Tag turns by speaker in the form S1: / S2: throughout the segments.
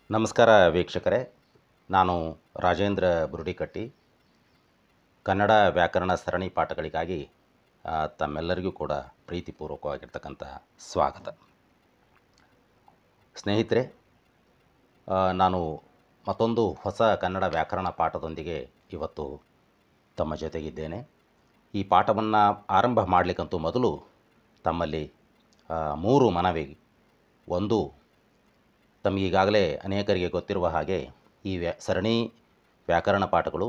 S1: ನಮಸ್ಕಾರ ವೀಕ್ಷಕರೇ, ನಾನು ರಾಜೇಂದ್ರ ಬುರುಡಿಕಟ್ಟಿ. ಕನ್ನಡ ವ್ಯಾಕರಣ ಸರಣಿ ಪಾಠಗಳಿಗಾಗಿ ತಮ್ಮೆಲ್ಲರಿಗೂ ಕೂಡ ಪ್ರೀತಿಪೂರ್ವಕವಾಗಿರ್ತಕ್ಕಂಥ ಸ್ವಾಗತ. ಸ್ನೇಹಿತರೆ, ನಾನು ಮತ್ತೊಂದು ಹೊಸ ಕನ್ನಡ ವ್ಯಾಕರಣ ಪಾಠದೊಂದಿಗೆ ಇವತ್ತು ತಮ್ಮ ಜೊತೆಗಿದ್ದೇನೆ. ಈ ಪಾಠವನ್ನು ಆರಂಭ ಮಾಡಲಿಕ್ಕಂತೂ ಮೊದಲು ತಮ್ಮಲ್ಲಿ 3 ಮನವಿ. ಒಂದು, ತಮಗೀಗಾಗಲೇ ಅನೇಕರಿಗೆ ಗೊತ್ತಿರುವ ಹಾಗೆ ಈ ಸರಣಿ ವ್ಯಾಕರಣ ಪಾಠಗಳು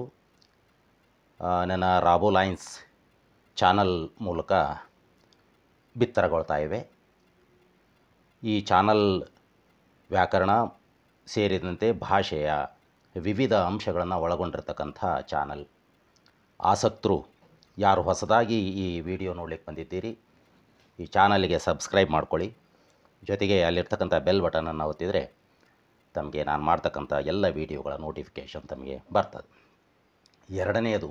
S1: ನನ್ನ ರಾಬೋ ಲೈನ್ಸ್ ಚಾನಲ್ ಮೂಲಕ ಬಿತ್ತರಗೊಳ್ತಾ ಇವೆ. ಈ ಚಾನಲ್ ವ್ಯಾಕರಣ ಸೇರಿದಂತೆ ಭಾಷೆಯ ವಿವಿಧ ಅಂಶಗಳನ್ನು ಒಳಗೊಂಡಿರ್ತಕ್ಕಂಥ ಚಾನಲ್. ಆಸಕ್ತರು ಯಾರು ಹೊಸದಾಗಿ ಈ ವಿಡಿಯೋ ನೋಡಲಿಕ್ಕೆ ಬಂದಿದ್ದೀರಿ, ಈ ಚಾನಲ್ಗೆ ಸಬ್ಸ್ಕ್ರೈಬ್ ಮಾಡ್ಕೊಳ್ಳಿ. ಜೊತೆಗೆ ಅಲ್ಲಿರ್ತಕ್ಕಂಥ ಬೆಲ್ ಬಟನನ್ನು ಒತ್ತಿದರೆ ತಮಗೆ ನಾನು ಮಾಡ್ತಕ್ಕಂಥ ಎಲ್ಲ ವೀಡಿಯೋಗಳ ನೋಟಿಫಿಕೇಷನ್ ತಮಗೆ ಬರ್ತದೆ. ಎರಡನೆಯದು,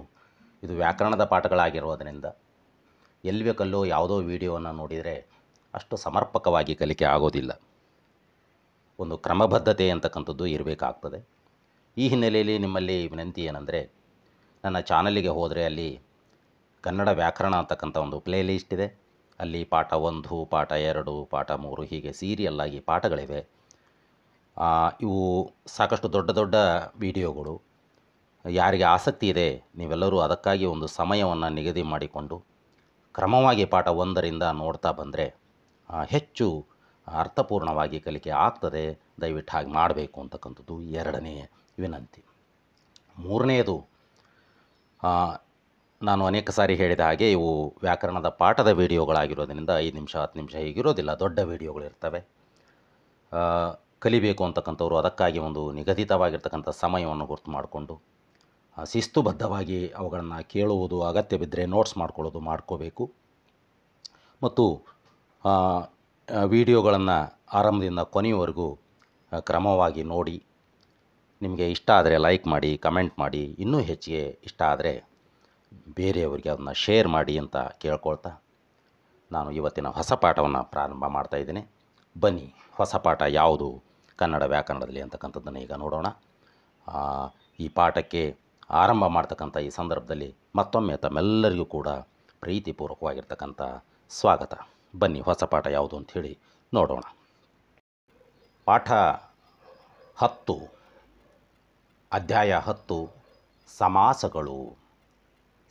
S1: ಇದು ವ್ಯಾಕರಣದ ಪಾಠಗಳಾಗಿರೋದರಿಂದ ಎಲ್ಲಿ ಬೇಕಲ್ಲೋ ಯಾವುದೋ ವೀಡಿಯೋವನ್ನು ನೋಡಿದರೆ ಅಷ್ಟು ಸಮರ್ಪಕವಾಗಿ ಕಲಿಕೆ ಆಗೋದಿಲ್ಲ. ಒಂದು ಕ್ರಮಬದ್ಧತೆ ಅಂತಕ್ಕಂಥದ್ದು ಇರಬೇಕಾಗ್ತದೆ. ಈ ಹಿನ್ನೆಲೆಯಲ್ಲಿ ನಿಮ್ಮಲ್ಲಿ ವಿನಂತಿ ಏನಂದರೆ, ನನ್ನ ಚಾನಲಿಗೆ ಹೋದರೆ ಅಲ್ಲಿ ಕನ್ನಡ ವ್ಯಾಕರಣ ಅಂತಕ್ಕಂಥ ಒಂದು ಪ್ಲೇ ಲಿಸ್ಟ್ ಇದೆ. ಅಲ್ಲಿ ಪಾಠ 1, ಪಾಠ 2, ಪಾಠ 3 ಹೀಗೆ ಸೀರಿಯಲ್ಲಾಗಿ ಪಾಠಗಳಿವೆ. ಇವು ಸಾಕಷ್ಟು ದೊಡ್ಡ ದೊಡ್ಡ ವಿಡಿಯೋಗಳು. ಯಾರಿಗೆ ಆಸಕ್ತಿ ಇದೆ, ನೀವೆಲ್ಲರೂ ಅದಕ್ಕಾಗಿ ಒಂದು ಸಮಯವನ್ನು ನಿಗದಿ ಮಾಡಿಕೊಂಡು ಕ್ರಮವಾಗಿ ಪಾಠ 1ರಿಂದ ನೋಡ್ತಾ ಬಂದರೆ ಹೆಚ್ಚು ಅರ್ಥಪೂರ್ಣವಾಗಿ ಕಲಿಕೆ ಆಗ್ತದೆ. ದಯವಿಟ್ಟು ಹಾಗೆ ಮಾಡಬೇಕು ಅಂತಕ್ಕಂಥದ್ದು ಎರಡನೆಯ ವಿನಂತಿ. ಮೂರನೆಯದು, ನಾನು ಅನೇಕ ಸಾರಿ ಹೇಳಿದ ಹಾಗೆ ಇವು ವ್ಯಾಕರಣದ ಪಾಠದ ವಿಡಿಯೋಗಳಾಗಿರೋದ್ರಿಂದ 5 ನಿಮಿಷ 10 ನಿಮಿಷ ಹೀಗಿರೋದಿಲ್ಲ, ದೊಡ್ಡ ವಿಡಿಯೋಗಳಿರ್ತವೆ. ಕಲಿಬೇಕು ಅಂತಕ್ಕಂಥವ್ರು ಅದಕ್ಕಾಗಿ ಒಂದು ನಿಗದಿತವಾಗಿರ್ತಕ್ಕಂಥ ಸಮಯವನ್ನು ಗುರ್ತು ಮಾಡಿಕೊಂಡು ಶಿಸ್ತುಬದ್ಧವಾಗಿ ಅವುಗಳನ್ನು ಕೇಳುವುದು, ಅಗತ್ಯ ಬಿದ್ದರೆ ನೋಟ್ಸ್ ಮಾಡ್ಕೋಬೇಕು. ಮತ್ತು ವಿಡಿಯೋಗಳನ್ನು ಆರಂಭದಿಂದ ಕೊನೆಯವರೆಗೂ ಕ್ರಮವಾಗಿ ನೋಡಿ. ನಿಮಗೆ ಇಷ್ಟ ಆದರೆ ಲೈಕ್ ಮಾಡಿ, ಕಮೆಂಟ್ ಮಾಡಿ. ಇನ್ನೂ ಹೆಚ್ಚಿಗೆ ಇಷ್ಟ ಆದರೆ ಬೇರೆಯವರಿಗೆ ಅದನ್ನು ಶೇರ್ ಮಾಡಿ ಅಂತ ಕೇಳ್ಕೊಳ್ತಾ ನಾನು ಇವತ್ತಿನ ಹೊಸ ಪಾಠವನ್ನು ಪ್ರಾರಂಭ ಮಾಡ್ತಾಯಿದ್ದೇನೆ. ಬನ್ನಿ, ಹೊಸ ಪಾಠ ಯಾವುದು ಕನ್ನಡ ವ್ಯಾಕರಣದಲ್ಲಿ ಅಂತಕ್ಕಂಥದ್ದನ್ನು ಈಗ ನೋಡೋಣ. ಈ ಪಾಠಕ್ಕೆ ಆರಂಭ ಮಾಡ್ತಕ್ಕಂಥ ಈ ಸಂದರ್ಭದಲ್ಲಿ ಮತ್ತೊಮ್ಮೆ ತಮ್ಮೆಲ್ಲರಿಗೂ ಕೂಡ ಪ್ರೀತಿಪೂರ್ವಕವಾಗಿರ್ತಕ್ಕಂಥ ಸ್ವಾಗತ. ಬನ್ನಿ, ಹೊಸ ಪಾಠ ಯಾವುದು ಅಂಥೇಳಿ ನೋಡೋಣ. ಪಾಠ 10, ಅಧ್ಯಾಯ 10,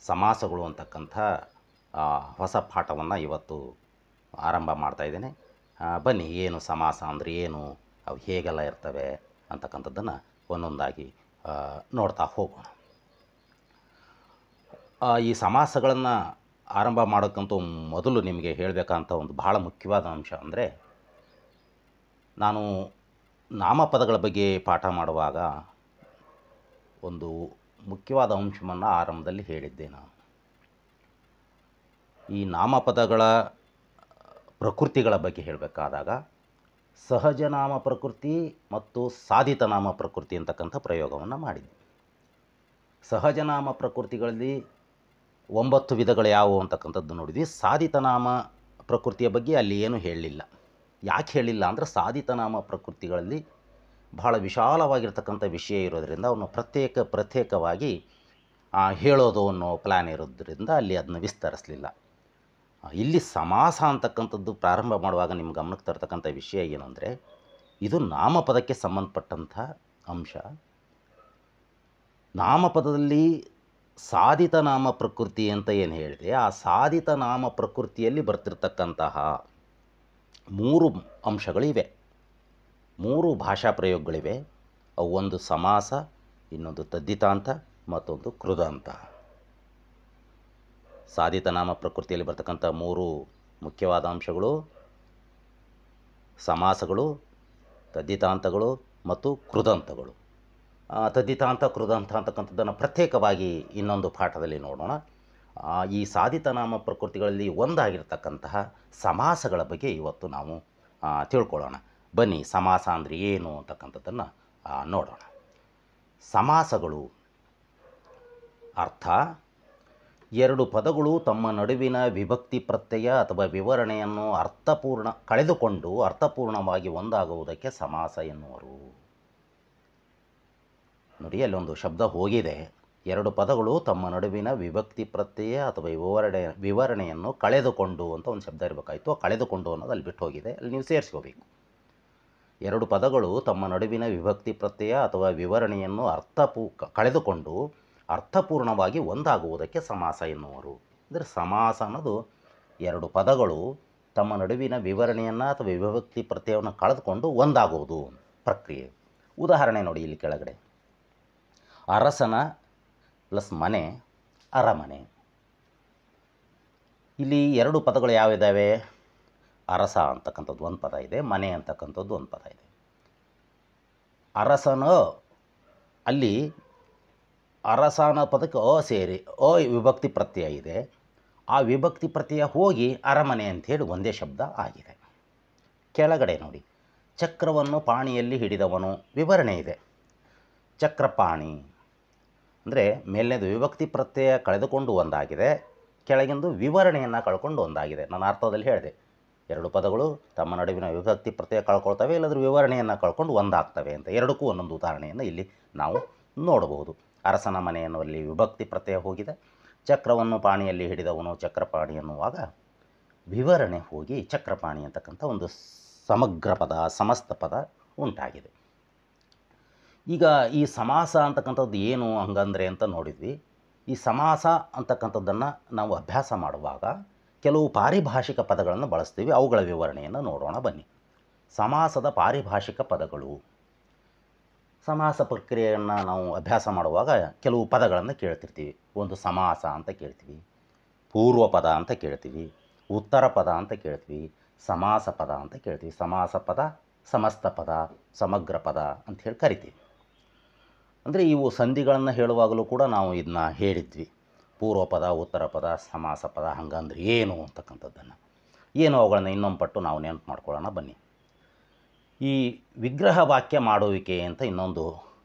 S1: ಸಮಾಸಗಳು ಅಂತಕ್ಕಂಥ ಹೊಸ ಪಾಠವನ್ನು ಇವತ್ತು ಆರಂಭ ಮಾಡ್ತಾಯಿದ್ದೇನೆ. ಬನ್ನಿ, ಏನು ಸಮಾಸ ಅಂದರೆ ಏನು, ಅವು ಹೇಗೆಲ್ಲ ಇರ್ತವೆ ಅಂತಕ್ಕಂಥದ್ದನ್ನು ಒಂದೊಂದಾಗಿ ನೋಡ್ತಾ ಹೋಗೋಣ. ಈ ಸಮಾಸಗಳನ್ನು ಆರಂಭ ಮಾಡೋಕ್ಕಂತೂ ಮೊದಲು ನಿಮಗೆ ಹೇಳಬೇಕಂತ ಒಂದು ಭಾಳ ಮುಖ್ಯವಾದ ಅಂಶ ಅಂದರೆ, ನಾನು ನಾಮಪದಗಳ ಬಗ್ಗೆ ಪಾಠ ಮಾಡುವಾಗ ಒಂದು ಮುಖ್ಯವಾದ ಅಂಶವನ್ನು ಆರಂಭದಲ್ಲಿ ಹೇಳಿದ್ದೆ. ನಾನು ಈ ನಾಮಪದಗಳ ಪ್ರಕೃತಿಗಳ ಬಗ್ಗೆ ಹೇಳಬೇಕಾದಾಗ ಸಹಜನಾಮ ಪ್ರಕೃತಿ ಮತ್ತು ಸಾಧಿತನಾಮ ಪ್ರಕೃತಿ ಅಂತಕ್ಕಂಥ ಪ್ರಯೋಗವನ್ನು ಮಾಡಿದ್ದೆ. ಸಹಜನಾಮ ಪ್ರಕೃತಿಗಳಲ್ಲಿ 9 ವಿಧಗಳು ಯಾವುವು ಅಂತಕ್ಕಂಥದ್ದು ನೋಡಿದ್ವಿ. ಸಾಧಿತನಾಮ ಪ್ರಕೃತಿಯ ಬಗ್ಗೆ ಅಲ್ಲಿ ಏನು ಹೇಳಲಿಲ್ಲ. ಯಾಕೆ ಹೇಳಿಲ್ಲ ಅಂದರೆ, ಸಾಧಿತನಾಮ ಪ್ರಕೃತಿಗಳಲ್ಲಿ ಬಹಳ ವಿಶಾಲವಾಗಿರ್ತಕ್ಕಂಥ ವಿಷಯ ಇರೋದರಿಂದ ಅವನು ಪ್ರತ್ಯೇಕವಾಗಿ ಹೇಳೋದು ಅನ್ನೋ ಪ್ಲ್ಯಾನ್ ಇರೋದ್ರಿಂದ ಅಲ್ಲಿ ಅದನ್ನು ವಿಸ್ತರಿಸಲಿಲ್ಲ. ಇಲ್ಲಿ ಸಮಾಸ ಅಂತಕ್ಕಂಥದ್ದು ಪ್ರಾರಂಭ ಮಾಡುವಾಗ ನಿಮ್ಮ ಗಮನಕ್ಕೆ ತರ್ತಕ್ಕಂಥ ವಿಷಯ ಏನು ಅಂದರೆ, ಇದು ನಾಮಪದಕ್ಕೆ ಸಂಬಂಧಪಟ್ಟಂಥ ಅಂಶ. ನಾಮಪದದಲ್ಲಿ ಸಾಧಿತ ನಾಮ ಪ್ರಕೃತಿ ಅಂತ ಏನು ಹೇಳಿದೆ, ಆ ಸಾಧಿತ ನಾಮ ಪ್ರಕೃತಿಯಲ್ಲಿ ಬರ್ತಿರ್ತಕ್ಕಂತಹ 3 ಅಂಶಗಳಿವೆ, 3 ಭಾಷಾ ಪ್ರಯೋಗಗಳಿವೆ. ಅವು ಒಂದು ಸಮಾಸ, ಇನ್ನೊಂದು ತದ್ದಿತಾಂತ, ಮತ್ತೊಂದು ಕೃದಾಂತ. ಸಾಧಿತ ನಾಮ ಪ್ರಕೃತಿಯಲ್ಲಿ ಬರ್ತಕ್ಕಂಥ 3 ಮುಖ್ಯವಾದ ಅಂಶಗಳು ಸಮಾಸಗಳು, ತದ್ದಿತಾಂತಗಳು ಮತ್ತು ಕೃದಂತಗಳು. ತದ್ದಿತಾಂತ, ಕೃದಂತ ಅಂತಕ್ಕಂಥದ್ದನ್ನು ಪ್ರತ್ಯೇಕವಾಗಿ ಇನ್ನೊಂದು ಪಾಠದಲ್ಲಿ ನೋಡೋಣ. ಈ ಸಾಧಿತ ನಾಮ ಪ್ರಕೃತಿಗಳಲ್ಲಿ ಒಂದಾಗಿರ್ತಕ್ಕಂತಹ ಸಮಾಸಗಳ ಬಗ್ಗೆ ಇವತ್ತು ನಾವು ತಿಳ್ಕೊಳ್ಳೋಣ. ಬನ್ನಿ, ಸಮಾಸ ಅಂದರೆ ಏನು ಅಂತಕ್ಕಂಥದ್ದನ್ನು ನೋಡೋಣ. ಸಮಾಸಗಳು ಅರ್ಥ: 2 ಪದಗಳು ತಮ್ಮ ನಡುವಿನ ವಿಭಕ್ತಿ ಪ್ರತ್ಯಯ ಅಥವಾ ವಿವರಣೆಯನ್ನು ಕಳೆದುಕೊಂಡು ಅರ್ಥಪೂರ್ಣವಾಗಿ ಒಂದಾಗುವುದಕ್ಕೆ ಸಮಾಸ ಎನ್ನುವರು. ನೋಡಿ ಅಲ್ಲೊಂದು ಶಬ್ದ ಹೋಗಿದೆ. ಎರಡು ಪದಗಳು ತಮ್ಮ ನಡುವಿನ ವಿಭಕ್ತಿ ಪ್ರತ್ಯಯ ಅಥವಾ ವಿವರಣೆಯನ್ನು ಕಳೆದುಕೊಂಡು ಅಂತ ಒಂದು ಶಬ್ದ ಇರಬೇಕಾಯಿತು. ಕಳೆದುಕೊಂಡು ಅನ್ನೋದು ಅಲ್ಲಿ ಬಿಟ್ಟು ಹೋಗಿದೆ, ಅಲ್ಲಿ ನೀವು ಸೇರಿಸ್ಕೋಬೇಕು. ಎರಡು ಪದಗಳು ತಮ್ಮ ನಡುವಿನ ವಿಭಕ್ತಿ ಪ್ರತ್ಯಯ ಅಥವಾ ವಿವರಣೆಯನ್ನು ಕಳೆದುಕೊಂಡು ಅರ್ಥಪೂರ್ಣವಾಗಿ ಒಂದಾಗುವುದಕ್ಕೆ ಸಮಾಸ ಎನ್ನುವರು. ಅಂದರೆ ಸಮಾಸ ಅನ್ನೋದು ಎರಡು ಪದಗಳು ತಮ್ಮ ನಡುವಿನ ವಿವರಣೆಯನ್ನು ಅಥವಾ ವಿಭಕ್ತಿ ಪ್ರತ್ಯಯವನ್ನು ಕಳೆದುಕೊಂಡು ಒಂದಾಗುವುದು ಪ್ರಕ್ರಿಯೆ. ಉದಾಹರಣೆ ನೋಡಿ ಇಲ್ಲಿ ಕೆಳಗಡೆ. ಅರಸನ ಪ್ಲಸ್ ಮನೆ ಅರಮನೆ. ಇಲ್ಲಿ ಎರಡು ಪದಗಳು ಯಾವಿದ್ದಾವೆ? ಅರಸ ಅಂತಕ್ಕಂಥದ್ದು ಒಂದು ಪದ ಇದೆ, ಮನೆ ಅಂತಕ್ಕಂಥದ್ದು ಒಂದು ಪದ ಇದೆ. ಅರಸನ ಅಲ್ಲಿ ಅರಸನ ಪದಕ್ಕೆ ಸೇರಿ ವಿಭಕ್ತಿ ಪ್ರತ್ಯಯ ಇದೆ. ಆ ವಿಭಕ್ತಿ ಪ್ರತ್ಯಯ ಹೋಗಿ ಅರಮನೆ ಅಂಥೇಳಿ ಒಂದೇ ಶಬ್ದ ಆಗಿದೆ. ಕೆಳಗಡೆ ನೋಡಿ, ಚಕ್ರವನ್ನು ಪಾಣಿಯಲ್ಲಿ ಹಿಡಿದವನು ವಿವರಣೆ ಇದೆ. ಚಕ್ರಪಾಣಿ ಅಂದರೆ ಮೇಲಿನದು ವಿಭಕ್ತಿ ಪ್ರತ್ಯಯ ಕಳೆದುಕೊಂಡು ಒಂದಾಗಿದೆ, ಕೆಳಗಿಂದು ವಿವರಣೆಯನ್ನು ಕಳ್ಕೊಂಡು ಒಂದಾಗಿದೆ. ನಾನು ಅರ್ಥದಲ್ಲಿ ಹೇಳಿದೆ, ಎರಡು ಪದಗಳು ತಮ್ಮ ನಡುವಿನ ವಿಭಕ್ತಿ ಪ್ರತ್ಯಯ ಕಳ್ಕೊಳ್ತವೆ, ಇಲ್ಲದ್ರೆ ವಿವರಣೆಯನ್ನು ಕಳ್ಕೊಂಡು ಒಂದಾಗ್ತವೆ ಅಂತ. ಎರಡಕ್ಕೂ ಒಂದೊಂದು ಉದಾಹರಣೆಯನ್ನು ಇಲ್ಲಿ ನಾವು ನೋಡಬಹುದು. ಅರಸನ ಮನೆ ಎನ್ನುವಲ್ಲಿ ವಿಭಕ್ತಿ ಪ್ರತ್ಯಯ ಹೋಗಿದೆ. ಚಕ್ರವನ್ನು ಪಾಣಿಯಲ್ಲಿ ಹಿಡಿದವನು ಚಕ್ರಪಾಣಿ ಎನ್ನುವಾಗ ವಿವರಣೆ ಹೋಗಿ ಚಕ್ರಪಾಣಿ ಅಂತಕ್ಕಂಥ ಒಂದು ಸಮಗ್ರ ಪದ, ಸಮಸ್ತ ಪದ ಉಂಟಾಗಿದೆ. ಈಗ ಈ ಸಮಾಸ ಅಂತಕ್ಕಂಥದ್ದು ಏನು ಹಂಗಂದರೆ ಅಂತ ನೋಡಿದ್ವಿ. ಈ ಸಮಾಸ ಅಂತಕ್ಕಂಥದ್ದನ್ನು ನಾವು ಅಭ್ಯಾಸ ಮಾಡುವಾಗ ಕೆಲವು ಪಾರಿಭಾಷಿಕ ಪದಗಳನ್ನು ಬಳಸ್ತೀವಿ. ಅವುಗಳ ವಿವರಣೆಯನ್ನು ನೋಡೋಣ ಬನ್ನಿ. ಸಮಾಸದ ಪಾರಿಭಾಷಿಕ ಪದಗಳು. ಸಮಾಸ ಪ್ರಕ್ರಿಯೆಯನ್ನು ನಾವು ಅಭ್ಯಾಸ ಮಾಡುವಾಗ ಕೆಲವು ಪದಗಳನ್ನು ಕೇಳ್ತಿರ್ತೀವಿ. ಒಂದು ಸಮಾಸ ಅಂತ ಕೇಳ್ತೀವಿ, ಪೂರ್ವ ಪದ ಅಂತ ಕೇಳ್ತೀವಿ, ಉತ್ತರ ಪದ ಅಂತ ಕೇಳ್ತೀವಿ, ಸಮಾಸ ಪದ ಅಂತ ಕೇಳ್ತೀವಿ. ಸಮಾಸ ಪದ, ಸಮಸ್ತ ಪದ, ಸಮಗ್ರ ಪದ ಅಂಥೇಳಿ ಕರಿತೀವಿ. ಅಂದರೆ ಇವು ಸಂಧಿಗಳನ್ನು ಹೇಳುವಾಗಲೂ ಕೂಡ ನಾವು ಇದನ್ನ ಹೇಳಿದ್ವಿ. ಪೂರ್ವ ಪದ, ಉತ್ತರ ಪದ, ಸಮಾಸ ಪದ ಹಂಗಂದ್ರೆ ಏನು ಅಂತಕ್ಕಂಥದ್ದನ್ನು. ಏನು ಅವುಗಳನ್ನು ಇನ್ನೊಂದು ಪಟ್ಟು ನಾವು ನೆನಪು ಮಾಡ್ಕೊಳ್ಳೋಣ ಬನ್ನಿ. ಈ ವಿಗ್ರಹ ವಾಕ್ಯ ಮಾಡುವಿಕೆ ಅಂತ ಇನ್ನೊಂದು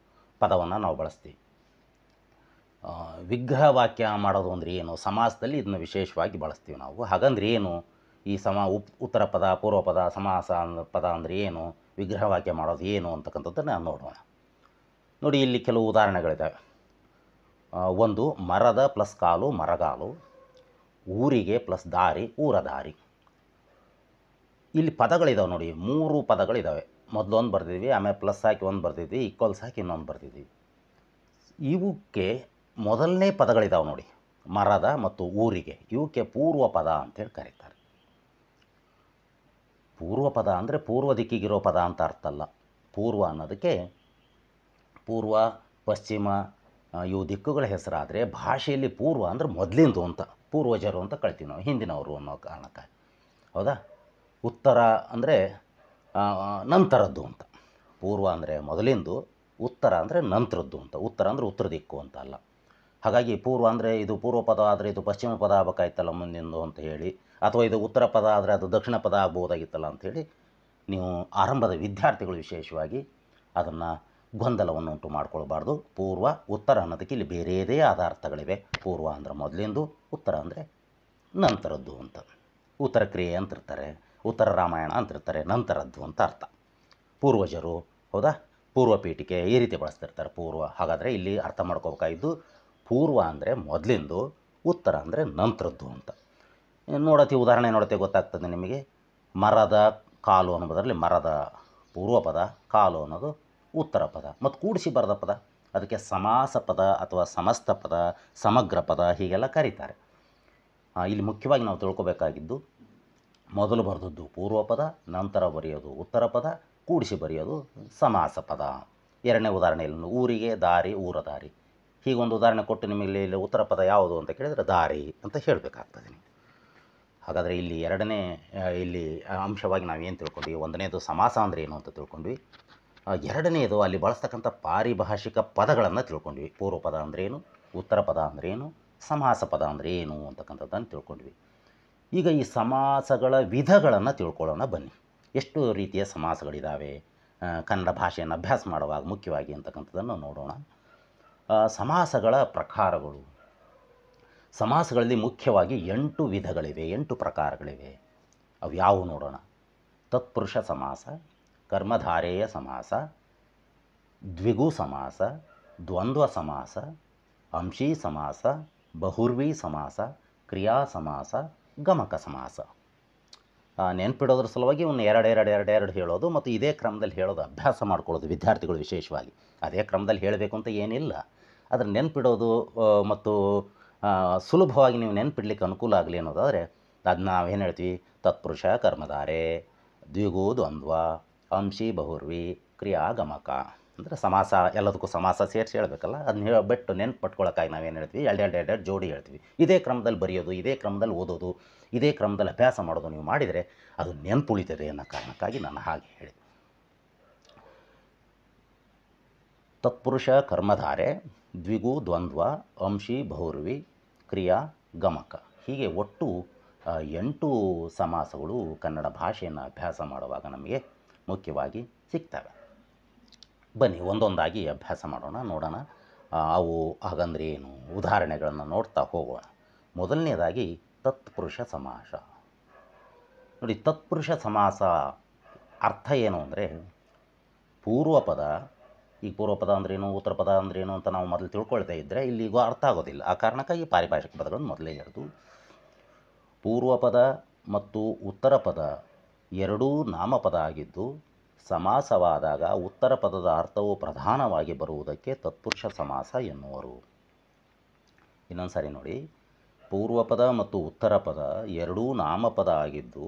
S1: ಪದವನ್ನು ನಾವು ಬಳಸ್ತೀವಿ. ವಿಗ್ರಹ ವಾಕ್ಯ ಮಾಡೋದು ಅಂದರೆ ಏನು? ಸಮಾಸದಲ್ಲಿ ಇದನ್ನು ವಿಶೇಷವಾಗಿ ಬಳಸ್ತೀವಿ ನಾವು. ಹಾಗಂದ್ರೆ ಏನು? ಈ ಉತ್ತರ ಪದ, ಪೂರ್ವ ಪದ, ಸಮಾಸ ಪದ ಅಂದರೆ ಏನು? ವಿಗ್ರಹ ವಾಕ್ಯ ಮಾಡೋದು ಏನು ಅಂತಕ್ಕಂಥದ್ದನ್ನು ನೋಡೋಣ. ನೋಡಿ, ಇಲ್ಲಿ ಕೆಲವು ಉದಾಹರಣೆಗಳಿದ್ದಾವೆ. ಒಂದು, ಮರದ ಪ್ಲಸ್ ಕಾಲು ಮರಗಾಲು, ಊರಿಗೆ ಪ್ಲಸ್ ದಾರಿ ಊರದಾರಿ. ಇಲ್ಲಿ ಪದಗಳಿದ್ದಾವೆ ನೋಡಿ, 3 ಪದಗಳಿದ್ದಾವೆ. ಮೊದಲೊಂದು ಬರ್ತಿದ್ವಿ, ಆಮೇಲೆ ಪ್ಲಸ್ ಹಾಕಿ ಒಂದು ಬರ್ತಿದ್ವಿ, ಈಕ್ವಲ್ಸ್ ಹಾಕಿ ಇನ್ನೊಂದು ಬರ್ತಿದ್ವಿ. ಇವಕ್ಕೆ ಮೊದಲನೇ ಪದಗಳಿದ್ದಾವೆ ನೋಡಿ, ಮರದ ಮತ್ತು ಊರಿಗೆ. ಇವಕ್ಕೆ ಪೂರ್ವ ಪದ ಅಂತೇಳಿ ಕರೀತಾರೆ. ಪೂರ್ವ ಪದ ಅಂದರೆ ಪೂರ್ವ ದಿಕ್ಕಿಗಿರೋ ಪದ ಅಂತ ಅರ್ಥ ಅಲ್ಲ. ಪೂರ್ವ ಅನ್ನೋದಕ್ಕೆ ಪೂರ್ವ, ಪಶ್ಚಿಮ ಇವು ದಿಕ್ಕುಗಳ ಹೆಸರಾದರೆ, ಭಾಷೆಯಲ್ಲಿ ಪೂರ್ವ ಅಂದರೆ ಮೊದಲಿಂದು ಅಂತ, ಪೂರ್ವಜರು ಅಂತ ಕಳ್ತೀವಿ ನಾವು, ಹಿಂದಿನವರು ಅನ್ನೋ ಕಾರಣಕ್ಕೆ. ಹೌದಾ? ಉತ್ತರ ಅಂದರೆ ನಂತರದ್ದು ಅಂತ. ಪೂರ್ವ ಅಂದರೆ ಮೊದಲಿಂದು, ಉತ್ತರ ಅಂದರೆ ನಂತರದ್ದು ಅಂತ. ಉತ್ತರ ಅಂದರೆ ಉತ್ತರ ದಿಕ್ಕು ಅಂತ ಅಲ್ಲ. ಹಾಗಾಗಿ ಪೂರ್ವ ಅಂದರೆ ಇದು ಪೂರ್ವ ಪದ ಆದರೆ ಇದು ಪಶ್ಚಿಮ ಪದ ಆಗಬೇಕಾಯ್ತಲ್ಲ ಮುಂದಿಂದು ಅಂತ ಹೇಳಿ, ಅಥವಾ ಇದು ಉತ್ತರ ಪದ ಆದರೆ ಅದು ದಕ್ಷಿಣ ಪದ ಆಗ್ಬೋದಾಗಿತ್ತಲ್ಲ ಅಂಥೇಳಿ ನೀವು ಆರಂಭದ ವಿದ್ಯಾರ್ಥಿಗಳು ವಿಶೇಷವಾಗಿ ಅದನ್ನು ಗೊಂದಲವನ್ನು ಉಂಟು ಮಾಡ್ಕೊಳ್ಬಾರ್ದು. ಪೂರ್ವ, ಉತ್ತರ ಅನ್ನೋದಕ್ಕೆ ಇಲ್ಲಿ ಬೇರೆಯದೇ ಆದ ಅರ್ಥಗಳಿವೆ. ಪೂರ್ವ ಅಂದರೆ ಮೊದಲಿಂದು, ಉತ್ತರ ಅಂದರೆ ನಂತರದ್ದು ಅಂತ. ಉತ್ತರ ಕ್ರಿಯೆ ಅಂತಿರ್ತಾರೆ, ಉತ್ತರ ರಾಮಾಯಣ ಅಂತಿರ್ತಾರೆ, ನಂತರದ್ದು ಅಂತ ಅರ್ಥ. ಪೂರ್ವಜರು, ಹೌದಾ? ಪೂರ್ವ ಪೀಠಿಕೆ ಈ ರೀತಿ ಬಳಸ್ತಿರ್ತಾರೆ ಪೂರ್ವ. ಹಾಗಾದರೆ ಇಲ್ಲಿ ಅರ್ಥ ಮಾಡ್ಕೋಬೇಕಾಗಿದ್ದು ಪೂರ್ವ ಅಂದರೆ ಮೊದಲಿಂದು, ಉತ್ತರ ಅಂದರೆ ನಂತರದ್ದು ಅಂತ. ನೋಡತ್ತಿ ಉದಾಹರಣೆ ನೋಡತ್ತೆ ಗೊತ್ತಾಗ್ತದೆ ನಿಮಗೆ. ಮರದ ಕಾಲು ಅನ್ನೋದರಲ್ಲಿ ಮರದ ಪೂರ್ವ ಪದ, ಕಾಲು ಅನ್ನೋದು ಉತ್ತರ ಪದ. ಮತ್ತು ಕೂಡಿಸಿ ಬರೆದ ಪದ, ಅದಕ್ಕೆ ಸಮಾಸ ಪದ ಅಥವಾ ಸಮಸ್ತ ಪದ, ಸಮಗ್ರ ಪದ ಹೀಗೆಲ್ಲ ಕರೀತಾರೆ. ಇಲ್ಲಿ ಮುಖ್ಯವಾಗಿ ನಾವು ತಿಳ್ಕೊಬೇಕಾಗಿದ್ದು, ಮೊದಲು ಬರೆದದ್ದು ಪೂರ್ವ ಪದ, ನಂತರ ಬರೆಯೋದು ಉತ್ತರ ಪದ, ಕೂಡಿಸಿ ಬರೆಯೋದು ಸಮಾಸ ಪದ. ಎರಡನೇ ಉದಾಹರಣೆಯಲ್ಲಿ ಊರಿಗೆ ದಾರಿ ಊರದಾರಿ. ಹೀಗೊಂದು ಉದಾಹರಣೆ ಕೊಟ್ಟು ನಿಮಗೆ ಇಲ್ಲಿ ಉತ್ತರ ಪದ ಯಾವುದು ಅಂತ ಕೇಳಿದರೆ ದಾರಿ ಅಂತ ಹೇಳಬೇಕಾಗ್ತದೆ. ಹಾಗಾದರೆ ಇಲ್ಲಿ ಎರಡನೇ ಅಂಶವಾಗಿ ನಾವೇನು ತಿಳ್ಕೊಂಡ್ವಿ? ಒಂದನೇದು ಸಮಾಸ ಅಂದರೆ ಏನು ಅಂತ ತಿಳ್ಕೊಂಡ್ವಿ. ಎರಡನೇದು ಅಲ್ಲಿ ಬಳಸ್ತಕ್ಕಂಥ ಪಾರಿಭಾಷಿಕ ಪದಗಳನ್ನು ತಿಳ್ಕೊಂಡ್ವಿ. ಪೂರ್ವ ಪದ ಅಂದ್ರೇನು, ಉತ್ತರ ಪದ ಅಂದ್ರೇನು, ಸಮಾಸ ಪದ ಅಂದರೆ ಏನು ಅಂತಕ್ಕಂಥದ್ದನ್ನು ತಿಳ್ಕೊಂಡ್ವಿ. ಈಗ ಈ ಸಮಾಸಗಳ ವಿಧಗಳನ್ನು ತಿಳ್ಕೊಳ್ಳೋಣ ಬನ್ನಿ. ಎಷ್ಟು ರೀತಿಯ ಸಮಾಸಗಳಿದ್ದಾವೆ ಕನ್ನಡ ಭಾಷೆಯನ್ನು ಅಭ್ಯಾಸ ಮಾಡುವಾಗ ಮುಖ್ಯವಾಗಿ ಅಂತಕ್ಕಂಥದ್ದನ್ನು ನೋಡೋಣ. ಸಮಾಸಗಳ ಪ್ರಕಾರಗಳು. ಸಮಾಸಗಳಲ್ಲಿ ಮುಖ್ಯವಾಗಿ 8 ವಿಧಗಳಿವೆ, 8 ಪ್ರಕಾರಗಳಿವೆ. ಅವು ಯಾವುವು ನೋಡೋಣ. ತತ್ಪುರುಷ ಸಮಾಸ, ಕರ್ಮಧಾರೇಯ ಸಮಾಸ, ದ್ವಿಗು ಸಮಾಸ, ದ್ವಂದ್ವ ಸಮಾಸ, ಅಂಶಿ ಸಮಾಸ, ಬಹುರ್ವಿ ಸಮಾಸ, ಕ್ರಿಯಾ ಸಮಾಸ, ಗಮಕ ಸಮಾಸ. ನೆನ್ಪಿಡೋದ್ರ ಸಲುವಾಗಿ ಒಂದು ಎರಡು ಹೇಳೋದು ಮತ್ತು ಇದೇ ಕ್ರಮದಲ್ಲಿ ಹೇಳೋದು ಅಭ್ಯಾಸ ಮಾಡ್ಕೊಳ್ಳೋದು ವಿದ್ಯಾರ್ಥಿಗಳು ವಿಶೇಷವಾಗಿ. ಅದೇ ಕ್ರಮದಲ್ಲಿ ಹೇಳಬೇಕು ಅಂತ ಏನಿಲ್ಲ. ಅದನ್ನು ನೆನ್ಪಿಡೋದು ಮತ್ತು ಸುಲಭವಾಗಿ ನೀವು ನೆನ್ಪಿಡ್ಲಿಕ್ಕೆ ಅನುಕೂಲ ಆಗಲಿ ಅನ್ನೋದಾದರೆ ಅದನ್ನ ನಾವೇನು ಹೇಳ್ತೀವಿ, ತತ್ಪುರುಷ ಕರ್ಮಧಾರೆ, ದ್ವಿಗು ದ್ವಂದ್ವ, ಅಂಶಿ ಬಹುರ್ವಿ, ಕ್ರಿಯಾ ಗಮಕ. ಅಂದರೆ ಸಮಾಸ, ಎಲ್ಲದಕ್ಕೂ ಸಮಾಸ ಸೇರಿಸಿ ಹೇಳಬೇಕಲ್ಲ, ಅದನ್ನ ಬಿಟ್ಟು ನೆನ್ಪು ಪಟ್ಕೊಳ್ಳೋಕ್ಕಾಗಿ ನಾವೇನು ಹೇಳ್ತೀವಿ, ಎರಡು ಜೋಡಿ ಹೇಳ್ತೀವಿ. ಇದೇ ಕ್ರಮದಲ್ಲಿ ಬರೆಯೋದು, ಇದೇ ಕ್ರಮದಲ್ಲಿ ಓದೋದು, ಇದೇ ಕ್ರಮದಲ್ಲಿ ಅಭ್ಯಾಸ ಮಾಡೋದು ನೀವು ಮಾಡಿದರೆ ಅದು ನೆನ್ಪುಳಿತದೆ ಅನ್ನೋ ಕಾರಣಕ್ಕಾಗಿ ನಾನು ಹಾಗೆ ಹೇಳಿದೆ. ತತ್ಪುರುಷ ಕರ್ಮಧಾರೆ, ದ್ವಿಗು ದ್ವಂದ್ವ, ಅಂಶಿ ಬಹುರ್ವಿ, ಕ್ರಿಯಾ ಗಮಕ. ಹೀಗೆ ಒಟ್ಟು 8 ಸಮಾಸಗಳು ಕನ್ನಡ ಭಾಷೆಯನ್ನು ಅಭ್ಯಾಸ ಮಾಡುವಾಗ ನಮಗೆ ಮುಖ್ಯವಾಗಿ ಸಿಗ್ತವೆ. ಬನ್ನಿ ಒಂದೊಂದಾಗಿ ಅಭ್ಯಾಸ ಮಾಡೋಣ, ನೋಡೋಣ ಅವು ಹಾಗಂದ್ರೆ ಏನು, ಉದಾಹರಣೆಗಳನ್ನು ನೋಡ್ತಾ ಹೋಗೋಣ. ಮೊದಲನೇದಾಗಿ ತತ್ಪುರುಷ ಸಮಾಸ. ನೋಡಿ, ತತ್ಪುರುಷ ಸಮಾಸ ಅರ್ಥ ಏನು ಅಂದರೆ, ಪೂರ್ವಪದ, ಈಗ ಪೂರ್ವಪದ ಅಂದ್ರೇನು, ಉತ್ತರ ಪದ ಅಂದ್ರೇನು ಅಂತ ನಾವು ಮೊದಲು ತಿಳ್ಕೊಳ್ತಾ ಇದ್ದರೆ ಇಲ್ಲಿಗೂ ಅರ್ಥ ಆಗೋದಿಲ್ಲ. ಆ ಕಾರಣಕ್ಕಾಗಿ ಪಾರಿಭಾಷಿಕ ಪದಗಳನ್ನು ಮೊದಲೇ ಹೇಳಿದು. ಪೂರ್ವಪದ ಮತ್ತು ಉತ್ತರ ಪದ ಎರಡೂ ನಾಮಪದ ಆಗಿದ್ದು ಸಮಾಸವಾದಾಗ ಉತ್ತರ ಪದದ ಅರ್ಥವು ಪ್ರಧಾನವಾಗಿ ಬರುವುದಕ್ಕೆ ತತ್ಪುರುಷ ಸಮಾಸ ಎನ್ನುವರು. ಇನ್ನೊಂದು ಸಾರಿ ನೋಡಿ, ಪೂರ್ವಪದ ಮತ್ತು ಉತ್ತರ ಪದ ಎರಡೂ ನಾಮಪದ ಆಗಿದ್ದು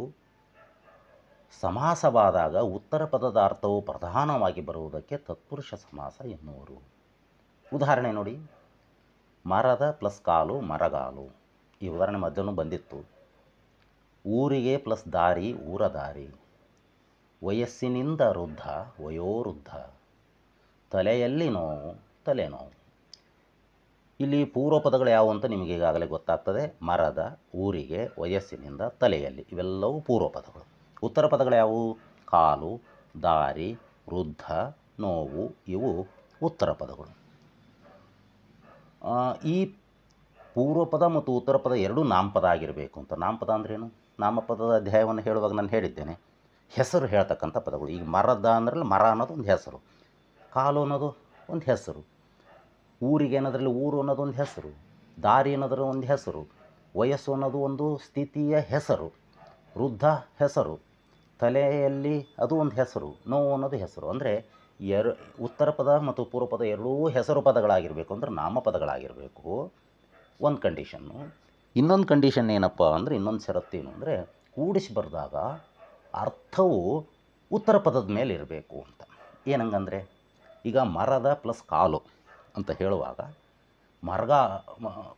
S1: ಸಮಾಸವಾದಾಗ ಉತ್ತರ ಪದದ ಅರ್ಥವು ಪ್ರಧಾನವಾಗಿ ಬರುವುದಕ್ಕೆ ತತ್ಪುರುಷ ಸಮಾಸ ಎನ್ನುವರು. ಉದಾಹರಣೆ ನೋಡಿ, ಮರದ ಪ್ಲಸ್ ಕಾಲು ಮರಗಾಲು. ಈ ಉದಾಹರಣೆ ಮಧ್ಯನೂ ಬಂದಿತ್ತು. ಊರಿಗೆ ಪ್ಲಸ್ ದಾರಿ ಊರ ದಾರಿ. ವಯಸ್ಸಿನಿಂದ ವೃದ್ಧ ವಯೋವೃದ್ಧ. ತಲೆಯಲ್ಲಿ ನೋವು ತಲೆನೋವು. ಇಲ್ಲಿ ಪೂರ್ವ ಪದಗಳು ಯಾವುವು ಅಂತ ನಿಮಗೆ ಈಗಾಗಲೇ ಗೊತ್ತಾಗ್ತದೆ. ಮರದ, ಊರಿಗೆ, ವಯಸ್ಸಿನಿಂದ, ತಲೆಯಲ್ಲಿ, ಇವೆಲ್ಲವೂ ಪೂರ್ವ ಪದಗಳು. ಉತ್ತರ ಪದಗಳು ಯಾವುವು? ಕಾಲು, ದಾರಿ, ವೃದ್ಧ, ನೋವು, ಇವು ಉತ್ತರ ಪದಗಳು. ಈ ಪೂರ್ವ ಪದ ಮತ್ತು ಉತ್ತರ ಪದ ಎರಡೂ ನಾಮಪದ ಆಗಿರಬೇಕು ಅಂತ. ನಾಮಪದ ಅಂದ್ರೇನು? ನಾಮಪದದ ಅಧ್ಯಾಯವನ್ನು ಹೇಳುವಾಗ ನಾನು ಹೇಳಿದ್ದೇನೆ, ಹೆಸರು ಹೇಳ್ತಕ್ಕಂಥ ಪದಗಳು. ಈಗ ಮರದ ಅಂದ್ರಲ್ಲಿ ಮರ ಅನ್ನೋದು ಒಂದು ಹೆಸರು, ಕಾಲು ಅನ್ನೋದು ಒಂದು ಹೆಸರು, ಊರಿಗೆ ಅನ್ನೋದ್ರಲ್ಲಿ ಊರು ಅನ್ನೋದು ಒಂದು ಹೆಸರು, ದಾರಿ ಅನ್ನೋದ್ರ ಒಂದು ಹೆಸರು, ವಯಸ್ಸು ಅನ್ನೋದು ಒಂದು ಸ್ಥಿತಿಯ ಹೆಸರು, ವೃದ್ಧ ಹೆಸರು, ತಲೆಯಲ್ಲಿ ಅದು ಒಂದು ಹೆಸರು, ನೋವು ಅನ್ನೋದು ಹೆಸರು. ಅಂದರೆ ಉತ್ತರ ಪದ ಮತ್ತು ಪೂರ್ವ ಪದ ಎರಡೂ ಹೆಸರು ಪದಗಳಾಗಿರಬೇಕು, ಅಂದರೆ ನಾಮಪದಗಳಾಗಿರಬೇಕು, ಒಂದು ಕಂಡೀಷನ್ನು. ಇನ್ನೊಂದು ಕಂಡೀಷನ್ ಏನಪ್ಪ ಅಂದರೆ, ಇನ್ನೊಂದು ಷರತ್ತೇನು ಅಂದರೆ, ಕೂಡಿಸಿ ಬರೆದಾಗ ಅರ್ಥವು ಉತ್ತರ ಪದದ ಮೇಲೆ ಇರಬೇಕು ಅಂತ. ಏನಂಗಂದರೆ, ಈಗ ಮರದ ಪ್ಲಸ್ ಕಾಲು ಅಂತ ಹೇಳುವಾಗ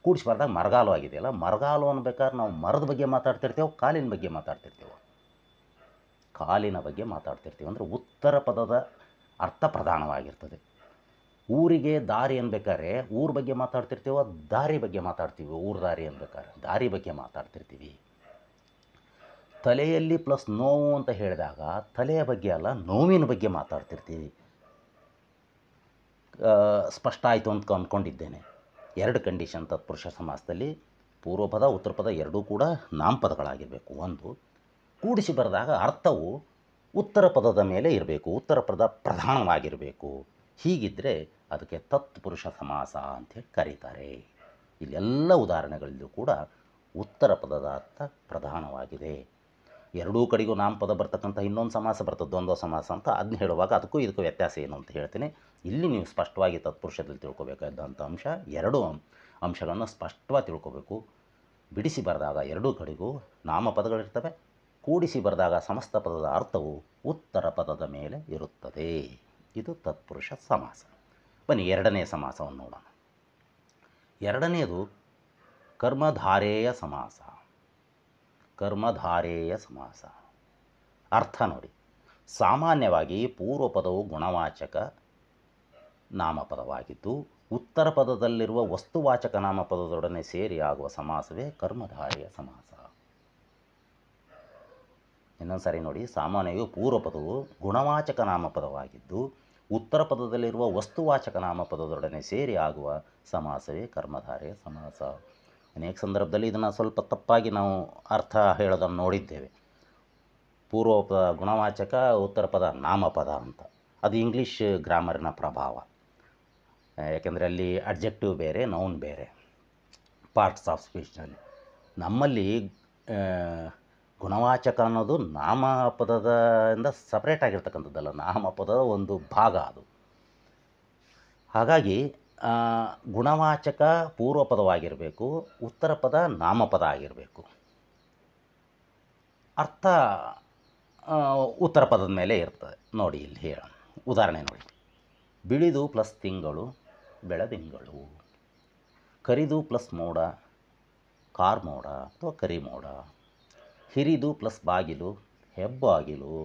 S1: ಕೂಡಿಸಿ ಬರೆದಾಗ ಮರಗಾಲು ಆಗಿದೆಯಲ್ಲ, ಮರಗಾಲು ಅನ್ಬೇಕಾದ್ರೆ ನಾವು ಮರದ ಬಗ್ಗೆ ಮಾತಾಡ್ತಿರ್ತೇವೆ, ಕಾಲಿನ ಬಗ್ಗೆ ಮಾತಾಡ್ತಿರ್ತೇವೆ? ಕಾಲಿನ ಬಗ್ಗೆ ಮಾತಾಡ್ತಿರ್ತೀವಿ. ಅಂದರೆ ಉತ್ತರ ಪದದ ಅರ್ಥ ಪ್ರಧಾನವಾಗಿರ್ತದೆ. ಊರಿಗೆ ದಾರಿ ಅನ್ಬೇಕಾದ್ರೆ ಊರ ಬಗ್ಗೆ ಮಾತಾಡ್ತಿರ್ತೀವೋ, ದಾರಿ ಬಗ್ಗೆ ಮಾತಾಡ್ತೀವಿ? ಊರು ದಾರಿ ಅನ್ಬೇಕಾದ್ರೆ ದಾರಿ ಬಗ್ಗೆ ಮಾತಾಡ್ತಿರ್ತೀವಿ. ತಲೆಯಲ್ಲಿ ಪ್ಲಸ್ ನೋವು ಅಂತ ಹೇಳಿದಾಗ ತಲೆಯ ಬಗ್ಗೆ ಅಲ್ಲ, ನೋವಿನ ಬಗ್ಗೆ ಮಾತಾಡ್ತಿರ್ತೀವಿ. ಸ್ಪಷ್ಟ ಆಯಿತು ಅಂತ ಅಂದ್ಕೊಂಡಿದ್ದೇನೆ. ಎರಡು ಕಂಡೀಷನ್ ತತ್ಪುರುಷ ಸಮಾಸದಲ್ಲಿ, ಪೂರ್ವಪದ ಉತ್ತರ ಪದ ಎರಡೂ ಕೂಡ ನಾಮಪದಗಳಾಗಿರಬೇಕು. ಒಂದು, ಕೂಡಿಸಿ ಬರೆದಾಗ ಅರ್ಥವು ಉತ್ತರ ಪದದ ಮೇಲೆ ಇರಬೇಕು, ಉತ್ತರ ಪದ ಪ್ರಧಾನವಾಗಿರಬೇಕು. ಹೀಗಿದ್ದರೆ ಅದಕ್ಕೆ ತತ್ಪುರುಷ ಸಮಾಸ ಅಂಥೇಳಿ ಕರೀತಾರೆ. ಇಲ್ಲೆಲ್ಲ ಉದಾಹರಣೆಗಳಲ್ಲೂ ಕೂಡ ಉತ್ತರ ಪದದ ಅರ್ಥ ಪ್ರಧಾನವಾಗಿದೆ. ಎರಡೂ ಕಡೆಗೂ ನಾಮಪದ ಬರ್ತಕ್ಕಂಥ ಇನ್ನೊಂದು ಸಮಾಸ ಬರ್ತದೆ, ದ್ವಂದ್ವ ಸಮಾಸ ಅಂತ. ಅದನ್ನ ಹೇಳುವಾಗ ಅದಕ್ಕೂ ಇದಕ್ಕೂ ವ್ಯತ್ಯಾಸ ಏನು ಅಂತ ಹೇಳ್ತೀನಿ. ಇಲ್ಲಿ ನೀವು ಸ್ಪಷ್ಟವಾಗಿ ತತ್ಪುರುಷದಲ್ಲಿ ತಿಳ್ಕೊಬೇಕಾದಂಥ ಅಂಶ, ಎರಡೂ ಅಂಶಗಳನ್ನು ಸ್ಪಷ್ಟವಾಗಿ ತಿಳ್ಕೊಬೇಕು. ಬಿಡಿಸಿ ಬರೆದಾಗ ಎರಡೂ ಕಡೆಗೂ ನಾಮಪದಗಳಿರ್ತವೆ, ಕೂಡಿಸಿ ಬರೆದಾಗ ಸಮಸ್ತ ಪದದ ಅರ್ಥವು ಉತ್ತರ ಪದದ ಮೇಲೆ ಇರುತ್ತದೆ. ಇದು ತತ್ಪುರುಷ ಸಮಾಸ. ಬನ್ನಿ ಎರಡನೇ ಸಮಾಸವನ್ನು ನೋಡೋಣ. ಎರಡನೆಯದು ಕರ್ಮಧಾರೇಯ ಸಮಾಸ. ಕರ್ಮಧಾರೇಯ ಸಮಾಸ ಅರ್ಥ ನೋಡಿ, ಸಾಮಾನ್ಯವಾಗಿ ಪೂರ್ವ ಪದವು ಗುಣವಾಚಕ ನಾಮಪದವಾಗಿದ್ದು ಉತ್ತರ ಪದದಲ್ಲಿರುವ ವಸ್ತುವಾಚಕ ನಾಮಪದದೊಡನೆ ಸೇರಿ ಆಗುವ ಸಮಾಸವೇ ಕರ್ಮಧಾರೆಯ ಸಮಾಸ. ಇನ್ನೊಂದು ಸಾರಿ ನೋಡಿ, ಸಾಮಾನ್ಯವಾಗಿ ಪೂರ್ವ ಪದವು ಗುಣವಾಚಕ ನಾಮಪದವಾಗಿದ್ದು ಉತ್ತರ ಪದದಲ್ಲಿರುವ ವಸ್ತುವಾಚಕ ನಾಮಪದದೊಡನೆ ಸೇರಿ ಆಗುವ ಸಮಾಸವೇ ಕರ್ಮಧಾರೆಯ ಸಮಾಸ. ಅನೇಕ ಸಂದರ್ಭದಲ್ಲಿ ಇದನ್ನು ಸ್ವಲ್ಪ ತಪ್ಪಾಗಿ ನಾವು ಅರ್ಥ ಹೇಳೋದನ್ನು ನೋಡಿದ್ದೇವೆ. ಪೂರ್ವ ಪದ ಗುಣವಾಚಕ, ಉತ್ತರ ಪದ ನಾಮಪದ ಅಂತ. ಅದು ಇಂಗ್ಲೀಷ್ ಗ್ರಾಮರಿನ ಪ್ರಭಾವ. ಯಾಕೆಂದರೆ ಅಲ್ಲಿ ಅಡ್ಜೆಕ್ಟಿವ್ ಬೇರೆ, ನೌನ್ ಬೇರೆ ಪಾರ್ಟ್ಸ್ ಆಫ್ ಸ್ಪೀಚ್ನಲ್ಲಿ. ನಮ್ಮಲ್ಲಿ ಗುಣವಾಚಕ ಅನ್ನೋದು ನಾಮಪದದಿಂದ ಸಪ್ರೇಟ್ ಆಗಿರ್ತಕ್ಕಂಥದ್ದಲ್ಲ, ನಾಮಪದದ ಒಂದು ಭಾಗ ಅದು. ಹಾಗಾಗಿ ಗುಣವಾಚಕ ಪೂರ್ವ ಪದವಾಗಿರಬೇಕು, ಉತ್ತರ ಪದ ನಾಮಪದ ಆಗಿರಬೇಕು. ಅರ್ಥ ಉತ್ತರ ಪದದ ಮೇಲೆ ಇರ್ತದೆ. ನೋಡಿ ಇಲ್ಲಿ ಹೇಳೋಣ, ಉದಾಹರಣೆ ನೋಡಿ. ಬಿಳಿದು ಪ್ಲಸ್ ತಿಂಗಳು ಬೆಳದಿಂಗಳು, ಕರಿದು ಪ್ಲಸ್ ಮೋಡ ಕಾರ್ಮೋಡ ಅಥವಾ ಕರಿಮೋಡ, ಹಿರಿದು ಪ್ಲಸ್ ಬಾಗಿಲು ಹೆಬ್ಬಾಗಿಲು,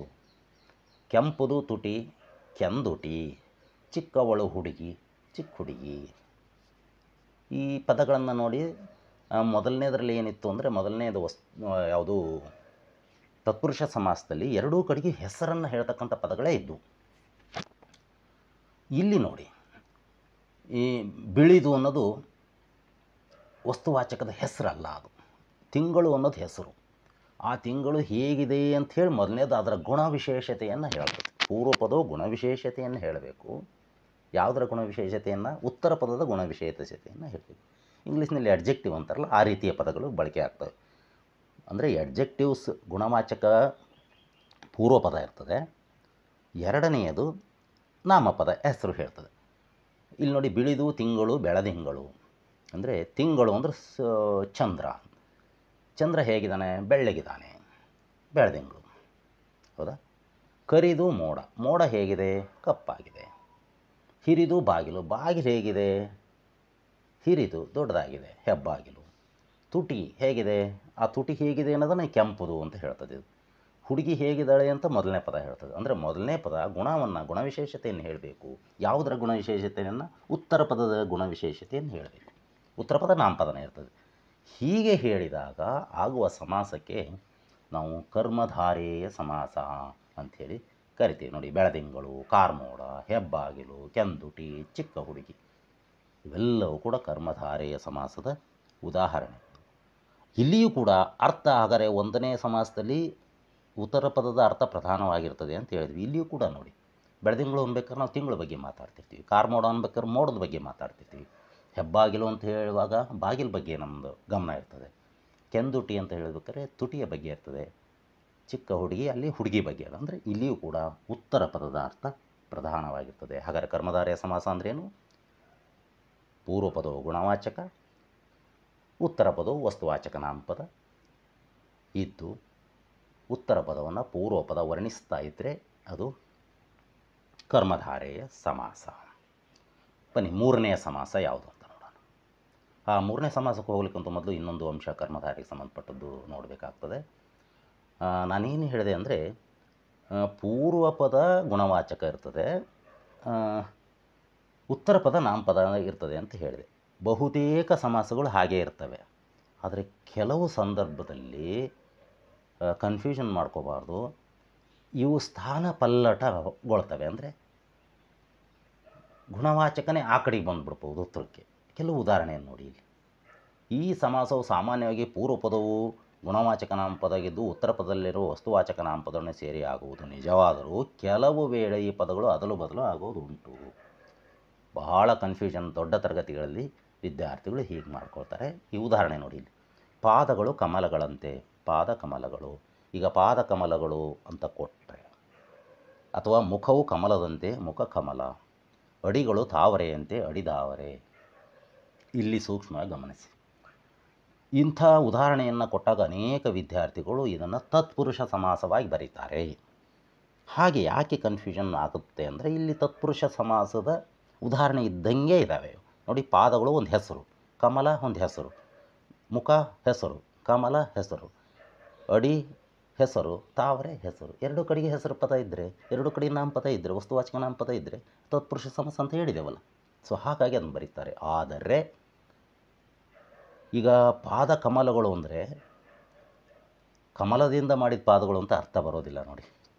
S1: ಕೆಂಪುದು ತುಟಿ ಕೆಂದುಟಿ, ಚಿಕ್ಕವಳು ಹುಡುಗಿ ಚಿಕ್ಕ ಹುಡುಗಿ. ಈ ಪದಗಳನ್ನು ನೋಡಿ, ಮೊದಲನೇದರಲ್ಲಿ ಏನಿತ್ತು ಅಂದರೆ, ಮೊದಲನೇದು ಯಾವುದು ತತ್ಪುರುಷ ಸಮಾಸದಲ್ಲಿ ಎರಡೂ ಕಡೆಗೆ ಹೆಸರನ್ನು ಹೇಳ್ತಕ್ಕಂಥ ಪದಗಳೇ ಇದ್ದವು. ಇಲ್ಲಿ ನೋಡಿ, ಈ ಬಿಳಿದು ಅನ್ನೋದು ವಸ್ತುವಾಚಕದ ಹೆಸರಲ್ಲ, ಅದು ತಿಂಗಳು ಅನ್ನೋದು ಹೆಸರು. ಆ ತಿಂಗಳು ಹೇಗಿದೆ ಅಂಥೇಳಿ ಮೊದಲನೇದು ಅದರ ಗುಣವಿಶೇಷತೆಯನ್ನು ಹೇಳ್ತದೆ. ಪೂರ್ವ ಪದವು ಗುಣವಿಶೇಷತೆಯನ್ನು ಹೇಳಬೇಕು. ಯಾವುದರ ಗುಣವಿಶೇಷತೆಯನ್ನು? ಉತ್ತರ ಪದದ ಗುಣವಿಶೇಷತೆಯನ್ನು ಹೇಳಬೇಕು. ಇಂಗ್ಲೀಷ್ನಲ್ಲಿ ಅಡ್ಜೆಕ್ಟಿವ್ ಅಂತಾರಲ್ಲ, ಆ ರೀತಿಯ ಪದಗಳು ಬಳಕೆ ಆಗ್ತವೆ. ಅಂದರೆ ಅಡ್ಜೆಕ್ಟಿವ್ಸ್ ಗುಣವಾಚಕ ಪೂರ್ವ ಪದ ಇರ್ತದೆ, ಎರಡನೆಯದು ನಾಮಪದ ಹೆಸರು ಹೇಳ್ತದೆ. ಇಲ್ಲಿ ನೋಡಿ, ಬಿಳಿದು ತಿಂಗಳು ಬೆಳದಿಂಗಳು ಅಂದರೆ ತಿಂಗಳು ಅಂದರೆ ಚಂದ್ರ. ಚಂದ್ರ ಹೇಗಿದ್ದಾನೆ? ಬೆಳ್ಳಗಿದ್ದಾನೆ, ಬೆಳದಿಂಗಳು. ಹೌದಾ? ಕರಿದು ಮೋಡ, ಮೋಡ ಹೇಗಿದೆ? ಕಪ್ಪಾಗಿದೆ. ಹಿರಿದು ಬಾಗಿಲು, ಬಾಗಿಲು ಹೇಗಿದೆ? ಹಿರಿದು ದೊಡ್ಡದಾಗಿದೆ, ಹೆಬ್ಬಾಗಿಲು. ತುಟಿ ಹೇಗಿದೆ? ಆ ತುಟಿ ಹೇಗಿದೆ ಅನ್ನೋದನ್ನು ಕೆಂಪುದು ಅಂತ ಹೇಳ್ತದೆ. ಹುಡುಗಿ ಹೇಗಿದ್ದಾಳೆ ಅಂತ ಮೊದಲನೇ ಪದ ಹೇಳ್ತದೆ. ಅಂದರೆ ಮೊದಲನೇ ಪದ ಗುಣವಿಶೇಷತೆಯನ್ನು ಹೇಳಬೇಕು. ಯಾವುದರ ಗುಣವಿಶೇಷತೆಯನ್ನು? ಉತ್ತರ ಪದದ ಗುಣವಿಶೇಷತೆಯನ್ನು ಹೇಳಬೇಕು. ಉತ್ತರ ಪದ ನಾಮಪದನೇ ಇರ್ತದೆ. ಹೀಗೆ ಹೇಳಿದಾಗ ಆಗುವ ಸಮಾಸಕ್ಕೆ ನಾವು ಕರ್ಮಧಾರೇಯ ಸಮಾಸ ಅಂಥೇಳಿ ಕರಿತೀವಿ. ನೋಡಿ, ಬೆಳದಿಂಗಳು, ಕಾರ್ಮೋಡ, ಹೆಬ್ಬಾಗಿಲು, ಕೆಂದುಟಿ, ಚಿಕ್ಕ ಹುಡುಗಿ ಇವೆಲ್ಲವೂ ಕೂಡ ಕರ್ಮಧಾರೇಯ ಸಮಾಸದ ಉದಾಹರಣೆ. ಇಲ್ಲಿಯೂ ಕೂಡ ಅರ್ಥ ಹಾಗಾದರೆ ಒಂದನೇ ಸಮಾಸದಲ್ಲಿ ಉತ್ತರ ಪದದ ಅರ್ಥ ಪ್ರಧಾನವಾಗಿರ್ತದೆ ಅಂತ ಹೇಳಿದ್ವಿ. ಇಲ್ಲಿಯೂ ಕೂಡ ನೋಡಿ, ಬೆಳದಿಂಗಳು ಅನ್ಬೇಕಾದ್ರೆ ನಾವು ತಿಂಗಳ ಬಗ್ಗೆ ಮಾತಾಡ್ತಿರ್ತೀವಿ, ಕಾರ್ಮೋಡ ಅನ್ಬೇಕಾದ್ರೆ ಮೋಡದ ಬಗ್ಗೆ ಮಾತಾಡ್ತಿರ್ತೀವಿ, ಹೆಬ್ಬಾಗಿಲು ಅಂತ ಹೇಳುವಾಗ ಬಾಗಿಲ ಬಗ್ಗೆ ನಮ್ಮದು ಗಮನ ಇರ್ತದೆ, ಕೆಂದುಟಿ ಅಂತ ಹೇಳ್ಬೇಕಾದ್ರೆ ತುಟಿಯ ಬಗ್ಗೆ ಇರ್ತದೆ, ಚಿಕ್ಕ ಹುಡುಗಿ ಅಲ್ಲಿ ಹುಡುಗಿ ಬಗ್ಗೆ. ಅಂದರೆ ಇಲ್ಲಿಯೂ ಕೂಡ ಉತ್ತರ ಪದದ ಅರ್ಥ ಪ್ರಧಾನವಾಗಿರ್ತದೆ. ಹಾಗಾದರೆ ಕರ್ಮಧಾರಯ ಸಮಾಸ ಅಂದ್ರೇನು? ಪೂರ್ವ ಪದವು ಗುಣವಾಚಕ, ಉತ್ತರ ಪದವು ವಸ್ತುವಾಚಕ ನಾಮಪದ ಇದ್ದು, ಉತ್ತರ ಪದವನ್ನು ಪೂರ್ವ ಪದ ವರ್ಣಿಸ್ತಾ ಇದ್ದರೆ ಅದು ಕರ್ಮಧಾರೆಯ ಸಮಾಸ. ಬನ್ನಿ, ಮೂರನೆಯ ಸಮಾಸ ಯಾವುದು ಅಂತ ನೋಡೋಣ. ಆ ಮೂರನೇ ಸಮಾಸಕ್ಕೆ ಹೋಗ್ಲಿಕ್ಕಂತೂ ಮೊದಲು ಇನ್ನೊಂದು ಅಂಶ ಕರ್ಮಧಾರೆಗೆ ಸಂಬಂಧಪಟ್ಟದ್ದು ನೋಡಬೇಕಾಗ್ತದೆ. ನಾನೇನು ಹೇಳಿದೆ ಅಂದರೆ, ಪೂರ್ವ ಪದ ಗುಣವಾಚಕ ಇರ್ತದೆ, ಉತ್ತರ ಪದ ನಾಮಪದ ಇರ್ತದೆ ಅಂತ ಹೇಳಿದೆ. ಬಹುತೇಕ ಸಮಾಸಗಳು ಹಾಗೇ ಇರ್ತವೆ. ಆದರೆ ಕೆಲವು ಸಂದರ್ಭದಲ್ಲಿ ಕನ್ಫ್ಯೂಷನ್ ಮಾಡ್ಕೋಬಾರ್ದು, ಇವು ಸ್ಥಾನ ಪಲ್ಲಟಗೊಳ್ತವೆ. ಅಂದರೆ ಗುಣವಾಚಕನೇ ಆ ಕಡೆಗೆ ಬಂದುಬಿಡ್ಬೋದು ಉತ್ತರಕ್ಕೆ. ಕೆಲವು ಉದಾಹರಣೆಯನ್ನು ನೋಡಿ. ಇಲ್ಲಿ ಈ ಸಮಾಸವು ಸಾಮಾನ್ಯವಾಗಿ ಪೂರ್ವ ಪದವು ಗುಣವಾಚಕ ನಾಮಪದವಾಗಿದ್ದು ಉತ್ತರ ಪದದಲ್ಲಿರುವ ವಸ್ತುವಾಚಕ ನಾಮಪದವನ್ನು ಸೇರಿ ಆಗುವುದು ನಿಜವಾದರೂ ಕೆಲವು ವೇಳೆ ಈ ಪದಗಳು ಅದಲು ಬದಲು ಆಗೋದು ಉಂಟು. ಬಹಳ ಕನ್ಫ್ಯೂಷನ್ ದೊಡ್ಡ ತರಗತಿಗಳಲ್ಲಿ ವಿದ್ಯಾರ್ಥಿಗಳು ಹೀಗೆ ಮಾಡ್ಕೊಳ್ತಾರೆ. ಈ ಉದಾಹರಣೆ ನೋಡಿ. ಇಲ್ಲಿ ಪಾದಗಳು ಕಮಲಗಳಂತೆ, ಪಾದ ಕಮಲಗಳು. ಈಗ ಪಾದ ಕಮಲಗಳು ಅಂತ ಕೊಟ್ಟರೆ, ಅಥವಾ ಮುಖವು ಕಮಲದಂತೆ, ಮುಖ ಕಮಲ. ಅಡಿಗಳು ತಾವರೆಯಂತೆ, ಅಡಿದಾವರೆ. ಇಲ್ಲಿ ಸೂಕ್ಷ್ಮವಾಗಿ ಗಮನಿಸಿ. ಇಂಥ ಉದಾಹರಣೆಯನ್ನು ಕೊಟ್ಟಾಗ ಅನೇಕ ವಿದ್ಯಾರ್ಥಿಗಳು ಇದನ್ನು ತತ್ಪುರುಷ ಸಮಾಸವಾಗಿ ಬರೀತಾರೆ. ಹಾಗೆ ಯಾಕೆ ಕನ್ಫ್ಯೂಷನ್ ಆಗುತ್ತೆ ಅಂದರೆ, ಇಲ್ಲಿ ತತ್ಪುರುಷ ಸಮಾಸದ ಉದಾಹರಣೆ ಇದ್ದಂಗೆ ಇದ್ದಾವೆ ನೋಡಿ. ಪಾದಗಳು ಒಂದು ಹೆಸರು, ಕಮಲ ಒಂದು ಹೆಸರು, ಮುಖ ಹೆಸರು, ಕಮಲ ಹೆಸರು, ಅಡಿ ಹೆಸರು, ತಾವರೆ ಹೆಸರು. ಎರಡು ಕಡೆಗೆ ಹೆಸರು ಪದ ಇದ್ದರೆ, ಎರಡು ಕಡೆ ನಾಮಪದ ಇದ್ದರೆ, ವಸ್ತುವಾಚಕ ನಾಮಪದ ಇದ್ದರೆ ತತ್ಪುರುಷ ಸಮಾಸ ಅಂತ ಹೇಳಿದೆವಲ್ಲ. ಸೊ ಹಾಗಾಗಿ ಅದನ್ನು ಬರೀತಾರೆ. ಆದರೆ ಈಗ ಪಾದ ಕಮಲಗಳು ಅಂದರೆ ಕಮಲದಿಂದ ಮಾಡಿದ ಪಾದಗಳು ಅಂತ ಅರ್ಥ ಬರೋದಿಲ್ಲ ನೋಡಿ.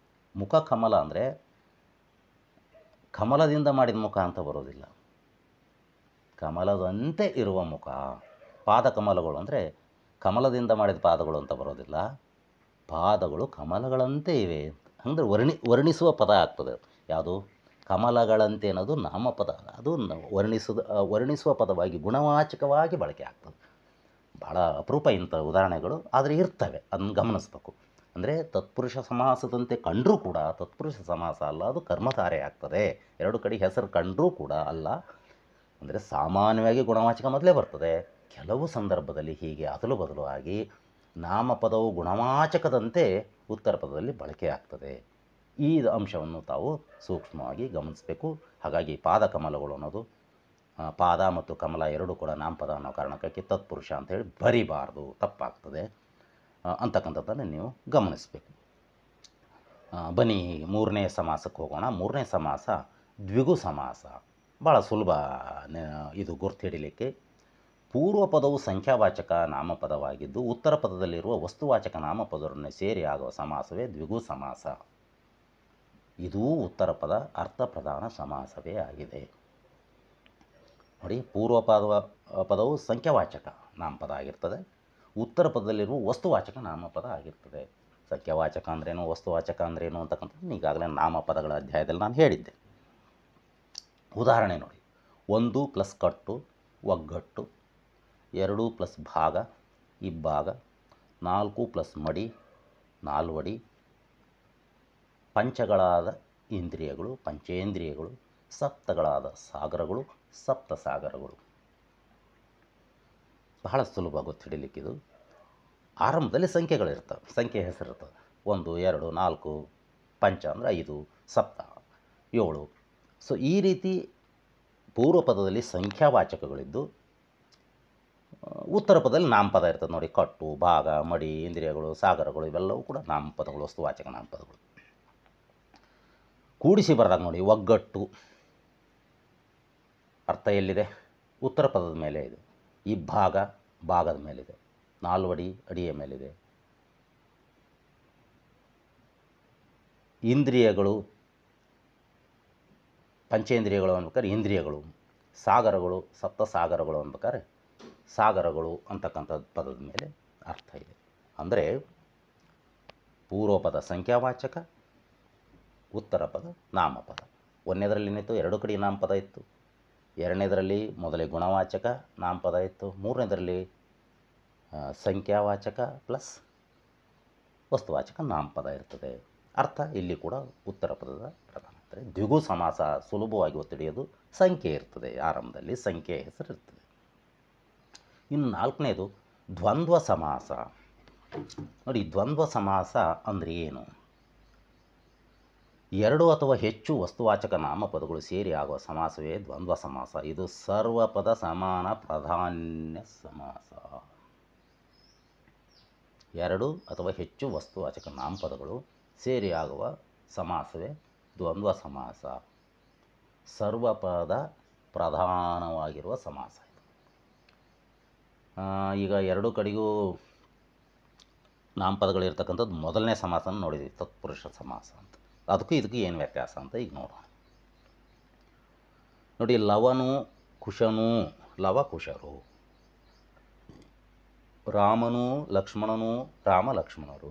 S1: ಮುಖ ಕಮಲ ಅಂದರೆ ಕಮಲದಿಂದ ಮಾಡಿದ ಮುಖ ಅಂತ ಬರೋದಿಲ್ಲ, ಕಮಲದಂತೆ ಇರುವ ಮುಖ. ಪಾದ ಕಮಲಗಳು ಅಂದರೆ ಕಮಲದಿಂದ ಮಾಡಿದ ಪಾದಗಳು ಅಂತ ಬರೋದಿಲ್ಲ, ಪಾದಗಳು ಕಮಲಗಳಂತೆ ಇವೆ ಅಂದರೆ ವರ್ಣಿಸುವ ಪದ ಆಗ್ತದೆ. ಯಾವುದು? ಕಮಲಗಳಂತೆ ಅನ್ನೋದು ನಾಮಪದ, ಅದು ವರ್ಣಿಸುವ ಪದವಾಗಿ ಗುಣವಾಚಕವಾಗಿ ಬಳಕೆ ಆಗ್ತದೆ. ಭಾಳ ಅಪರೂಪ ಇಂಥ ಉದಾಹರಣೆಗಳು, ಆದರೆ ಇರ್ತವೆ, ಅದನ್ನು ಗಮನಿಸ್ಬೇಕು. ಅಂದರೆ ತತ್ಪುರುಷ ಸಮಾಸದಂತೆ ಕಂಡರೂ ಕೂಡ ತತ್ಪುರುಷ ಸಮಾಸ ಅಲ್ಲ, ಅದು ಕರ್ಮಧಾರೆ ಆಗ್ತದೆ. ಎರಡು ಕಡೆ ಹೆಸರು ಕಂಡರೂ ಕೂಡ ಅಲ್ಲ. ಅಂದರೆ ಸಾಮಾನ್ಯವಾಗಿ ಗುಣವಾಚಕ ಮೊದಲೇ ಬರ್ತದೆ. ಕೆಲವು ಸಂದರ್ಭದಲ್ಲಿ ಹೀಗೆ ಅದಲು ಬದಲು ಆಗಿ ನಾಮಪದವು ಗುಣವಾಚಕದಂತೆ ಉತ್ತರ ಪದದಲ್ಲಿ ಬಳಕೆ ಆಗ್ತದೆ. ಈ ಅಂಶವನ್ನು ತಾವು ಸೂಕ್ಷ್ಮವಾಗಿ ಗಮನಿಸಬೇಕು. ಹಾಗಾಗಿ ಪಾದಕಮಲಗಳು ಅನ್ನೋದು, ಪಾದ ಮತ್ತು ಕಮಲ ಎರಡೂ ಕೂಡ ನಾಮಪದ ಅನ್ನೋ ಕಾರಣಕ್ಕಾಗಿ ತತ್ಪುರುಷ ಅಂಥೇಳಿ ಬರಿಬಾರ್ದು, ತಪ್ಪಾಗ್ತದೆ ಅಂತಕ್ಕಂಥದ್ದನ್ನು ನೀವು ಗಮನಿಸಬೇಕು. ಬನ್ನಿ ಮೂರನೇ ಸಮಾಸಕ್ಕೆ ಹೋಗೋಣ. ಮೂರನೇ ಸಮಾಸ ದ್ವಿಗು ಸಮಾಸ. ಭಾಳ ಸುಲಭ ಇದು ಗುರ್ತು ಹಿಡಿಲಿಕ್ಕೆ. ಪೂರ್ವ ಪದವು ಸಂಖ್ಯಾವಾಚಕ ನಾಮಪದವಾಗಿದ್ದು ಉತ್ತರ ಪದದಲ್ಲಿರುವ ವಸ್ತುವಾಚಕ ನಾಮಪದವನ್ನು ಸೇರಿ ಆಗುವ ಸಮಾಸವೇ ದ್ವಿಗು ಸಮಾಸ. ಇದೂ ಉತ್ತರ ಪದ ಅರ್ಥಪ್ರಧಾನ ಸಮಾಸವೇ ಆಗಿದೆ. ನೋಡಿ, ಪೂರ್ವ ಪದವು ಸಂಖ್ಯಾವಾಚಕ ನಾಮಪದ ಆಗಿರ್ತದೆ, ಉತ್ತರ ಪದದಲ್ಲಿರುವ ವಸ್ತುವಾಚಕ ನಾಮಪದ ಆಗಿರ್ತದೆ. ಸಂಖ್ಯಾವಾಚಕ ಅಂದ್ರೇನು, ವಸ್ತುವಾಚಕ ಅಂದ್ರೇನು ಅಂತಕ್ಕಂಥದ್ದು ಈಗಾಗಲೇ ನಾಮಪದಗಳ ಅಧ್ಯಾಯದಲ್ಲಿ ನಾನು ಹೇಳಿದ್ದೆ. ಉದಾಹರಣೆ ನೋಡಿ, 1 + ಕಟ್ಟು ಒಗ್ಗಟ್ಟು, 2 + ಭಾಗ ಇಬ್ಬಾಗ, 4 + ಮಡಿ ನಾಲ್ವಡಿ, ಪಂಚಗಳಾದ ಇಂದ್ರಿಯಗಳು ಪಂಚೇಂದ್ರಿಯಗಳು, ಸಪ್ತಗಳಾದ ಸಾಗರಗಳು ಸಪ್ತಸಾಗರಗಳು. ಬಹಳ ಸುಲಭ ಗೊತ್ತಿಡಲಿಕ್ಕಿದು. ಆರಂಭದಲ್ಲಿ ಸಂಖ್ಯೆಗಳಿರ್ತವೆ, ಸಂಖ್ಯೆ ಹೆಸರಿರ್ತವೆ. 1 2 4, ಪಂಚ ಅಂದರೆ 5, ಸಪ್ತ 7. ಸೊ ಈ ರೀತಿ ಪೂರ್ವ ಪದದಲ್ಲಿ ಸಂಖ್ಯಾವಾಚಕಗಳಿದ್ದು ಉತ್ತರ ಪದದಲ್ಲಿ ನಾಮಪದ ಇರ್ತದೆ. ನೋಡಿ, ಕಟ್ಟು ಭಾಗ ಮಡಿ ಇಂದ್ರಿಯಗಳು ಸಾಗರಗಳು ಇವೆಲ್ಲವೂ ಕೂಡ ನಾಮಪದಗಳು, ವಸ್ತುವಾಚಕ ನಾಮಪದಗಳು. ಕೂಡಿಸಿ ಬರೆದಾಗ ನೋಡಿ, ಒಗ್ಗಟ್ಟು ಅರ್ಥ ಎಲ್ಲಿದೆ? ಉತ್ತರ ಪದದ ಮೇಲೆ ಇದೆ. ಇಬ್ಬಾಗ ಭಾಗದ ಮೇಲಿದೆ. ನಾಲ್ವಡಿ ಅಡಿಯ ಮೇಲಿದೆ. ಇಂದ್ರಿಯಗಳು ಪಂಚೇಂದ್ರಿಯಗಳು ಅನ್ಬೇಕಾದ್ರೆ ಇಂದ್ರಿಯಗಳು, ಸಾಗರಗಳು ಸಪ್ತಸಾಗರಗಳು ಅನ್ಬೇಕಾದ್ರೆ ಸಾಗರಗಳು ಅಂತಕ್ಕಂಥ ಪದದ ಮೇಲೆ ಅರ್ಥ ಇದೆ. ಅಂದರೆ ಪೂರ್ವ ಪದ ಸಂಖ್ಯಾವಾಚಕ, ಉತ್ತರ ಪದ ನಾಮಪದ. ಒಂದನೇದರಲ್ಲಿ ಏನಿತ್ತು? ಎರಡು ಕಡೆ ನಾಮಪದ ಇತ್ತು. ಎರಡನೇದರಲ್ಲಿ ಮೊದಲೇ ಗುಣವಾಚಕ ನಾಮಪದ ಇತ್ತು. ಮೂರನೇದರಲ್ಲಿ ಸಂಖ್ಯಾವಾಚಕ ಪ್ಲಸ್ ವಸ್ತುವಾಚಕ ನಾಮಪದ ಇರ್ತದೆ. ಅರ್ಥ ಇಲ್ಲಿ ಕೂಡ ಉತ್ತರ ಪದದ ಪ್ರಧಾನ. ಅಂದರೆ ದ್ವಿಗು ಸಮಾಸ ಸುಲಭವಾಗಿ ಒತ್ತಿಡಿಯೋದು ಸಂಖ್ಯೆ ಇರ್ತದೆ, ಆರಂಭದಲ್ಲಿ ಸಂಖ್ಯೆ ಹೆಸರು ಇರ್ತದೆ. ಇನ್ನು ನಾಲ್ಕನೇದು ದ್ವಂದ್ವ ಸಮಾಸ. ನೋಡಿ, ದ್ವಂದ್ವ ಸಮಾಸ ಅಂದರೆ ಏನು? ಎರಡು ಅಥವಾ ಹೆಚ್ಚು ವಸ್ತುವಾಚಕ ನಾಮಪದಗಳು ಸೇರಿ ಆಗುವ ಸಮಾಸವೇ ದ್ವಂದ್ವ ಸಮಾಸ. ಇದು ಸರ್ವಪದ ಸಮಾನ ಪ್ರಾಧಾನ್ಯ ಸಮಾಸ. ಎರಡು ಅಥವಾ ಹೆಚ್ಚು ವಸ್ತುವಾಚಕ ನಾಮಪದಗಳು ಸೇರಿ ಆಗುವ ಸಮಾಸವೇ ದ್ವಂದ್ವ ಸಮಾಸ. ಸರ್ವಪದ ಪ್ರಧಾನವಾಗಿರುವ ಸಮಾಸ ಇದು. ಈಗ ಎರಡು ಕಡೆಗೂ ನಾಮಪದಗಳಿರ್ತಕ್ಕಂಥದ್ದು ಮೊದಲನೇ ಸಮಾಸನ ನೋಡಿದ್ವಿ, ತತ್ಪುರುಷ ಸಮಾಸ ಅಂತ. ಅದಕ್ಕೂ ಇದಕ್ಕೂ ಏನು ವ್ಯತ್ಯಾಸ ಅಂತ ಈಗ ನೋಡೋಣ. ನೋಡಿ, ಲವನು ಕುಶನು ಲವಕುಶರು, ರಾಮನು ಲಕ್ಷ್ಮಣನು ರಾಮ ಲಕ್ಷ್ಮಣರು,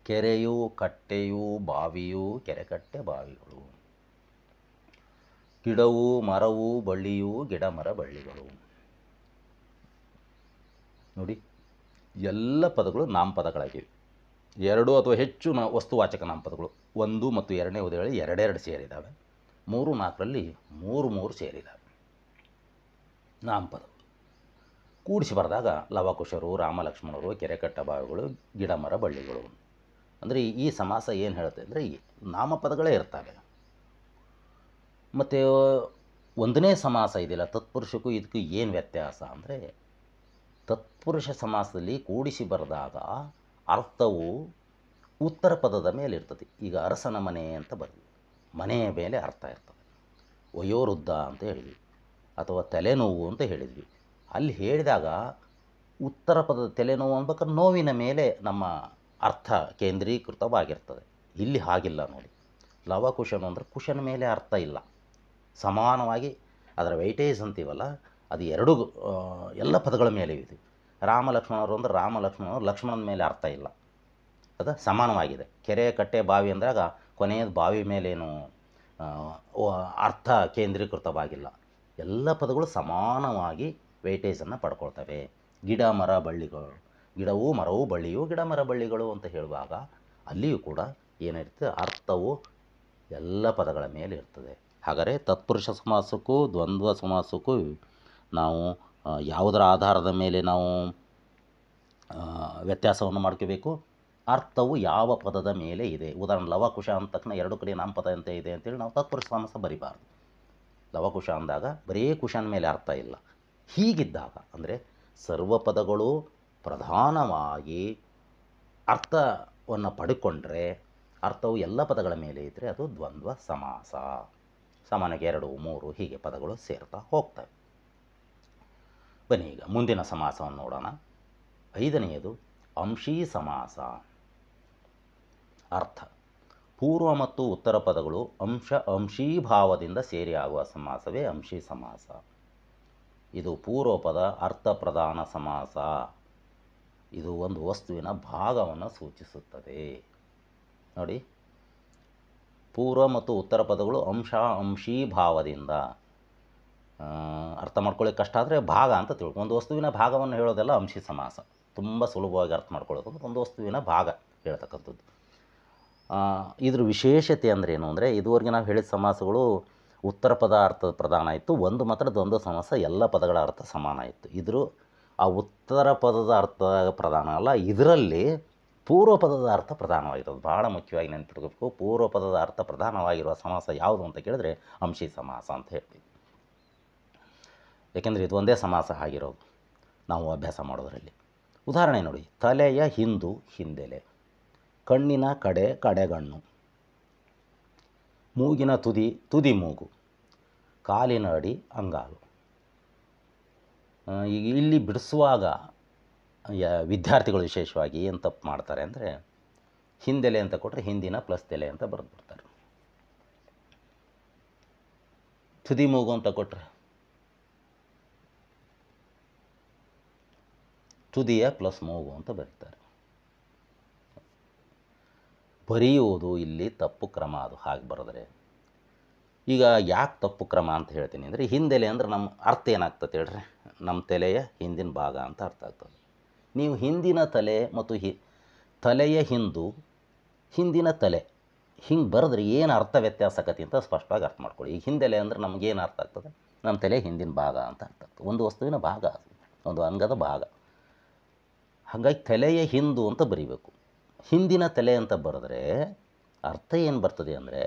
S1: ಕೆರೆಯು ಕಟ್ಟೆಯು ಬಾವಿಯು ಕೆರೆಕಟ್ಟೆ ಬಾವಿಗಳು, ಗಿಡವು ಮರವು ಬಳ್ಳಿಯು ಗಿಡ ಮರ ಬಳ್ಳಿಗಳು. ನೋಡಿ, ಎಲ್ಲ ಪದಗಳು ನಾಮಪದಗಳಾಗಿವೆ. ಎರಡು ಅಥವಾ ಹೆಚ್ಚು ವಸ್ತುವಾಚಕ ನಾಮಪದಗಳು, 1 ಮತ್ತು 2ನೇ ಉದಯಗಳಲ್ಲಿ ಎರಡೆರಡು ಸೇರಿದ್ದಾವೆ. 3, 4ರಲ್ಲಿ 3 ಸೇರಿದ್ದಾವೆ ನಾಮಪದಗಳು. ಕೂಡಿಸಿ ಬರೆದಾಗ ಲವಕುಶರು ರಾಮ ಲಕ್ಷ್ಮಣರು ಕೆರೆಕಟ್ಟ ಬಾವಿಗಳು ಗಿಡ ಮರ ಬಳ್ಳಿಗಳು. ಅಂದರೆ ಈ ಸಮಾಸ ಏನು ಹೇಳುತ್ತೆ ಅಂದರೆ ನಾಮಪದಗಳೇ ಇರ್ತವೆ. ಮತ್ತು ಒಂದನೇ ಸಮಾಸ ಇದೆಯಲ್ಲ ತತ್ಪುರುಷಕ್ಕೂ ಇದಕ್ಕೂ ಏನು ವ್ಯತ್ಯಾಸ ಅಂದರೆ, ತತ್ಪುರುಷ ಸಮಾಸದಲ್ಲಿ ಕೂಡಿಸಿ ಬರೆದಾಗ ಅರ್ಥವು ಉತ್ತರ ಪದದ ಮೇಲೆ ಇರ್ತದೆ. ಈಗ ಅರಸನ ಮನೆ ಅಂತ ಬರೆದ್ವಿ, ಮನೆಯ ಮೇಲೆ ಅರ್ಥ ಇರ್ತದೆ. ವಯೋವೃದ್ಧ ಅಂತ ಹೇಳಿದ್ವಿ, ಅಥವಾ ತಲೆನೋವು ಅಂತ ಹೇಳಿದ್ವಿ. ಅಲ್ಲಿ ಹೇಳಿದಾಗ ಉತ್ತರ ಪದದ ತಲೆನೋವು ಅನ್ಬೇಕಾದ್ರೆ ನೋವಿನ ಮೇಲೆ ನಮ್ಮ ಅರ್ಥ ಕೇಂದ್ರೀಕೃತವಾಗಿರ್ತದೆ. ಇಲ್ಲಿ ಹಾಗಿಲ್ಲ ನೋಡಿ. ಲವಕುಶನು ಅಂದರೆ ಕುಶನ ಮೇಲೆ ಅರ್ಥ ಇಲ್ಲ, ಸಮಾನವಾಗಿ ಅದರ ವೈಟೇಜ್ ಅಂತೀವಲ್ಲ ಅದು ಎರಡು ಎಲ್ಲ ಪದಗಳ ಮೇಲೆ ಇದೆ. ರಾಮ ಲಕ್ಷ್ಮಣರು ಅಂದರೆ ರಾಮ ಲಕ್ಷ್ಮಣರು ಲಕ್ಷ್ಮಣನ ಮೇಲೆ ಅರ್ಥ ಇಲ್ಲ, ಅದು ಸಮಾನವಾಗಿದೆ. ಕೆರೆ ಕಟ್ಟೆ ಬಾವಿ ಅಂದಾಗ ಕೊನೆಯದು ಬಾವಿ ಮೇಲೇನು ಅರ್ಥ ಕೇಂದ್ರೀಕೃತವಾಗಿಲ್ಲ. ಎಲ್ಲ ಪದಗಳು ಸಮಾನವಾಗಿ ವೆಯ್ಟೇಜನ್ನು ಪಡ್ಕೊಳ್ತವೆ. ಗಿಡ ಮರ ಬಳ್ಳಿಗಳು, ಗಿಡವೂ ಮರವೂ ಬಳ್ಳಿಯೂ ಗಿಡ ಮರ ಬಳ್ಳಿಗಳು ಅಂತ ಹೇಳುವಾಗ ಅಲ್ಲಿಯೂ ಕೂಡ ಏನಿರ್ತದೆ, ಅರ್ಥವು ಎಲ್ಲ ಪದಗಳ ಮೇಲೆ ಇರ್ತದೆ. ಹಾಗಾದರೆ ತತ್ಪುರುಷ ಸಮಾಸಕ್ಕೂ ದ್ವಂದ್ವ ಸಮಾಸಕ್ಕೂ ನಾವು ಯಾವುದರ ಆಧಾರದ ಮೇಲೆ ನಾವು ವ್ಯತ್ಯಾಸವನ್ನು ಮಾಡ್ಕೋಬೇಕು? ಅರ್ಥವು ಯಾವ ಪದದ ಮೇಲೆ ಇದೆ. ಉದಾಹರಣೆ ಲವಕುಶ ಅಂದ ತಕ್ಷಣ ಎರಡು ಕಡೆ ನಾಮಪದ ಅಂತ ಇದೆ ಅಂತೇಳಿ ನಾವು ತತ್ಪುರುಷ ಸಮಾಸ ಬರಿಬಾರ್ದು. ಲವಕುಶ ಅಂದಾಗ ಬರೀ ಕುಶನ ಮೇಲೆ ಅರ್ಥ ಇಲ್ಲ. ಹೀಗಿದ್ದಾಗ ಅಂದರೆ ಸರ್ವ ಪದಗಳು ಪ್ರಧಾನವಾಗಿ ಅರ್ಥವನ್ನು ಪಡ್ಕೊಂಡ್ರೆ, ಅರ್ಥವು ಎಲ್ಲ ಪದಗಳ ಮೇಲೆ ಇದ್ದರೆ ಅದು ದ್ವಂದ್ವ ಸಮಾಸ. ಸಾಮಾನ್ಯಕ್ಕೆ 2, 3 ಹೀಗೆ ಪದಗಳು ಸೇರ್ತಾ ಹೋಗ್ತವೆ. ಬನ್ನಿ ಈಗ ಮುಂದಿನ ಸಮಾಸವನ್ನು ನೋಡೋಣ. 5ನೆಯದು ಅಂಶೀ ಸಮಾಸ. ಅರ್ಥ: ಪೂರ್ವ ಮತ್ತು ಉತ್ತರ ಪದಗಳು ಅಂಶೀಭಾವದಿಂದ ಸೇರಿ ಆಗುವ ಸಮಾಸವೇ ಅಂಶೀ ಸಮಾಸ. ಇದು ಪೂರ್ವ ಪದ ಅರ್ಥ ಪ್ರಧಾನ ಸಮಾಸ. ಇದು ಒಂದು ವಸ್ತುವಿನ ಭಾಗವನ್ನು ಸೂಚಿಸುತ್ತದೆ. ನೋಡಿ, ಪೂರ್ವ ಮತ್ತು ಉತ್ತರ ಪದಗಳು ಅಂಶೀಭಾವದಿಂದ, ಅರ್ಥ ಮಾಡ್ಕೊಳ್ಳೋಕೆ ಕಷ್ಟ ಆದರೆ ಭಾಗ ಅಂತ ತಿಳ್ಕೊ. ಒಂದು ವಸ್ತುವಿನ ಭಾಗವನ್ನು ಹೇಳೋದೆಲ್ಲ ಅಂಶಿ ಸಮಾಸ. ತುಂಬ ಸುಲಭವಾಗಿ ಅರ್ಥ ಮಾಡ್ಕೊಳ್ಳೋದು ಒಂದು ವಸ್ತುವಿನ ಭಾಗ ಹೇಳ್ತಕ್ಕಂಥದ್ದು. ಇದ್ರ ವಿಶೇಷತೆ ಅಂದರೆ ಏನು ಅಂದರೆ, ಇದುವರೆಗೆ ನಾವು ಹೇಳಿದ ಸಮಾಸಗಳು ಉತ್ತರ ಪದ ಅರ್ಥ ಪ್ರಧಾನ ಇತ್ತು, ಒಂದು ಮಾತ್ರ ದ್ವಂದ್ವ ಸಮಾಸ ಎಲ್ಲ ಪದಗಳ ಅರ್ಥ ಸಮಾನ ಇತ್ತು. ಇದ್ರ ಆ ಉತ್ತರ ಪದದ ಅರ್ಥ ಪ್ರಧಾನ ಅಲ್ಲ, ಇದರಲ್ಲಿ ಪೂರ್ವ ಪದದ ಅರ್ಥ ಪ್ರಧಾನವಾಗಿರೋದು ಭಾಳ ಮುಖ್ಯವಾಗಿ ನೆನಪಿಟ್ಕೋಬೇಕು. ಪೂರ್ವ ಪದದ ಅರ್ಥ ಪ್ರಧಾನವಾಗಿರುವ ಸಮಾಸ ಯಾವುದು ಅಂತ ಕೇಳಿದ್ರೆ ಅಂಶಿ ಸಮಾಸ ಅಂತ ಹೇಳ್ತೀವಿ. ಏಕೆಂದರೆ ಇದು ಒಂದೇ ಸಮಾಸ ಆಗಿರೋದು ನಾವು ಅಭ್ಯಾಸ ಮಾಡೋದರಲ್ಲಿ. ಉದಾಹರಣೆ ನೋಡಿ, ತಲೆಯ ಹಿಂದು ಹಿಂದೆಲೆ, ಕಣ್ಣಿನ ಕಡೆ ಕಡೆಗಣ್ಣು, ಮೂಗಿನ ತುದಿ ತುದಿ ಮೂಗು, ಕಾಲಿನ ಅಡಿ ಅಂಗಾಲು. ಈಗ ಇಲ್ಲಿ ಬಿಡಿಸುವಾಗ ವಿದ್ಯಾರ್ಥಿಗಳು ವಿಶೇಷವಾಗಿ ಏನು ತಪ್ಪು ಮಾಡ್ತಾರೆ ಅಂದರೆ, ಹಿಂದೆಲೆ ಅಂತ ಕೊಟ್ಟರೆ ಹಿಂದಿನ ಪ್ಲಸ್ ತೆಲೆ ಅಂತ ಬರೆದ್ಬಿಡ್ತಾರೆ. ತುದಿ ಮೂಗು ಅಂತ ಕೊಟ್ಟರೆ ತುದಿಯ ಪ್ಲಸ್ ಮೂಗು ಅಂತ ಬರೀತಾರೆ. ಬರೆಯುವುದು ಇಲ್ಲಿ ತಪ್ಪು ಕ್ರಮ. ಅದು ಹಾಗೆ ಬರೆದ್ರೆ ಈಗ ಯಾಕೆ ತಪ್ಪು ಕ್ರಮ ಅಂತ ಹೇಳ್ತೀನಿ ಅಂದರೆ, ಹಿಂದೆಲೆ ಅಂದರೆ ನಮ್ಮ ಅರ್ಥ ಏನಾಗ್ತದೆ ಹೇಳ್ರಿ, ನಮ್ಮ ತಲೆಯ ಹಿಂದಿನ ಭಾಗ ಅಂತ ಅರ್ಥ ಆಗ್ತದೆ. ನೀವು ಹಿಂದಿನ ತಲೆ ಮತ್ತು ತಲೆಯ ಹಿಂದು ಹಿಂದಿನ ತಲೆ ಹಿಂಗೆ ಬರೆದ್ರೆ ಏನು ಅರ್ಥ ವ್ಯತ್ಯಾಸ ಆಕತಿ ಅಂತ ಸ್ಪಷ್ಟವಾಗಿ ಅರ್ಥ ಮಾಡ್ಕೊಳ್ಳಿ. ಈಗ ಹಿಂದೆಲೆ ಅಂದರೆ ನಮಗೇನು ಅರ್ಥ ಆಗ್ತದೆ, ನಮ್ಮ ತಲೆ ಹಿಂದಿನ ಭಾಗ ಅಂತ ಅರ್ಥ ಆಗ್ತದೆ. ಒಂದು ವಸ್ತುವಿನ ಭಾಗ, ಒಂದು ಅಂಗದ ಭಾಗ. ಹಾಗಾಗಿ ತಲೆಯ ಹಿಂದು ಅಂತ ಬರೀಬೇಕು. ಹಿಂದಿನ ತಲೆ ಅಂತ ಬರೆದ್ರೆ ಅರ್ಥ ಏನು ಬರ್ತದೆ ಅಂದರೆ,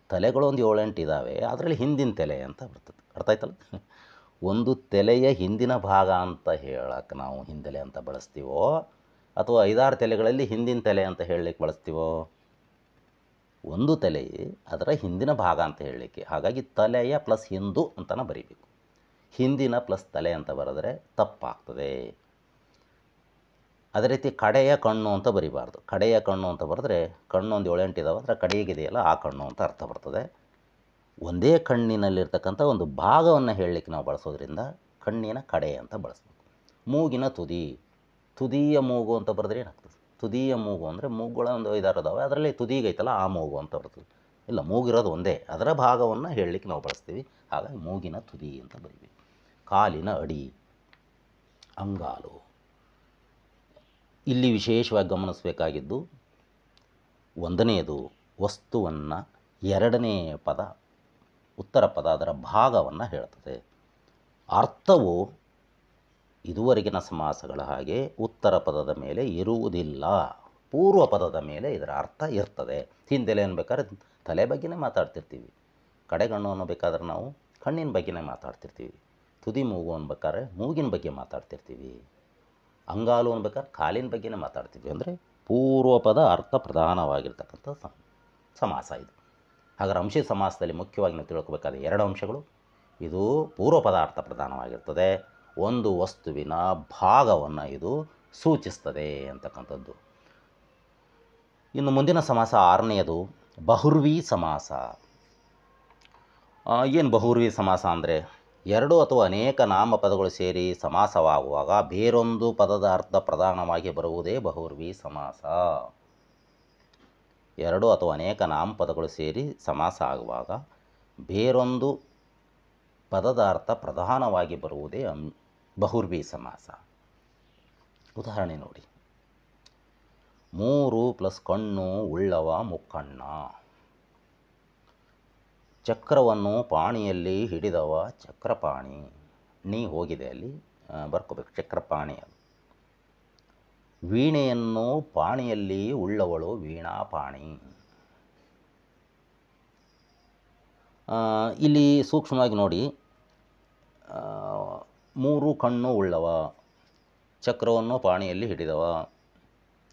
S1: ತಲೆಗಳು ಒಂದು 7-8 ಇದ್ದಾವೆ, ಅದರಲ್ಲಿ ಹಿಂದಿನ ತಲೆ ಅಂತ ಬರ್ತದೆ. ಅರ್ಥ ಆಯ್ತಲ್ಲ? ಒಂದು ತಲೆಯ ಹಿಂದಿನ ಭಾಗ ಅಂತ ಹೇಳಕ್ಕೆ ನಾವು ಹಿಂದೆಲೆ ಅಂತ ಬಳಸ್ತೀವೋ, ಅಥವಾ 5-6 ತಲೆಗಳಲ್ಲಿ ಹಿಂದಿನ ತಲೆ ಅಂತ ಹೇಳಲಿಕ್ಕೆ ಬಳಸ್ತೀವೋ? ಒಂದು ತಲೆ ಅದರ ಹಿಂದಿನ ಭಾಗ ಅಂತ ಹೇಳಲಿಕ್ಕೆ. ಹಾಗಾಗಿ ತಲೆಯ ಪ್ಲಸ್ ಹಿಂದು ಅಂತಲೇ ಬರೀಬೇಕು. ಹಿಂದಿನ ಪ್ಲಸ್ ತಲೆ ಅಂತ ಬರೆದ್ರೆ ತಪ್ಪಾಗ್ತದೆ. ಅದೇ ರೀತಿ ಕಡೆಯ ಕಣ್ಣು ಅಂತ ಬರಿಬಾರ್ದು. ಕಡೆಯ ಕಣ್ಣು ಅಂತ ಬರೆದ್ರೆ ಕಣ್ಣು ಒಂದು 7-8 ಇದ್ದಾವೆ, ಅದರ ಕಡೆಗಿದೆಯಲ್ಲ ಆ ಕಣ್ಣು ಅಂತ ಅರ್ಥ ಬರ್ತದೆ. ಒಂದೇ ಕಣ್ಣಿನಲ್ಲಿರ್ತಕ್ಕಂಥ ಒಂದು ಭಾಗವನ್ನು ಹೇಳಲಿಕ್ಕೆ ನಾವು ಬಳಸೋದ್ರಿಂದ ಕಣ್ಣಿನ ಕಡೆ ಅಂತ ಬಳಸಬೇಕು. ಮೂಗಿನ ತುದಿ, ತುದಿಯ ಮೂಗು ಅಂತ ಬರೆದ್ರೆ ಏನಾಗ್ತದೆ? ತುದಿಯ ಮೂಗು ಅಂದರೆ ಮೂಗುಗಳ ಒಂದು 5-6 ಇದ್ದಾವೆ, ಅದರಲ್ಲಿ ತುದಿಗೈತಲ್ಲ ಆ ಮೂಗು ಅಂತ ಬರ್ತದೆ. ಇಲ್ಲ, ಮೂಗಿರೋದು ಒಂದೇ, ಅದರ ಭಾಗವನ್ನು ಹೇಳಲಿಕ್ಕೆ ನಾವು ಬಳಸ್ತೀವಿ. ಹಾಗಾಗಿ ಮೂಗಿನ ತುದಿ ಅಂತ ಬರೀಬೇಕು. ಕಾಲಿನ ಅಡಿ, ಅಂಗಾಲು. ಇಲ್ಲಿ ವಿಶೇಷವಾಗಿ ಗಮನಿಸಬೇಕಾಗಿದ್ದು, 1ನೇದು ವಸ್ತುವನ್ನು, 2ನೇ ಪದ ಉತ್ತರ ಪದ ಅದರ ಭಾಗವನ್ನು ಹೇಳ್ತದೆ. ಅರ್ಥವು ಇದುವರೆಗಿನ ಸಮಾಸಗಳ ಹಾಗೆ ಉತ್ತರ ಪದದ ಮೇಲೆ ಇರುವುದಿಲ್ಲ, ಪೂರ್ವ ಪದದ ಮೇಲೆ ಇದರ ಅರ್ಥ ಇರ್ತದೆ. ಹಿಂದೆಲೆ ಅನ್ಬೇಕಾದ್ರೆ ತಲೆ ಬಗ್ಗೆನೇ ಮಾತಾಡ್ತಿರ್ತೀವಿ, ಕಡೆಗಣ್ಣು ಅನ್ನಬೇಕಾದ್ರೆ ನಾವು ಕಣ್ಣಿನ ಬಗ್ಗೆನೇ ಮಾತಾಡ್ತಿರ್ತೀವಿ, ತುದಿ ಮೂಗು ಅನ್ಬೇಕಾದ್ರೆ ಮೂಗಿನ ಬಗ್ಗೆ ಮಾತಾಡ್ತಿರ್ತೀವಿ, ಅಂಗಾಲು ಅನ್ಬೇಕಾದ್ರೆ ಕಾಲಿನ ಬಗ್ಗೆನೇ ಮಾತಾಡ್ತಿದ್ವಿ. ಅಂದರೆ ಪೂರ್ವ ಪದ ಅರ್ಥ ಪ್ರಧಾನವಾಗಿರ್ತಕ್ಕಂಥ ಸಮಾಸ ಇದು. ಹಾಗಾದ್ರೆ ಅಂಶಿ ಸಮಾಸದಲ್ಲಿ ಮುಖ್ಯವಾಗಿ ನಾವು ತಿಳ್ಕೊಬೇಕಾದ 2 ಅಂಶಗಳು. ಇದು ಪೂರ್ವ ಪದ ಅರ್ಥ ಪ್ರಧಾನವಾಗಿರ್ತದೆ, ಒಂದು ವಸ್ತುವಿನ ಭಾಗವನ್ನು ಇದು ಸೂಚಿಸ್ತದೆ ಅಂತಕ್ಕಂಥದ್ದು. ಇನ್ನು ಮುಂದಿನ ಸಮಾಸ 6ನೇದು ಬಹುರ್ವಿ ಸಮಾಸ. ಏನು ಬಹುರ್ವಿ ಸಮಾಸ ಅಂದರೆ, 2 ಅಥವಾ ಅನೇಕ ನಾಮಪದಗಳು ಸೇರಿ ಸಮಾಸವಾಗುವಾಗ ಬೇರೊಂದು ಪದದ ಅರ್ಥ ಪ್ರಧಾನವಾಗಿ ಬರುವುದೇ ಬಹುರ್ವಿ ಸಮಾಸ. ಎರಡು ಅಥವಾ ಅನೇಕ ನಾಮಪದಗಳು ಸೇರಿ ಸಮಾಸ ಆಗುವಾಗ ಬೇರೊಂದು ಪದದ ಅರ್ಥ ಪ್ರಧಾನವಾಗಿ ಬರುವುದೇ ಬಹುರ್ವಿ ಸಮಾಸ. ಉದಾಹರಣೆ ನೋಡಿ, 3 + ಕಣ್ಣು ಉಳ್ಳವ ಮುಕ್ಕಣ್ಣ. ಚಕ್ರವನ್ನು ಪಾಣಿಯಲ್ಲಿ ಹಿಡಿದವ ಚಕ್ರಪಾಣಿ. ನೀ ಹೋಗಿದೆ ಅಲ್ಲಿ ಬರ್ಕೋಬೇಕು, ಚಕ್ರಪಾಣಿ ಅದು. ವೀಣೆಯನ್ನು ಪಾಣಿಯಲ್ಲಿ ಉಳ್ಳವಳು ವೀಣಾಪಾಣಿ. ಇಲ್ಲಿ ಸೂಕ್ಷ್ಮವಾಗಿ ನೋಡಿ, 3 ಕಣ್ಣು ಉಳ್ಳವ, ಚಕ್ರವನ್ನು ಪಾಣಿಯಲ್ಲಿ ಹಿಡಿದವ.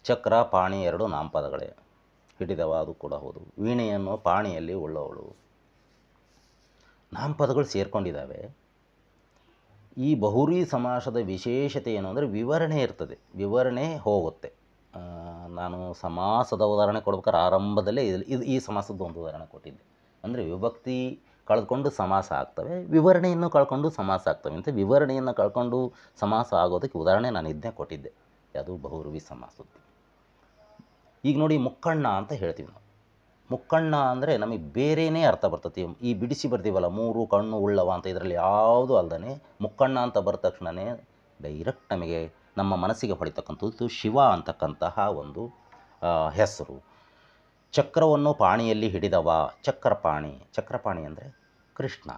S1: ಚಕ್ರ ಪಾಣಿ ಎರಡು ನಾಮಪದಗಳೇ. ಹಿಡಿದವ ಅದು ಕೂಡ ಹೌದು. ವೀಣೆಯನ್ನು ಪಾಣಿಯಲ್ಲಿ ಉಳ್ಳವಳು, ನಾಮಪದಗಳು ಸೇರ್ಕೊಂಡಿದ್ದಾವೆ. ಈ ಬಹುರೀ ಸಮಾಸದ ವಿಶೇಷತೆ ಏನು ಅಂದರೆ ವಿವರಣೆ ಇರ್ತದೆ, ವಿವರಣೆ ಹೋಗುತ್ತೆ. ನಾನು ಸಮಾಸದ ಉದಾಹರಣೆ ಕೊಡ್ಬೇಕಾದ್ರೆ ಆರಂಭದಲ್ಲೇ ಈ ಸಮಾಸದ ಒಂದು ಉದಾಹರಣೆ ಕೊಟ್ಟಿದ್ದೆ. ಅಂದರೆ ವಿಭಕ್ತಿ ಕಳ್ಕೊಂಡು ಸಮಾಸ ಆಗ್ತವೆ, ವಿವರಣೆಯನ್ನು ಕಳ್ಕೊಂಡು ಸಮಾಸ ಆಗ್ತವೆ. ಅಂತ ವಿವರಣೆಯನ್ನು ಕಳ್ಕೊಂಡು ಸಮಾಸ ಆಗೋದಕ್ಕೆ ಉದಾಹರಣೆ ನಾನು ಇದನ್ನೇ ಕೊಟ್ಟಿದ್ದೆ, ಅದು ಬಹುರ್ವಿ ಸಮಾಸದ್ದು. ಈಗ ನೋಡಿ, ಮುಕ್ಕಣ್ಣ ಅಂತ ಹೇಳ್ತೀವಿ ನಾವು. ಮುಕ್ಕಣ್ಣ ಅಂದರೆ ನಮಗೆ ಬೇರೆಯೇ ಅರ್ಥ ಬರ್ತತಿ. ಈ ಬಿಡಿಸಿ ಬರ್ತೀವಲ್ಲ, 3 ಕಣ್ಣು ಉಳ್ಳವ ಅಂತ, ಇದರಲ್ಲಿ ಯಾವುದೂ ಅಲ್ಲದೇ ಮುಕ್ಕಣ್ಣ ಅಂತ ಬರೆದ ತಕ್ಷಣವೇ ಡೈರೆಕ್ಟ್ ನಮಗೆ ನಮ್ಮ ಮನಸ್ಸಿಗೆ ಹೊಳಿತಕ್ಕಂಥದ್ದು ಶಿವ ಅಂತಕ್ಕಂತಹ ಒಂದು ಹೆಸರು. ಚಕ್ರವನ್ನು ಪಾಣಿಯಲ್ಲಿ ಹಿಡಿದವ ಚಕ್ರಪಾಣಿ. ಚಕ್ರಪಾಣಿ ಅಂದರೆ ಕೃಷ್ಣ.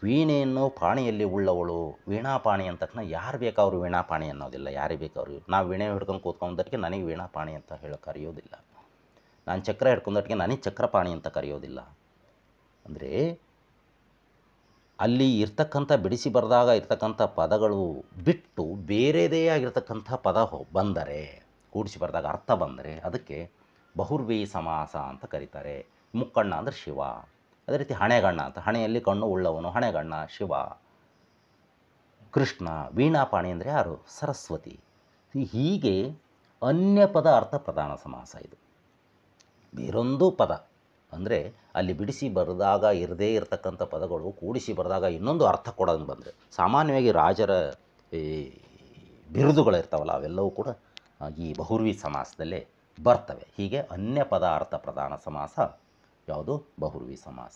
S1: ವೀಣೆಯನ್ನು ಪಾಣಿಯಲ್ಲಿ ಉಳ್ಳವಳು ವೀಣಾಪಾಣಿ ಅಂತ ತಕ್ಷಣ ಯಾರು ಬೇಕಾದ್ರು ವೀಣಾಪಾಣಿ ಅನ್ನೋದಿಲ್ಲ, ಯಾರಿಗೆ ಬೇಕಾದ್ರು. ನಾವು ವೀಣೆ ಹಿಡ್ಕೊಂಡು ಕೂತ್ಕೊಂಡದಕ್ಕೆ ನನಗೆ ವೀಣಾಪಾಣಿ ಅಂತ ಕರೆಯೋದಿಲ್ಲ. ನಾನು ಚಕ್ರ ಹಿಡ್ಕೊಂಡಟ್ಟಿಗೆ ನನಗೆ ಚಕ್ರಪಾಣಿ ಅಂತ ಕರೆಯೋದಿಲ್ಲ. ಅಂದರೆ ಅಲ್ಲಿ ಇರ್ತಕ್ಕಂಥ ಬಿಡಿಸಿ ಬರೆದಾಗ ಇರ್ತಕ್ಕಂಥ ಪದಗಳು ಬಿಟ್ಟು ಬೇರೆದೇ ಆಗಿರ್ತಕ್ಕಂಥ ಪದ ಬಂದರೆ, ಕೂಡಿಸಿ ಬರೆದಾಗ ಅರ್ಥ ಬಂದರೆ ಅದಕ್ಕೆ ಬಹುರ್ವಿ ಸಮಾಸ ಅಂತ ಕರೀತಾರೆ. ಮುಕ್ಕಣ್ಣ ಅಂದರೆ ಶಿವ. ಅದೇ ರೀತಿ ಹಣೆಗಣ್ಣ ಅಂತ, ಹಣೆಯಲ್ಲಿ ಕಣ್ಣು ಉಳ್ಳವನು ಹಣೆಗಣ್ಣ ಶಿವ. ಕೃಷ್ಣ. ವೀಣಾಪಾಣಿ ಅಂದರೆ ಯಾರು? ಸರಸ್ವತಿ. ಹೀಗೆ ಅನ್ಯ ಪದ ಅರ್ಥ ಪ್ರಧಾನ ಸಮಾಸ ಇದು. ಬೇರೊಂದು ಪದ ಅಂದರೆ ಅಲ್ಲಿ ಬಿಡಿಸಿ ಬರೆದಾಗ ಇರದೇ ಇರತಕ್ಕಂಥ ಪದಗಳು ಕೂಡಿಸಿ ಬರೆದಾಗ ಇನ್ನೊಂದು ಅರ್ಥ ಕೊಡೋದು ಬಂದರೆ, ಸಾಮಾನ್ಯವಾಗಿ ರಾಜರ ಈ ಬಿರುದುಗಳಿರ್ತಾವಲ್ಲ ಅವೆಲ್ಲವೂ ಕೂಡ ಈ ಬಹುರ್ವಿ ಸಮಾಸದಲ್ಲೇ ಬರ್ತವೆ. ಹೀಗೆ ಅನ್ಯ ಪದ ಅರ್ಥ ಪ್ರಧಾನ ಸಮಾಸ ಯಾವುದು? ಬಹುರ್ವಿ ಸಮಾಸ.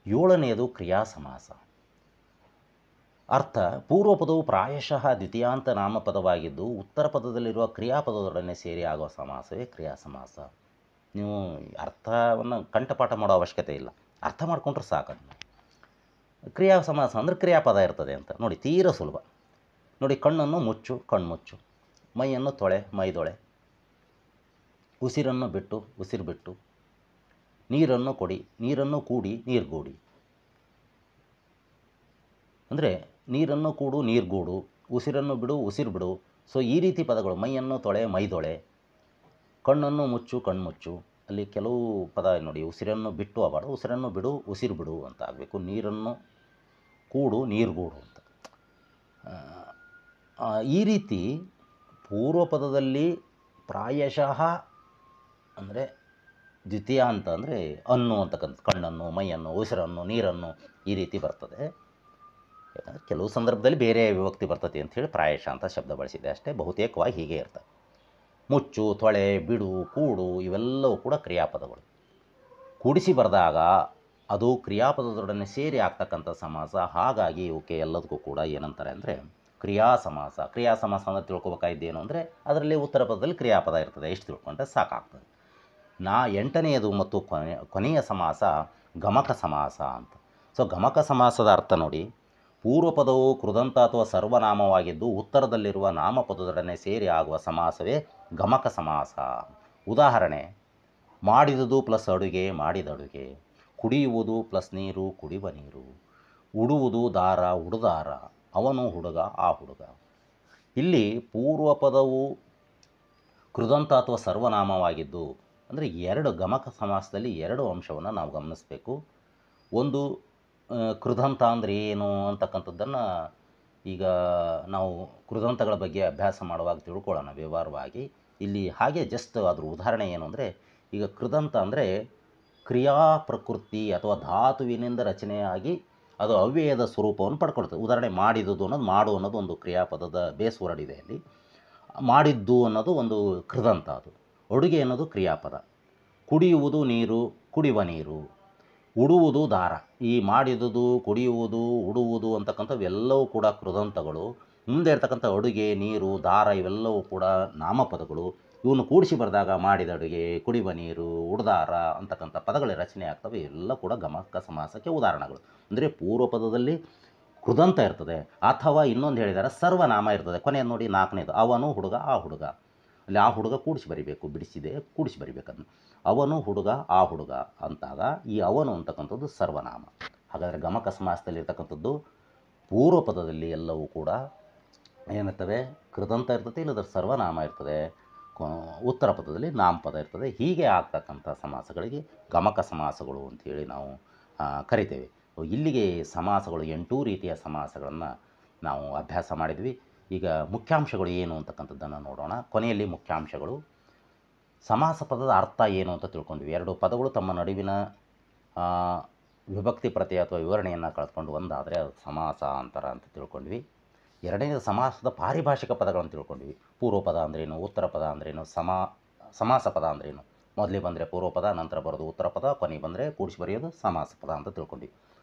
S1: 7ನೇದು ಕ್ರಿಯಾ ಸಮಾಸ. ಅರ್ಥ ಪೂರ್ವ ಪದವು ಪ್ರಾಯಶಃ ದ್ವಿತೀಯಾಂತ ನಾಮಪದವಾಗಿದ್ದು ಉತ್ತರ ಪದದಲ್ಲಿರುವ ಕ್ರಿಯಾಪದದೊಡನೆ ಸೇರಿ ಆಗುವ ಸಮಾಸವೇ ಕ್ರಿಯಾ ಸಮಾಸ. ನೀವು ಅರ್ಥವನ್ನು ಕಂಠಪಾಠ ಮಾಡೋ ಅವಶ್ಯಕತೆ ಇಲ್ಲ, ಅರ್ಥ ಮಾಡಿಕೊಂಡ್ರೆ ಸಾಕನ್ನು. ಕ್ರಿಯಾ ಸಮಾಸ ಅಂದರೆ ಕ್ರಿಯಾಪದ ಇರ್ತದೆ ಅಂತ ನೋಡಿ, ತೀರ ಸುಲಭ ನೋಡಿ. ಕಣ್ಣನ್ನು ಮುಚ್ಚು, ಕಣ್ಮುಚ್ಚು. ಮೈಯನ್ನು ತೊಳೆ, ಮೈದೊಳೆ. ಉಸಿರನ್ನು ಬಿಟ್ಟು, ಉಸಿರು ಬಿಟ್ಟು. ನೀರನ್ನು ಕೊಡಿ, ನೀರನ್ನು ಕೂಡಿ, ನೀರ್ಗೂಡಿ. ಅಂದರೆ ನೀರನ್ನು ಕೂಡು, ನೀರ್ಗೂಡು. ಉಸಿರನ್ನು ಬಿಡು, ಉಸಿರು ಬಿಡು. ಸೊ ಈ ರೀತಿ ಪದಗಳು. ಮೈಯನ್ನು ತೊಳೆ, ಮೈದೊಳೆ. ಕಣ್ಣನ್ನು ಮುಚ್ಚು, ಕಣ್ಮುಚ್ಚು. ಅಲ್ಲಿ ಕೆಲವು ಪದ ನೋಡಿ, ಉಸಿರನ್ನು ಬಿಟ್ಟು ಆಗಬಾರ್ದು, ಉಸಿರನ್ನು ಬಿಡು, ಉಸಿರು ಬಿಡು ಅಂತ ಆಗಬೇಕು. ನೀರನ್ನು ಕೂಡು, ನೀರ್ಗೂಡು ಅಂತ. ಈ ರೀತಿ ಪೂರ್ವ ಪದದಲ್ಲಿ ಪ್ರಾಯಶಃ ಅಂದರೆ ದ್ವಿತೀಯಾಂತ ಅಂದರೆ ಅನ್ನು ಅಂತಕ್ಕಂಥ, ಕಣ್ಣನ್ನು, ಮೈಯನ್ನು, ಉಸಿರನ್ನು, ನೀರನ್ನು ಈ ರೀತಿ ಬರ್ತದೆ. ಯಾಕಂದರೆ ಕೆಲವು ಸಂದರ್ಭದಲ್ಲಿ ಬೇರೆ ವಿಭಕ್ತಿ ಬರ್ತದೆ ಅಂಥೇಳಿ ಪ್ರಾಯಶಃ ಅಂತ ಶಬ್ದ ಬಳಸಿದೆ ಅಷ್ಟೇ. ಬಹುತೇಕವಾಗಿ ಹೀಗೆ ಇರ್ತದೆ. ಮುಚ್ಚು, ತೊಳೆ, ಬಿಡು, ಕೂಡು ಇವೆಲ್ಲವೂ ಕೂಡ ಕ್ರಿಯಾಪದಗಳು. ಕೂಡಿಸಿ ಬರೆದಾಗ ಅದು ಕ್ರಿಯಾಪದದೊಡನೆ ಸೇರಿ ಆಗ್ತಕ್ಕಂಥ ಸಮಾಸ. ಹಾಗಾಗಿ ಇವಕ್ಕೆ ಎಲ್ಲದಕ್ಕೂ ಕೂಡ ಏನಂತಾರೆ ಅಂದರೆ ಕ್ರಿಯಾ ಸಮಾಸ. ಕ್ರಿಯಾ ಸಮಾಸ ಅಂದರೆ ತಿಳ್ಕೊಬೇಕಾಗಿದ್ದೇನು ಅಂದರೆ ಅದರಲ್ಲಿ ಉತ್ತರ ಪದದಲ್ಲಿ ಕ್ರಿಯಾಪದ ಇರ್ತದೆ, ಎಷ್ಟು ತಿಳ್ಕೊಂಡ್ರೆ ಸಾಕಾಗ್ತದೆ. 8ನೇದು ಮತ್ತು ಕೊನೆಯ ಸಮಾಸ ಗಮಕ ಸಮಾಸ ಅಂತ. ಸೊ ಗಮಕ ಸಮಾಸದ ಅರ್ಥ ನೋಡಿ, ಪೂರ್ವ ಪದವು ಕೃದಂತ ಅಥವಾ ಸರ್ವನಾಮವಾಗಿದ್ದು ಉತ್ತರದಲ್ಲಿರುವ ನಾಮಪದದೊಡನೆ ಸೇರಿ ಆಗುವ ಸಮಾಸವೇ ಗಮಕ ಸಮಾಸ. ಉದಾಹರಣೆ, ಮಾಡಿದುದು ಪ್ಲಸ್ ಅಡುಗೆ, ಮಾಡಿದ ಅಡುಗೆ. ಕುಡಿಯುವುದು ಪ್ಲಸ್ ನೀರು, ಕುಡಿಯುವ ನೀರು. ಉಡುವುದು ದಾರ, ಉಡುದಾರ. ಅವನು ಹುಡುಗ, ಆ ಹುಡುಗ. ಇಲ್ಲಿ ಪೂರ್ವ ಪದವು ಕೃದಂತ ಅಥವಾ ಸರ್ವನಾಮವಾಗಿದ್ದು, ಅಂದರೆ 2 ಗಮಕ ಸಮಾಸದಲ್ಲಿ 2 ಅಂಶವನ್ನು ನಾವು ಗಮನಿಸಬೇಕು. ಒಂದು ಕೃದಂತ ಅಂದರೆ ಏನು ಅಂತಕ್ಕಂಥದ್ದನ್ನು ಈಗ ನಾವು ಕೃದಂತಗಳ ಬಗ್ಗೆ ಅಭ್ಯಾಸ ಮಾಡುವಾಗ ತಿಳ್ಕೊಳ್ಳೋಣ ವ್ಯವಹಾರವಾಗಿ. ಇಲ್ಲಿ ಹಾಗೆ ಜಸ್ಟ್ ಅದ್ರ ಉದಾಹರಣೆ ಏನು ಅಂದರೆ, ಈಗ ಕೃದಂತ ಅಂದರೆ ಕ್ರಿಯಾ ಪ್ರಕೃತಿ ಅಥವಾ ಧಾತುವಿನಿಂದ ರಚನೆಯಾಗಿ ಅದು ಅವ್ಯಯದ ಸ್ವರೂಪವನ್ನು ಪಡ್ಕೊಳ್ತದೆ. ಉದಾಹರಣೆ ಮಾಡಿದುದು ಅನ್ನೋದು, ಮಾಡು ಅನ್ನೋದು ಒಂದು ಕ್ರಿಯಾಪದದ ಬೇಸ್ ವರ್ಡ್ ಇದೆ ಅಲ್ಲಿ. ಮಾಡಿದ್ದು ಅನ್ನೋದು ಒಂದು ಕೃದಂತ, ಅದು. ಅಡುಗೆ ಅನ್ನೋದು ಕ್ರಿಯಾಪದ. ಕುಡಿಯುವುದು ನೀರು, ಕುಡಿಯುವ ನೀರು. ಉಡುವುದು ದಾರ. ಈ ಮಾಡಿದುದು, ಕುಡಿಯುವುದು, ಉಡುವುದು ಅಂತಕ್ಕಂಥವೆಲ್ಲವೂ ಕೂಡ ಕೃದಂತಗಳು. ಮುಂದೆ ಇರ್ತಕ್ಕಂಥ ಅಡುಗೆ, ನೀರು, ದಾರ ಇವೆಲ್ಲವೂ ಕೂಡ ನಾಮಪದಗಳು. ಇವನ್ನು ಕೂಡಿಸಿ ಬರೆದಾಗ ಮಾಡಿದ ಅಡುಗೆ, ಕುಡಿಯುವ ನೀರು, ಉಡ್ದಾರ ಅಂತಕ್ಕಂಥ ಪದಗಳ ರಚನೆ ಆಗ್ತವೆ. ಎಲ್ಲ ಕೂಡ ಗಮಕ ಸಮಾಸಕ್ಕೆ ಉದಾಹರಣೆಗಳು. ಅಂದರೆ ಪೂರ್ವ ಪದದಲ್ಲಿ ಕೃದಂತ ಇರ್ತದೆ, ಅಥವಾ ಇನ್ನೊಂದು ಹೇಳಿದ್ದಾರೆ ಸರ್ವನಾಮ ಇರ್ತದೆ. ಕೊನೆಯದು ನೋಡಿ 4ನೇದು, ಅವನು ಹುಡುಗ, ಆ ಹುಡುಗ. ಅಲ್ಲಿ ಆ ಹುಡುಗ ಕೂಡಿಸಿ ಬರಿಬೇಕು, ಬಿಡಿಸಿದೆ ಕೂಡಿಸಿ ಬರಿಬೇಕನ್ನು. ಅವನು ಹುಡುಗ, ಆ ಹುಡುಗ ಅಂತಾಗ ಈ ಅವನು ಅಂತಕ್ಕಂಥದ್ದು ಸರ್ವನಾಮ. ಹಾಗಾದರೆ ಗಮಕ ಸಮಾಸದಲ್ಲಿರ್ತಕ್ಕಂಥದ್ದು ಪೂರ್ವ ಪದದಲ್ಲಿ ಎಲ್ಲವೂ ಕೂಡ ಏನಿರ್ತವೆ, ಕೃದಂತ ಇರ್ತದೆ, ಇಲ್ಲದ್ರೆ ಸರ್ವನಾಮ ಇರ್ತದೆ. ಉತ್ತರ ಪದದಲ್ಲಿ ನಾಮಪದ ಇರ್ತದೆ. ಹೀಗೆ ಆಗ್ತಕ್ಕಂಥ ಸಮಾಸಗಳಿಗೆ ಗಮಕ ಸಮಾಸಗಳು ಅಂಥೇಳಿ ನಾವು ಕರಿತೇವೆ. ಇಲ್ಲಿಗೆ ಸಮಾಸಗಳು 8 ರೀತಿಯ ಸಮಾಸಗಳನ್ನು ನಾವು ಅಭ್ಯಾಸ ಮಾಡಿದ್ವಿ. ಈಗ ಮುಖ್ಯಾಂಶಗಳು ಏನು ಅಂತಕ್ಕಂಥದ್ದನ್ನು ನೋಡೋಣ. ಕೊನೆಯಲ್ಲಿ ಮುಖ್ಯಾಂಶಗಳು. ಸಮಾಸ ಪದದ ಅರ್ಥ ಏನು ಅಂತ ತಿಳ್ಕೊಂಡ್ವಿ. 2 ಪದಗಳು ತಮ್ಮ ನಡುವಿನ ವಿಭಕ್ತಿ ಪ್ರತ್ಯಯ ಅಥವಾ ವಿವರಣೆಯನ್ನು ಕಳೆದುಕೊಂಡು ಒಂದಾದರೆ ಅದು ಸಮಾಸ ಅಂತರ ಅಂತ ತಿಳ್ಕೊಂಡ್ವಿ. ಎರಡನೇದು ಸಮಾಸದ ಪಾರಿಭಾಷಿಕ ಪದಗಳನ್ನು ತಿಳ್ಕೊಂಡ್ವಿ. ಪೂರ್ವ ಪದ ಅಂದ್ರೇನು, ಉತ್ತರ ಪದ ಅಂದ್ರೇನು, ಸಮಾಸ ಪದ ಅಂದ್ರೇನು. ಮೊದಲಿಗೆ ಬಂದರೆ ಪೂರ್ವ ಪದ, ನಂತರ ಬರೋದು ಉತ್ತರ ಪದ, ಕೊನೆಗೆ ಬಂದರೆ ಕೂಡಿಸಿ ಬರೆಯೋದು ಸಮಾಸ ಪದ ಅಂತ ತಿಳ್ಕೊಂಡ್ವಿ.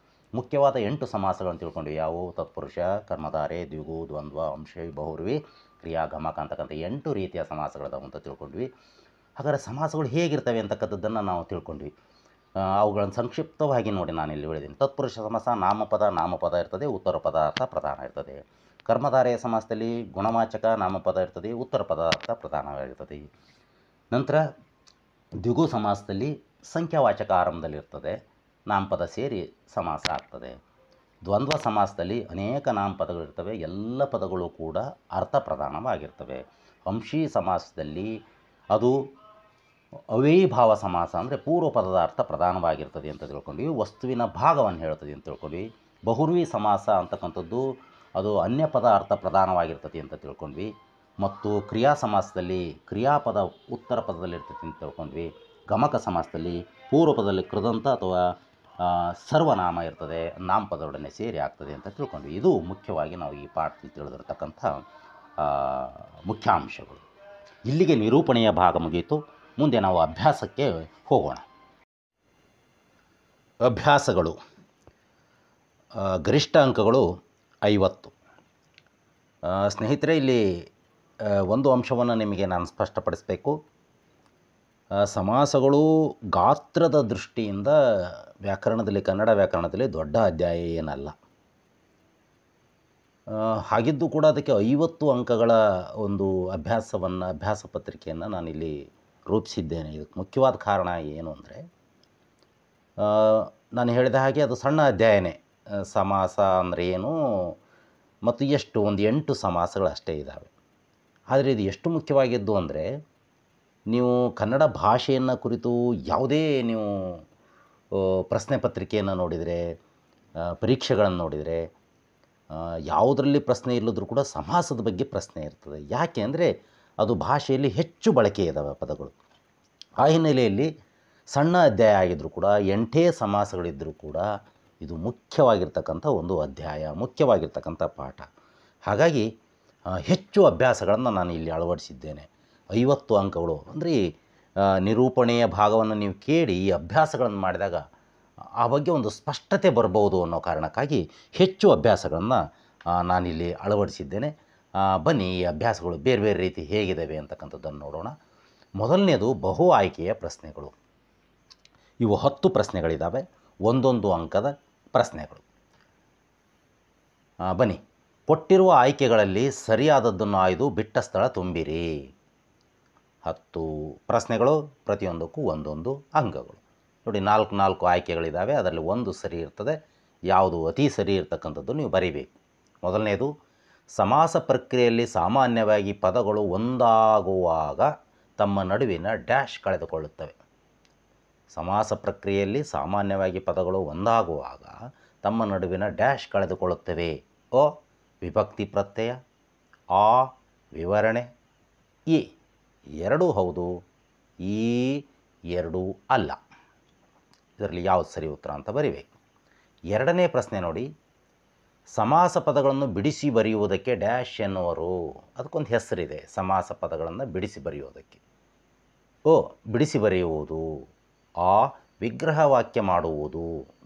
S1: ಮುಖ್ಯವಾದ 8 ಸಮಾಸಗಳನ್ನು ತಿಳ್ಕೊಂಡ್ವಿ. ಯಾವುವು? ತತ್ಪುರುಷ, ಕರ್ಮಧಾರೆ, ದ್ವಿಗು, ದ್ವಂದ್ವ, ಅಂಶಿ, ಬಹುರ್ವಿ, ಕ್ರಿಯಾ, ಗಮಕ ಅಂತಕ್ಕಂಥ 8 ರೀತಿಯ ಸಮಾಸಗಳದಾವು ಅಂತ ತಿಳ್ಕೊಂಡ್ವಿ. ಹಾಗಾದರೆ ಸಮಾಸಗಳು ಹೇಗಿರ್ತವೆ ಅಂತಕ್ಕಂಥದ್ದನ್ನು ನಾವು ತಿಳ್ಕೊಂಡ್ವಿ. ಅವುಗಳನ್ನು ಸಂಕ್ಷಿಪ್ತವಾಗಿ ನೋಡಿ ನಾನಿಲ್ಲಿ ಹೇಳಿದ್ದೀನಿ. ತತ್ಪುರುಷ ಸಮಾಸ ನಾಮಪದ ಇರ್ತದೆ, ಉತ್ತರ ಪದಾರ್ಥ ಪ್ರಧಾನ ಇರ್ತದೆ. ಕರ್ಮಧಾರೆಯ ಸಮಾಸದಲ್ಲಿ ಗುಣವಾಚಕ ನಾಮಪದ ಇರ್ತದೆ, ಉತ್ತರ ಪದಾರ್ಥ ಪ್ರಧಾನವಾಗಿರ್ತದೆ. ನಂತರ ದ್ವಿಗು ಸಮಾಸದಲ್ಲಿ ಸಂಖ್ಯಾವಾಚಕ ಆರಂಭದಲ್ಲಿರ್ತದೆ, ನಾಮಪದ ಸೇರಿ ಸಮಾಸ ಆಗ್ತದೆ. ದ್ವಂದ್ವ ಸಮಾಸದಲ್ಲಿ ಅನೇಕ ನಾಮಪದಗಳಿರ್ತವೆ, ಎಲ್ಲ ಪದಗಳು ಕೂಡ ಅರ್ಥ ಪ್ರಧಾನವಾಗಿರ್ತವೆ. ಅಂಶಿ ಸಮಾಸದಲ್ಲಿ ಅದು ಅವ್ಯಯೀಭಾವ ಸಮಾಸ, ಅಂದರೆ ಪೂರ್ವ ಪದದ ಅರ್ಥ ಪ್ರಧಾನವಾಗಿರ್ತದೆ ಅಂತ ತಿಳ್ಕೊಂಡ್ವಿ. ವಸ್ತುವಿನ ಭಾಗವನ್ನು ಹೇಳ್ತದೆ ಅಂತ ತಿಳ್ಕೊಂಡ್ವಿ. ಬಹುರ್ವಿ ಸಮಾಸ ಅಂತಕ್ಕಂಥದ್ದು ಅದು ಅನ್ಯ ಪದ ಅರ್ಥ ಪ್ರಧಾನವಾಗಿರ್ತದೆ ಅಂತ ತಿಳ್ಕೊಂಡ್ವಿ. ಮತ್ತು ಕ್ರಿಯಾ ಸಮಾಸದಲ್ಲಿ ಕ್ರಿಯಾಪದ ಉತ್ತರ ಪದದಲ್ಲಿ ಇರ್ತದೆ ಅಂತ ತಿಳ್ಕೊಂಡ್ವಿ. ಗಮಕ ಸಮಾಸದಲ್ಲಿ ಪೂರ್ವ ಪದದಲ್ಲಿ ಕೃದಂತ ಅಥವಾ ಸರ್ವನಾಮ ಇರ್ತದೆ, ನಾಮಪದದೊಡನೆ ಸೇರಿ ಆಗ್ತದೆ ಅಂತ ತಿಳ್ಕೊಂಡ್ವಿ. ಇದು ಮುಖ್ಯವಾಗಿ ನಾವು ಈ ಪಾಠದಲ್ಲಿ ತಿಳಿದಿರ್ತಕ್ಕಂಥ ಮುಖ್ಯಾಂಶಗಳು. ಇಲ್ಲಿಗೆ ನಿರೂಪಣೆಯ ಭಾಗ ಮುಗಿಯಿತು. ಮುಂದೆ ನಾವು ಅಭ್ಯಾಸಕ್ಕೆ ಹೋಗೋಣ. ಅಭ್ಯಾಸಗಳು. ಗರಿಷ್ಠ ಅಂಕಗಳು 50. ಸ್ನೇಹಿತರೆ, ಇಲ್ಲಿ ಒಂದು ಅಂಶವನ್ನು ನಿಮಗೆ ನಾನು ಸ್ಪಷ್ಟಪಡಿಸಬೇಕು. ಸಮಾಸಗಳು ಗಾತ್ರದ ದೃಷ್ಟಿಯಿಂದ ವ್ಯಾಕರಣದಲ್ಲಿ, ಕನ್ನಡ ವ್ಯಾಕರಣದಲ್ಲಿ ದೊಡ್ಡ ಅಧ್ಯಾಯ ಏನಲ್ಲ. ಹಾಗಿದ್ದು ಕೂಡ ಅದಕ್ಕೆ 50 ಅಂಕಗಳ ಒಂದು ಅಭ್ಯಾಸ ಪತ್ರಿಕೆಯನ್ನು ನಾನಿಲ್ಲಿ ರೂಪಿಸಿದ್ದೇನೆ. ಇದಕ್ಕೆ ಮುಖ್ಯವಾದ ಕಾರಣ ಏನು ಅಂದರೆ, ನಾನು ಹೇಳಿದ ಹಾಗೆ ಅದು ಸಣ್ಣ ಅಧ್ಯಾಯನೇ. ಸಮಾಸ ಅಂದರೆ ಏನು ಮತ್ತು ಎಷ್ಟು, ಒಂದು 8 ಸಮಾಸಗಳು ಅಷ್ಟೇ ಇದ್ದಾವೆ. ಆದರೆ ಇದು ಎಷ್ಟು ಮುಖ್ಯವಾಗಿದ್ದು ಅಂದರೆ, ನೀವು ಕನ್ನಡ ಭಾಷೆಯನ್ನು ಕುರಿತು ಯಾವುದೇ ನೀವು ಪ್ರಶ್ನೆ ಪತ್ರಿಕೆಯನ್ನು ನೋಡಿದರೆ, ಪರೀಕ್ಷೆಗಳನ್ನು ನೋಡಿದರೆ, ಯಾವುದರಲ್ಲಿ ಪ್ರಶ್ನೆ ಇಲ್ಲದ್ರೂ ಕೂಡ ಸಮಾಸದ ಬಗ್ಗೆ ಪ್ರಶ್ನೆ ಇರ್ತದೆ. ಯಾಕೆ ಅಂದರೆ ಅದು ಭಾಷೆಯಲ್ಲಿ ಹೆಚ್ಚು ಬಳಕೆ ಇದ್ದಾವೆ ಪದಗಳು. ಆ ಹಿನ್ನೆಲೆಯಲ್ಲಿ ಸಣ್ಣ ಅಧ್ಯಾಯ ಆಗಿದ್ದರೂ ಕೂಡ 8 ಸಮಾಸಗಳಿದ್ದರೂ ಕೂಡ ಇದು ಮುಖ್ಯವಾಗಿರ್ತಕ್ಕಂಥ ಒಂದು ಅಧ್ಯಾಯ, ಮುಖ್ಯವಾಗಿರ್ತಕ್ಕಂಥ ಪಾಠ. ಹಾಗಾಗಿ ಹೆಚ್ಚು ಅಭ್ಯಾಸಗಳನ್ನು ನಾನು ಇಲ್ಲಿ ಅಳವಡಿಸಿದ್ದೇನೆ. 50 ಅಂಕಗಳು ಅಂದರೆ ನಿರೂಪಣೆಯ ಭಾಗವನ್ನು ನೀವು ಕೇಳಿ ಈ ಅಭ್ಯಾಸಗಳನ್ನು ಮಾಡಿದಾಗ ಆ ಬಗ್ಗೆ ಒಂದು ಸ್ಪಷ್ಟತೆ ಬರ್ಬೋದು ಅನ್ನೋ ಕಾರಣಕ್ಕಾಗಿ ಹೆಚ್ಚು ಅಭ್ಯಾಸಗಳನ್ನು ನಾನಿಲ್ಲಿ ಅಳವಡಿಸಿದ್ದೇನೆ. ಬನ್ನಿ, ಈ ಅಭ್ಯಾಸಗಳು ಬೇರೆ ಬೇರೆ ರೀತಿ ಹೇಗಿದ್ದಾವೆ ಅಂತಕ್ಕಂಥದ್ದನ್ನು ನೋಡೋಣ. ಮೊದಲನೇದು ಬಹು ಆಯ್ಕೆಯ ಪ್ರಶ್ನೆಗಳು. ಇವು 10 ಪ್ರಶ್ನೆಗಳಿದ್ದಾವೆ, ಒಂದೊಂದು ಅಂಕದ ಪ್ರಶ್ನೆಗಳು. ಬನ್ನಿ, ಕೊಟ್ಟಿರುವ ಆಯ್ಕೆಗಳಲ್ಲಿ ಸರಿಯಾದದ್ದನ್ನು ಆಯ್ದು ಬಿಟ್ಟ ಸ್ಥಳ ತುಂಬಿರಿ. 10 ಪ್ರಶ್ನೆಗಳು, ಪ್ರತಿಯೊಂದಕ್ಕೂ ಒಂದೊಂದು ಅಂಕಗಳು. ನೋಡಿ, 4 ಆಯ್ಕೆಗಳಿದ್ದಾವೆ. ಅದರಲ್ಲಿ ಒಂದು ಸರಿ ಇರ್ತದೆ. ಯಾವುದು ಅತಿ ಸರಿ ಇರ್ತಕ್ಕಂಥದ್ದು ನೀವು ಬರೀಬೇಕು. ಮೊದಲನೇದು, ಸಮಾಸ ಪ್ರಕ್ರಿಯೆಯಲ್ಲಿ ಸಾಮಾನ್ಯವಾಗಿ ಪದಗಳು ಒಂದಾಗುವಾಗ ತಮ್ಮ ನಡುವಿನ ಡ್ಯಾಶ್ ಕಳೆದುಕೊಳ್ಳುತ್ತವೆ. ಸಮಾಸ ಪ್ರಕ್ರಿಯೆಯಲ್ಲಿ ಸಾಮಾನ್ಯವಾಗಿ ಪದಗಳು ಒಂದಾಗುವಾಗ ತಮ್ಮ ನಡುವಿನ ಡ್ಯಾಶ್ ಕಳೆದುಕೊಳ್ಳುತ್ತವೆ. ಅ ವಿಭಕ್ತಿ ಪ್ರತ್ಯಯ, ಆ ವಿವರಣೆ, ಈ ಎರಡೂ ಹೌದು, ಈ ಎರಡೂ ಅಲ್ಲ. ಇದರಲ್ಲಿ ಯಾವುದು ಸರಿ ಉತ್ತರ ಅಂತ ಬರೀಬೇಕು. ಎರಡನೇ ಪ್ರಶ್ನೆ ನೋಡಿ, ಸಮಾಸ ಪದಗಳನ್ನು ಬಿಡಿಸಿ ಬರೆಯುವುದಕ್ಕೆ ಡ್ಯಾಶ್ ಎನ್ನುವರು. ಅದಕ್ಕೊಂದು ಹೆಸರಿದೆ, ಸಮಾಸ ಪದಗಳನ್ನು ಬಿಡಿಸಿ ಬರೆಯುವುದಕ್ಕೆ. ಬಿಡಿಸಿ ಬರೆಯುವುದು ಆ ವಿಗ್ರಹ ವಾಕ್ಯ ಮಾಡುವುದು,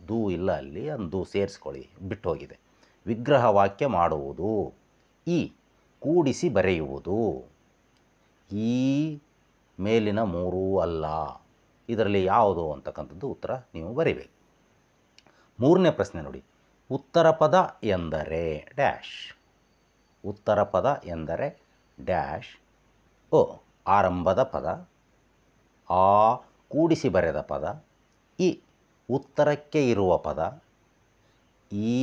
S1: ದೂ ಇಲ್ಲ ಅಲ್ಲಿ, ಅಂದು ಸೇರಿಸ್ಕೊಳ್ಳಿ, ಬಿಟ್ಟು ಹೋಗಿದೆ. ವಿಗ್ರಹ ವಾಕ್ಯ ಮಾಡುವುದು. ಈ ಕೂಡಿಸಿ ಬರೆಯುವುದು. ಈ ಮೇಲಿನ ಮೂರೂ ಅಲ್ಲ. ಇದರಲ್ಲಿ ಯಾವುದು ಅಂತಕ್ಕಂಥದ್ದು ಉತ್ತರ ನೀವು ಬರೀಬೇಕು. ಮೂರನೇ ಪ್ರಶ್ನೆ ನೋಡಿ. ಉತ್ತರ ಪದ ಎಂದರೆ ಡ್ಯಾಶ್. ಉತ್ತರ ಪದ ಎಂದರೆ ಡ್ಯಾಶ್. ಓ ಆರಂಭದ ಪದ. ಆ ಕೂಡಿಸಿ ಬರೆದ ಪದ. ಈ ಉತ್ತರಕ್ಕೆ ಇರುವ ಪದ. ಈ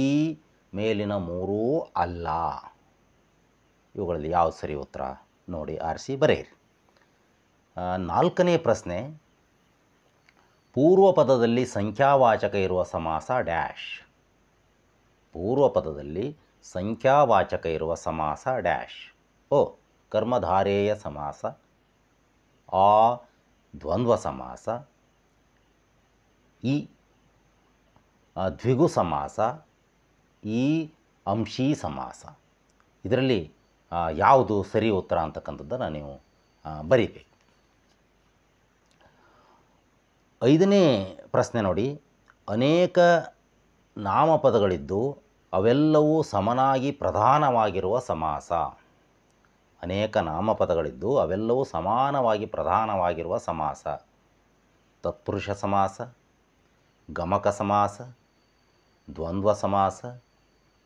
S1: ಮೇಲಿನ ಮೂರೂ ಅಲ್ಲ. ಇವುಗಳಲ್ಲಿ ಯಾವ ಸರಿ ಉತ್ತರ ನೋಡಿ ಆರಿಸಿ ಬರೆಯಿರಿ. ನಾಲ್ಕನೇ ಪ್ರಶ್ನೆ. ಪೂರ್ವ ಪದದಲ್ಲಿ ಸಂಖ್ಯಾವಾಚಕ ಇರುವ ಸಮಾಸ ಡ್ಯಾಶ್. ಪೂರ್ವ ಪದದಲ್ಲಿ ಸಂಖ್ಯಾವಾಚಕ ಇರುವ ಸಮಾಸ ಡ್ಯಾಶ್. ಓ ಕರ್ಮಧಾರೇಯ ಸಮಾಸ. ಆ ದ್ವಂದ್ವ ಸಮಾಸ. ಈ ದ್ವಿಗು ಸಮಾಸ. ಈ ಅಂಶೀ ಸಮಾಸ. ಇದರಲ್ಲಿ ಯಾವುದು ಸರಿ ಉತ್ತರ ಅಂತಕ್ಕಂಥದ್ದನ್ನು ನೀವು ಬರೀಬೇಕು. ಐದನೇ ಪ್ರಶ್ನೆ ನೋಡಿ. ಅನೇಕ ನಾಮಪದಗಳಿದ್ದು ಅವೆಲ್ಲವೂ ಸಮನಾಗಿ ಪ್ರಧಾನವಾಗಿರುವ ಸಮಾಸ. ಅನೇಕ ನಾಮಪದಗಳಿದ್ದು ಅವೆಲ್ಲವೂ ಸಮಾನವಾಗಿ ಪ್ರಧಾನವಾಗಿರುವ ಸಮಾಸ. ತತ್ಪುರುಷ ಸಮಾಸ, ಗಮಕ ಸಮಾಸ, ದ್ವಂದ್ವ ಸಮಾಸ,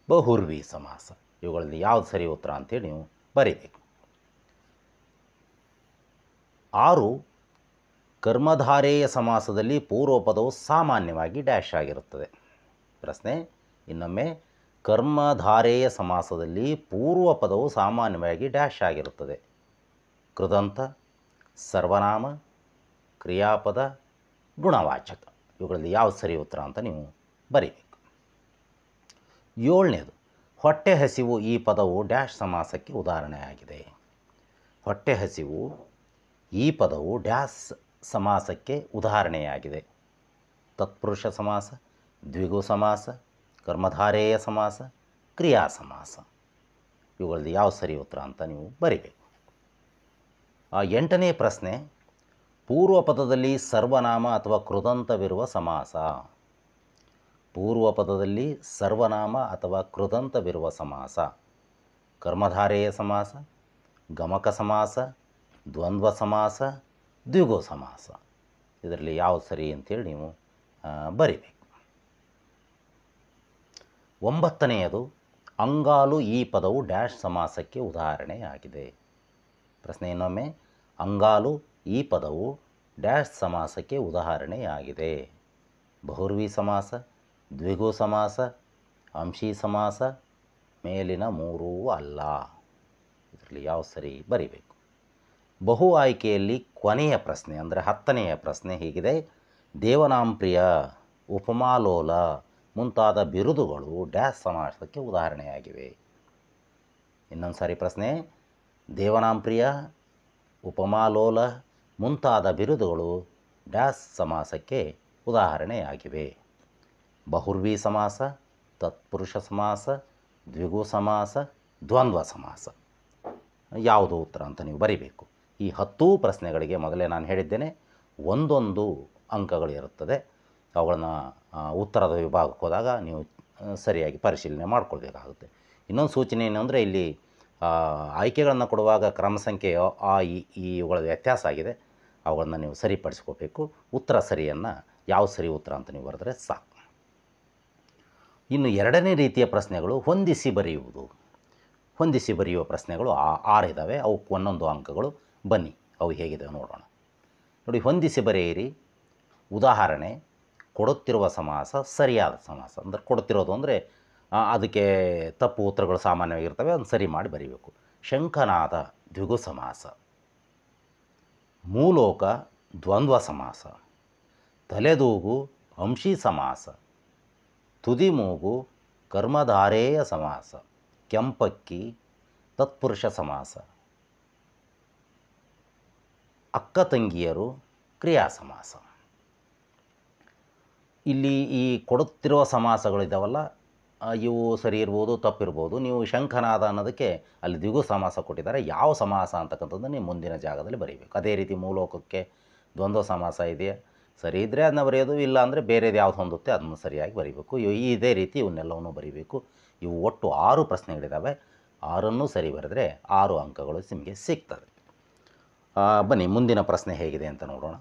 S1: ಬಹುರ್ವಿ ಸಮಾಸ. ಇವುಗಳಲ್ಲಿ ಯಾವುದು ಸರಿ ಉತ್ತರ ಅಂತೇಳಿ ನೀವು ಬರೀಬೇಕು. 6. ಕರ್ಮಧಾರೇಯ ಸಮಾಸದಲ್ಲಿ ಪೂರ್ವಪದವು ಸಾಮಾನ್ಯವಾಗಿ ಡ್ಯಾಶ್ ಆಗಿರುತ್ತದೆ. ಪ್ರಶ್ನೆ ಇನ್ನೊಮ್ಮೆ. ಕರ್ಮಧಾರೇಯ ಸಮಾಸದಲ್ಲಿ ಪೂರ್ವ ಪದವು ಸಾಮಾನ್ಯವಾಗಿ ಡ್ಯಾಶ್ ಆಗಿರುತ್ತದೆ. ಕೃದಂತ, ಸರ್ವನಾಮ, ಕ್ರಿಯಾಪದ, ಗುಣವಾಚಕ. ಇವುಗಳಲ್ಲಿ ಯಾವ ಸರಿ ಉತ್ತರ ಅಂತ ನೀವು ಬರೀಬೇಕು. 7ನೇದು. ಹೊಟ್ಟೆ ಹಸಿವು ಈ ಪದವು ಡ್ಯಾಶ್ ಸಮಾಸಕ್ಕೆ ಉದಾಹರಣೆಯಾಗಿದೆ. ಹೊಟ್ಟೆ ಹಸಿವು ಈ ಪದವು ಡ್ಯಾಶ್ ಸಮಾಸಕ್ಕೆ ಉದಾಹರಣೆಯಾಗಿದೆ. ತತ್ಪುರುಷ ಸಮಾಸ, ದ್ವಿಗು ಸಮಾಸ, ಕರ್ಮಧಾರೇಯ ಸಮಾಸ, ಕ್ರಿಯಾ ಸಮಾಸ. ಇವುಗಳಲ್ಲಿ ಯಾವ ಸರಿ ಉತ್ತರ ಅಂತ ನೀವು ಬರೀಬೇಕು. 8ನೇ ಪ್ರಶ್ನೆ. ಪೂರ್ವ ಪದದಲ್ಲಿ ಸರ್ವನಾಮ ಅಥವಾ ಕೃದಂತವಿರುವ ಸಮಾಸ. ಪೂರ್ವ ಪದದಲ್ಲಿ ಸರ್ವನಾಮ ಅಥವಾ ಕೃದಂತವಿರುವ ಸಮಾಸ. ಕರ್ಮಧಾರೇಯ ಸಮಾಸ, ಗಮಕ ಸಮಾಸ, ದ್ವಂದ್ವ ಸಮಾಸ, ದ್ವಿಗು ಸಮಾಸ. ಇದರಲ್ಲಿ ಯಾವ ಸರಿ ಅಂತೇಳಿ ನೀವು ಬರೀಬೇಕು. 9ನೇಯದು. ಅಂಗಾಲು ಈ ಪದವು ಡ್ಯಾಶ್ ಸಮಾಸಕ್ಕೆ ಉದಾಹರಣೆಯಾಗಿದೆ. ಪ್ರಶ್ನೆ ಇನ್ನೊಮ್ಮೆ. ಅಂಗಾಲು ಈ ಪದವು ಡ್ಯಾಶ್ ಸಮಾಸಕ್ಕೆ ಉದಾಹರಣೆಯಾಗಿದೆ. ಬಹುರ್ವಿ ಸಮಾಸ, ದ್ವಿಗು ಸಮಾಸ, ಅಂಶೀ ಸಮಾಸ, ಮೇಲಿನ ಮೂರೂ ಅಲ್ಲ. ಇದರಲ್ಲಿ ಯಾವ ಸರಿ ಬರೀಬೇಕು. ಬಹು ಆಯ್ಕೆಯಲ್ಲಿ ಕೊನೆಯ ಪ್ರಶ್ನೆ ಅಂದರೆ 10ನೆಯ ಪ್ರಶ್ನೆ ಹೀಗಿದೆ. ದೇವನಾಂಪ್ರಿಯ, ಉಪಮಾಲೋಲ ಮುಂತಾದ ಬಿರುದುಗಳು ಡ್ಯಾಶ್ ಸಮಾಸಕ್ಕೆ ಉದಾಹರಣೆಯಾಗಿವೆ. ಇನ್ನೊಂದು ಸಾರಿ ಪ್ರಶ್ನೆ. ದೇವನಾಂಪ್ರಿಯ, ಉಪಮಾಲೋಲ ಮುಂತಾದ ಬಿರುದುಗಳು ಡ್ಯಾಶ್ ಸಮಾಸಕ್ಕೆ ಉದಾಹರಣೆಯಾಗಿವೆ. ಬಹುರ್ವಿ ಸಮಾಸ, ತತ್ಪುರುಷ ಸಮಾಸ, ದ್ವಿಗು ಸಮಾಸ, ದ್ವಂದ್ವ ಸಮಾಸ. ಯಾವುದು ಉತ್ತರ ಅಂತ ನೀವು ಬರೀಬೇಕು. ಈ 10 ಪ್ರಶ್ನೆಗಳಿಗೆ ಮೊದಲೇ ನಾನು ಹೇಳಿದ್ದೇನೆ ಒಂದೊಂದು ಅಂಕಗಳು ಇರುತ್ತದೆ. ಅವುಗಳನ್ನ ಉತ್ತರದ ವಿಭಾಗಕ್ಕೆ ಹೋದಾಗ ನೀವು ಸರಿಯಾಗಿ ಪರಿಶೀಲನೆ ಮಾಡ್ಕೊಳ್ಬೇಕಾಗುತ್ತೆ. ಇನ್ನೊಂದು ಸೂಚನೆ ಏನು ಅಂದರೆ ಇಲ್ಲಿ ಆಯ್ಕೆಗಳನ್ನು ಕೊಡುವಾಗ ಕ್ರಮ ಸಂಖ್ಯೆ ಆ ಇವುಗಳ ವ್ಯತ್ಯಾಸ ಆಗಿದೆ. ಅವುಗಳನ್ನ ನೀವು ಸರಿಪಡಿಸ್ಕೋಬೇಕು. ಉತ್ತರ ಸರಿಯನ್ನು ಯಾವ ಸರಿ ಉತ್ತರ ಅಂತ ನೀವು ಬರೆದ್ರೆ ಸಾಕು. ಇನ್ನು 2ನೇ ರೀತಿಯ ಪ್ರಶ್ನೆಗಳು ಹೊಂದಿಸಿ ಬರೆಯುವುದು. ಹೊಂದಿಸಿ ಬರೆಯುವ ಪ್ರಶ್ನೆಗಳು 6 ಇದ್ದಾವೆ. ಅವಕ್ಕೆ ಒಂದೊಂದು ಅಂಕಗಳು. ಬನ್ನಿ ಅವು ಹೇಗಿದೆ ನೋಡೋಣ. ನೋಡಿ, ಹೊಂದಿಸಿ ಬರೆಯಿರಿ. ಉದಾಹರಣೆ. ಕೊಡುತ್ತಿರುವ ಸಮಾಸ ಸರಿಯಾದ ಸಮಾಸ. ಅಂದರೆ ಕೊಡುತ್ತಿರೋದು ಅಂದರೆ ಅದಕ್ಕೆ ತಪ್ಪು ಉತ್ತರಗಳು ಸಾಮಾನ್ಯವಾಗಿರ್ತವೆ, ಅದನ್ನು ಸರಿ ಮಾಡಿ ಬರೀಬೇಕು. ಶಂಖನಾದ ದ್ವಿಗು ಸಮಾಸ. ಮೂಲೋಕ ದ್ವಂದ್ವ ಸಮಾಸ. ತಲೆದೂಗು ಅಂಶೀ ಸಮಾಸ. ತುದಿಮೂಗು ಕರ್ಮಧಾರೇಯ ಸಮಾಸ. ಕೆಂಪಕ್ಕಿ ತತ್ಪುರುಷ ಸಮಾಸ. ಅಕ್ಕ ತಂಗಿಯರು ಕ್ರಿಯಾ ಸಮಾಸ. ಇಲ್ಲಿ ಈ ಕೊಡುತ್ತಿರುವ ಸಮಾಸಗಳಿದ್ದಾವಲ್ಲ, ಇವು ಸರಿ ಇರ್ಬೋದು, ತಪ್ಪಿರ್ಬೋದು. ನೀವು ಶಂಖನಾದ ಅನ್ನೋದಕ್ಕೆ ಅಲ್ಲಿ ದ್ವಿಗು ಸಮಾಸ ಕೊಟ್ಟಿದ್ದಾರೆ. ಯಾವ ಸಮಾಸ ಅಂತಕ್ಕಂಥದ್ದು ನೀವು ಮುಂದಿನ ಜಾಗದಲ್ಲಿ ಬರೀಬೇಕು. ಅದೇ ರೀತಿ ಮೂಲೋಕಕ್ಕೆ ದ್ವಂದ್ವ ಸಮಾಸ ಇದೆಯಾ, ಸರಿ ಇದ್ದರೆ ಅದನ್ನ ಬರೆಯೋದು, ಇಲ್ಲ ಅಂದರೆ ಬೇರೆದು ಯಾವ್ದು ಹೊಂದುತ್ತೆ ಅದನ್ನು ಸರಿಯಾಗಿ ಬರೀಬೇಕು. ಇದೇ ರೀತಿ ಇವನ್ನೆಲ್ಲವನ್ನು ಬರೀಬೇಕು. ಇವು ಒಟ್ಟು 6 ಪ್ರಶ್ನೆಗಳಿದ್ದಾವೆ. 6ನ್ನು ಸರಿ ಬರೆದರೆ 6 ಅಂಕಗಳು ನಿಮಗೆ ಸಿಗ್ತದೆ. ಬನ್ನಿ ಮುಂದಿನ ಪ್ರಶ್ನೆ ಹೇಗಿದೆ ಅಂತ ನೋಡೋಣ.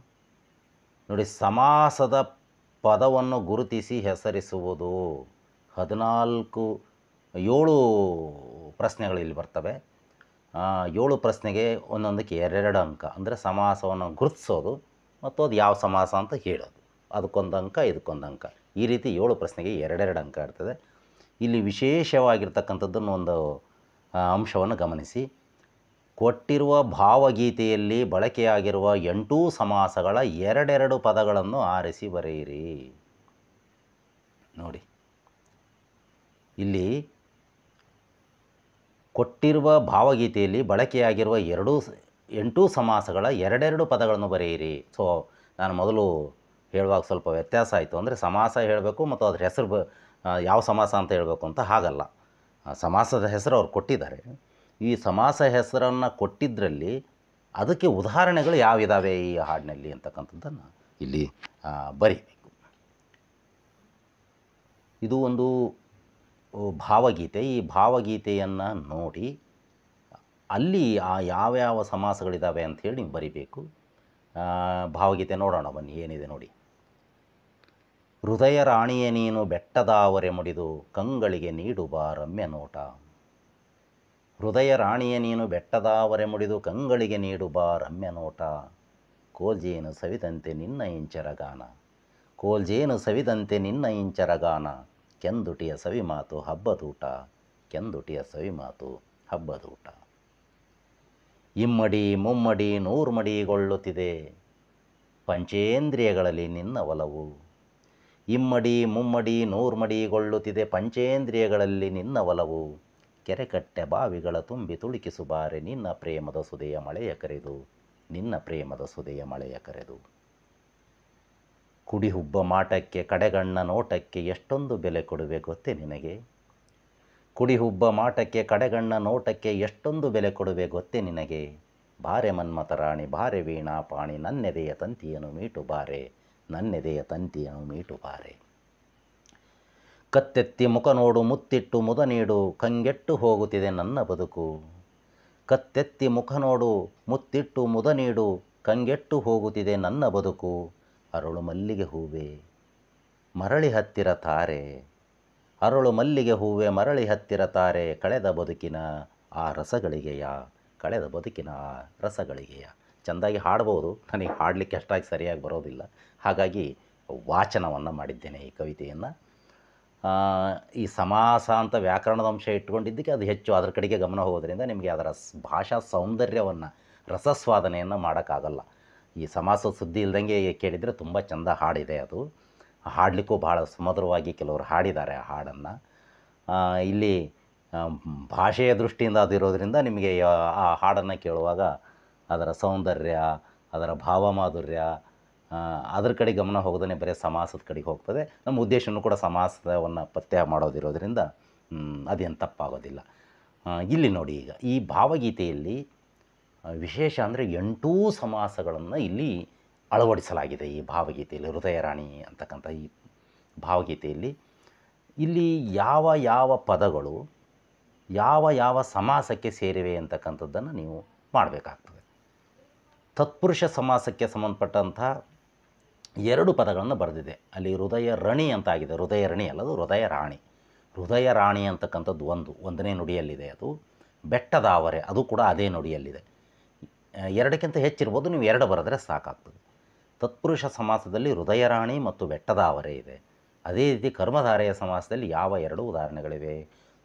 S1: ನೋಡಿ, ಸಮಾಸದ ಪದವನ್ನು ಗುರುತಿಸಿ ಹೆಸರಿಸುವುದು. 7 ಪ್ರಶ್ನೆಗಳು ಇಲ್ಲಿ ಬರ್ತವೆ. 7 ಪ್ರಶ್ನೆಗೆ ಒಂದೊಂದಕ್ಕೆ 2 ಅಂಕ. ಅಂದರೆ ಸಮಾಸವನ್ನು ಗುರುತಿಸೋದು ಮತ್ತು ಅದು ಯಾವ ಸಮಾಸ ಅಂತ ಹೇಳೋದು. ಅದಕ್ಕೊಂದು ಅಂಕ, ಇದಕ್ಕೊಂದು ಅಂಕ. ಈ ರೀತಿ 7 ಪ್ರಶ್ನೆಗೆ 2 ಅಂಕ ಇರ್ತದೆ. ಇಲ್ಲಿ ವಿಶೇಷವಾಗಿರ್ತಕ್ಕಂಥದ್ದನ್ನು ಒಂದು ಅಂಶವನ್ನು ಗಮನಿಸಿ. ಕೊಟ್ಟಿರುವ ಭಾವಗೀತೆಯಲ್ಲಿ ಬಳಕೆಯಾಗಿರುವ 8 ಸಮಾಸಗಳ 2 ಪದಗಳನ್ನು ಆರಿಸಿ ಬರೆಯಿರಿ. ನೋಡಿ, ಇಲ್ಲಿ ಕೊಟ್ಟಿರುವ ಭಾವಗೀತೆಯಲ್ಲಿ ಬಳಕೆಯಾಗಿರುವ 8 ಸಮಾಸಗಳ 2 ಪದಗಳನ್ನು ಬರೆಯಿರಿ. ಸೊ ನಾನು ಮೊದಲು ಹೇಳುವಾಗ ಸ್ವಲ್ಪ ವ್ಯತ್ಯಾಸ ಆಯಿತು. ಅಂದರೆ ಸಮಾಸ ಹೇಳಬೇಕು ಮತ್ತು ಅದ್ರ ಹೆಸರು ಯಾವ ಸಮಾಸ ಅಂತ ಹೇಳಬೇಕು ಅಂತ ಹಾಗಲ್ಲ. ಸಮಾಸದ ಹೆಸರು ಅವ್ರು ಕೊಟ್ಟಿದ್ದಾರೆ. ಈ ಸಮಾಸ ಹೆಸರನ್ನು ಕೊಟ್ಟಿದ್ದರಲ್ಲಿ ಅದಕ್ಕೆ ಉದಾಹರಣೆಗಳು ಯಾವಿದ್ದಾವೆ ಈ ಹಾಡಿನಲ್ಲಿ ಅಂತಕ್ಕಂಥದ್ದನ್ನು ಇಲ್ಲಿ ಬರೀಬೇಕು. ಇದು ಒಂದು ಭಾವಗೀತೆ. ಈ ಭಾವಗೀತೆಯನ್ನು ನೋಡಿ ಅಲ್ಲಿ ಯಾವ್ಯಾವ ಸಮಾಸಗಳಿದ್ದಾವೆ ಅಂಥೇಳಿ ನೀವು ಬರಿಬೇಕು. ಭಾವಗೀತೆ ನೋಡೋಣ ಬನ್ನಿ, ಏನಿದೆ ನೋಡಿ. ಹೃದಯ ರಾಣಿಯ ನೀನು ಬೆಟ್ಟದಾವರೆ ಮುಡಿದು ಕಂಗಳಿಗೆ ನೀಡುವ ರಮ್ಯ ನೋಟ. ಹೃದಯ ರಾಣಿಯ ನೀನು ಬೆಟ್ಟದಾವರೆ ಮುಡಿದು ಕಂಗಳಿಗೆ ನೀಡುವ ರಮ್ಯ ನೋಟ. ಕೋಲ್ಜೇನು ಸವಿದಂತೆ ನಿನ್ನ ಇಂಚರಗಾನ. ಕೋಲ್ಜೇನು ಸವಿದಂತೆ ನಿನ್ನ ಇಂಚರಗಾನ. ಕೆಂದುಟಿಯ ಸವಿಮಾತು ಹಬ್ಬದೂಟ. ಕೆಂದುಟಿಯ ಸವಿಮಾತು ಹಬ್ಬದೂಟ. ಇಮ್ಮಡಿ ಮುಮ್ಮಡಿ ನೂರ್ಮಡಿಗೊಳ್ಳುತ್ತಿದೆ ಪಂಚೇಂದ್ರಿಯಗಳಲ್ಲಿ ನಿನ್ನ ಒಲವು. ಇಮ್ಮಡಿ ಮುಮ್ಮಡಿ ನೂರ್ಮಡಿಗೊಳ್ಳುತ್ತಿದೆ ಪಂಚೇಂದ್ರಿಯಗಳಲ್ಲಿ ನಿನ್ನ ಒಲವು. ಕೆರೆಕಟ್ಟೆ ಬಾವಿಗಳ ತುಂಬಿ ತುಳುಕಿಸುಬಾರೆ ನಿನ್ನ ಪ್ರೇಮದ ಸುದೆಯ ಮಳೆಯ ಕರೆದು. ನಿನ್ನ ಪ್ರೇಮದ ಸುದೆಯ ಮಳೆಯ ಕರೆದು. ಕುಡಿಹುಬ್ಬ ಮಾಟಕ್ಕೆ ಕಡೆಗಣ್ಣ ನೋಟಕ್ಕೆ ಎಷ್ಟೊಂದು ಬೆಲೆ ಕೊಡುವೆ ಗೊತ್ತೇ ನಿನಗೆ. ಕುಡಿಹುಬ್ಬ ಮಾಟಕ್ಕೆ ಕಡೆಗಣ್ಣ ನೋಟಕ್ಕೆ ಎಷ್ಟೊಂದು ಬೆಲೆ ಕೊಡುವೆ ಗೊತ್ತೇ ನಿನಗೆ. ಬಾರೆ ಮನ್ಮಥ ರಾಣಿ ಬಾರೆ ವೀಣಾ ಪಾಣಿ ನನ್ನೆದೆಯ ತಂತಿಯನ್ನು ಮೀಟು ಬಾರೆ. ನನ್ನೆದೆಯ ತಂತಿಯನ್ನು ಮೀಟು ಬಾರೆ. ಕತ್ತೆತ್ತಿ ಮುಖ ನೋಡು ಮುತ್ತಿಟ್ಟು ಮುದ ನೀಡು ಕಂಗೆಟ್ಟು ಹೋಗುತ್ತಿದೆ ನನ್ನ ಬದುಕು. ಕತ್ತೆತ್ತಿ ಮುಖ ನೋಡು ಮುತ್ತಿಟ್ಟು ಮುದ ನೀಡು ಕಂಗೆಟ್ಟು ಹೋಗುತ್ತಿದೆ ನನ್ನ ಬದುಕು. ಅರಳು ಮಲ್ಲಿಗೆ ಹೂವೆ ಮರಳಿ ಹತ್ತಿರ ತಾರೆ. ಅರಳು ಮಲ್ಲಿಗೆ ಹೂವೆ ಮರಳಿ ಹತ್ತಿರ ತಾರೆ. ಕಳೆದ ಬದುಕಿನ ಆ ರಸಗಳಿಗೆಯ. ಕಳೆದ ಬದುಕಿನ ಆ ರಸಗಳಿಗೆಯ. ಚೆಂದಾಗಿ ಹಾಡ್ಬೋದು, ನನಗೆ ಹಾಡಲಿಕ್ಕೆ ಅಷ್ಟಾಗಿ ಸರಿಯಾಗಿ ಬರೋದಿಲ್ಲ. ಹಾಗಾಗಿ ವಾಚನವನ್ನು ಮಾಡಿದ್ದೇನೆ ಈ ಕವಿತೆಯನ್ನು. ಈ ಸಮಾಸ ಅಂತ ವ್ಯಾಕರಣದ ಅಂಶ ಇಟ್ಕೊಂಡಿದ್ದಕ್ಕೆ ಅದು ಹೆಚ್ಚು ಅದರ ಕಡೆಗೆ ಗಮನ ಹೋಗೋದ್ರಿಂದ ನಿಮಗೆ ಅದರ ಭಾಷಾ ಸೌಂದರ್ಯವನ್ನು ರಸಸ್ವಾದನೆಯನ್ನು ಮಾಡೋಕ್ಕಾಗಲ್ಲ. ಈ ಸಮಾಸ ಸುದ್ದಿ ಇಲ್ದಂಗೆ ಕೇಳಿದರೆ ತುಂಬ ಚೆಂದ ಹಾಡಿದೆ. ಅದು ಹಾಡಲಿಕ್ಕೂ ಭಾಳ ಸುಮಧುರವಾಗಿ ಕೆಲವರು ಹಾಡಿದ್ದಾರೆ ಆ ಹಾಡನ್ನು. ಇಲ್ಲಿ ಭಾಷೆಯ ದೃಷ್ಟಿಯಿಂದ ಅದಿರೋದ್ರಿಂದ ನಿಮಗೆ ಆ ಹಾಡನ್ನು ಕೇಳುವಾಗ ಅದರ ಸೌಂದರ್ಯ, ಅದರ ಭಾವಮಾಧುರ್ಯ, ಅದ್ರ ಕಡೆ ಗಮನ ಹೋಗೋದೇ ಬರೀ ಸಮಾಸದ ಕಡೆಗೆ ಹೋಗ್ತದೆ. ನಮ್ಮ ಉದ್ದೇಶನೂ ಕೂಡ ಸಮಾಸವನ್ನು ಪತ್ತೆ ಮಾಡೋದಿರೋದ್ರಿಂದ ಅದೇನು ತಪ್ಪಾಗೋದಿಲ್ಲ. ಇಲ್ಲಿ ನೋಡಿ, ಈಗ ಈ ಭಾವಗೀತೆಯಲ್ಲಿ ವಿಶೇಷ ಅಂದರೆ 8 ಸಮಾಸಗಳನ್ನು ಇಲ್ಲಿ ಅಳವಡಿಸಲಾಗಿದೆ. ಈ ಭಾವಗೀತೆಯಲ್ಲಿ ಹೃದಯ ರಾಣಿ ಅಂತಕ್ಕಂಥ ಈ ಭಾವಗೀತೆಯಲ್ಲಿ ಇಲ್ಲಿ ಯಾವ ಯಾವ ಪದಗಳು ಯಾವ ಯಾವ ಸಮಾಸಕ್ಕೆ ಸೇರಿವೆ ಅಂತಕ್ಕಂಥದ್ದನ್ನು ನೀವು ಮಾಡಬೇಕಾಗ್ತದೆ. ತತ್ಪುರುಷ ಸಮಾಸಕ್ಕೆ ಸಂಬಂಧಪಟ್ಟಂಥ 2 ಪದಗಳನ್ನು ಬರೆದಿದೆ. ಅಲ್ಲಿ ಹೃದಯ ರಣಿ ಅಂತ ಆಗಿದೆ. ಹೃದಯ ರಣಿ ಅಲ್ಲ, ಅದು ಹೃದಯ ರಾಣಿ. ಹೃದಯ ರಾಣಿ ಅಂತಕ್ಕಂಥದ್ದು ಒಂದನೇ ನುಡಿಯಲ್ಲಿದೆ. ಅದು ಬೆಟ್ಟದಾವರೆ, ಅದು ಕೂಡ ಅದೇ ನುಡಿಯಲ್ಲಿದೆ. 2ಕ್ಕಿಂತ ಹೆಚ್ಚಿರ್ಬೋದು, ನೀವು 2 ಬರೆದ್ರೆ ಸಾಕಾಗ್ತದೆ. ತತ್ಪುರುಷ ಸಮಾಸದಲ್ಲಿ ಹೃದಯ ರಾಣಿ ಮತ್ತು ಬೆಟ್ಟದಾವರೆ ಇದೆ. ಅದೇ ರೀತಿ ಕರ್ಮಧಾರೆಯ ಸಮಾಸದಲ್ಲಿ ಯಾವ 2 ಉದಾಹರಣೆಗಳಿವೆ.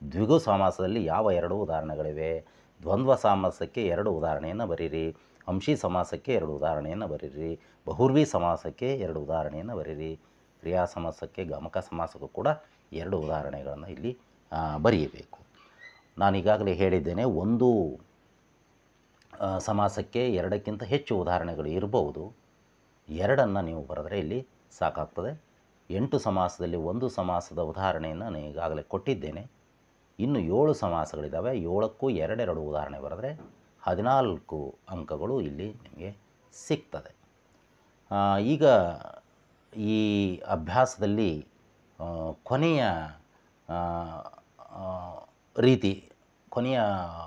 S1: ದ್ವಿಗು ಸಮಾಸದಲ್ಲಿ ಯಾವ 2 ಉದಾಹರಣೆಗಳಿವೆ. ದ್ವಂದ್ವ ಸಮಾಸಕ್ಕೆ 2 ಉದಾಹರಣೆಯನ್ನು ಬರೀರಿ. ಅಂಶಿ ಸಮಾಸಕ್ಕೆ 2 ಉದಾಹರಣೆಯನ್ನು ಬರೀರಿ. ಬಹುರ್ವಿ ಸಮಾಸಕ್ಕೆ 2 ಉದಾಹರಣೆಯನ್ನು ಬರೀರಿ. ಕ್ರಿಯಾ ಸಮಾಸಕ್ಕೆ ಗಮಕ ಸಮಾಸಕ್ಕೂ ಕೂಡ 2 ಉದಾಹರಣೆಗಳನ್ನು ಇಲ್ಲಿ ಬರೆಯಬೇಕು. ನಾನು ಈಗಾಗಲೇ ಹೇಳಿದ್ದೇನೆ, ಒಂದು ಸಮಾಸಕ್ಕೆ 2ಕ್ಕಿಂತ ಹೆಚ್ಚು ಉದಾಹರಣೆಗಳು ಇರಬಹುದು. 2ಅನ್ನು ನೀವು ಬರೆದರೆ ಇಲ್ಲಿ ಸಾಕಾಗ್ತದೆ. 8 ಸಮಾಸದಲ್ಲಿ 1 ಸಮಾಸದ ಉದಾಹರಣೆಯನ್ನು ನಾನು ಈಗಾಗಲೇ ಕೊಟ್ಟಿದ್ದೇನೆ. ಇನ್ನು 7 ಸಮಾಸಗಳಿದ್ದಾವೆ. 7ಕ್ಕೂ 2 ಉದಾಹರಣೆ ಬರೆದರೆ 14 ಅಂಕಗಳು ಇಲ್ಲಿ ನಿಮಗೆ ಸಿಗ್ತದೆ. ಈಗ ಈ ಅಭ್ಯಾಸದಲ್ಲಿ ಕೊನೆಯ ಆ, ಆ, ರೀತಿ ಕೊನೆಯ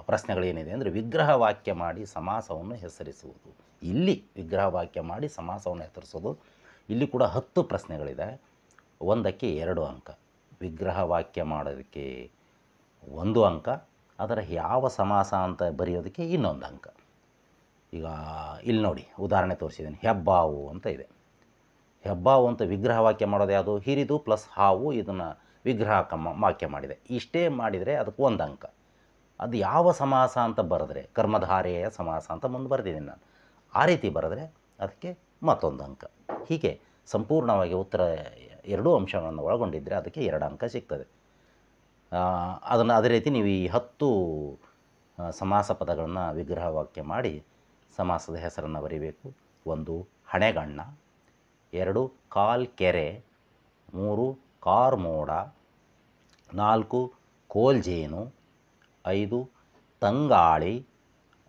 S1: ಪ್ರಶ್ನೆಗಳೇನಿದೆ ಅಂದರೆ ವಿಗ್ರಹ ವಾಕ್ಯ ಮಾಡಿ ಸಮಾಸವನ್ನು ಹೆಸರಿಸುವುದು. ಇಲ್ಲಿ ವಿಗ್ರಹ ವಾಕ್ಯ ಮಾಡಿ ಸಮಾಸವನ್ನು ಹೆಸರಿಸೋದು. ಇಲ್ಲಿ ಕೂಡ 10 ಪ್ರಶ್ನೆಗಳಿದೆ. ಒಂದಕ್ಕೆ 2 ಅಂಕ, ವಿಗ್ರಹ ವಾಕ್ಯ ಮಾಡೋದಕ್ಕೆ 1 ಅಂಕ, ಅದರ ಯಾವ ಸಮಾಸ ಅಂತ ಬರೆಯೋದಕ್ಕೆ ಇನ್ನೊಂದು ಅಂಕ. ಈಗ ಇಲ್ಲಿ ನೋಡಿ ಉದಾಹರಣೆ ತೋರಿಸಿದ್ದೀನಿ. ಹೆಬ್ಬಾವು ಅಂತ ಇದೆ. ಹೆಬ್ಬಾವು ಅಂತ ವಿಗ್ರಹ ವಾಕ್ಯ ಮಾಡೋದು ಯಾವುದು? ಹಿರಿದು ಪ್ಲಸ್ ಹಾವು, ಇದನ್ನು ವಿಗ್ರಹ ವಾಕ್ಯ ಮಾಡಿದೆ. ಇಷ್ಟೇ ಮಾಡಿದರೆ ಅದಕ್ಕೆ 1 ಅಂಕ. ಅದು ಯಾವ ಸಮಾಸ ಅಂತ ಬರೆದ್ರೆ, ಕರ್ಮಧಾರೆಯ ಸಮಾಸ ಅಂತ ಮುಂದೆ ಬರೆದಿದ್ದೀನಿ ನಾನು. ಆ ರೀತಿ ಬರೆದ್ರೆ ಅದಕ್ಕೆ ಮತ್ತೊಂದು ಅಂಕ. ಹೀಗೆ ಸಂಪೂರ್ಣವಾಗಿ ಉತ್ತರ 2 ಅಂಶಗಳನ್ನು ಒಳಗೊಂಡಿದ್ದರೆ ಅದಕ್ಕೆ 2 ಅಂಕ ಸಿಗ್ತದೆ. ಅದನ್ನು ಅದೇ ರೀತಿ ನೀವು ಈ 10 ಸಮಾಸ ಪದಗಳನ್ನು ವಿಗ್ರಹ ವಾಕ್ಯ ಮಾಡಿ ಸಮಾಸದ ಹೆಸರನ್ನು ಬರೀಬೇಕು. 1 ಹಣೆಗಣ್ಣ, 2 ಕಾಲ್ ಕೆರೆ, 3 ಕಾರ್ಮೋಡ, 4 ಕೋಲ್ಜೇನು, 5 ತಂಗಾಳಿ,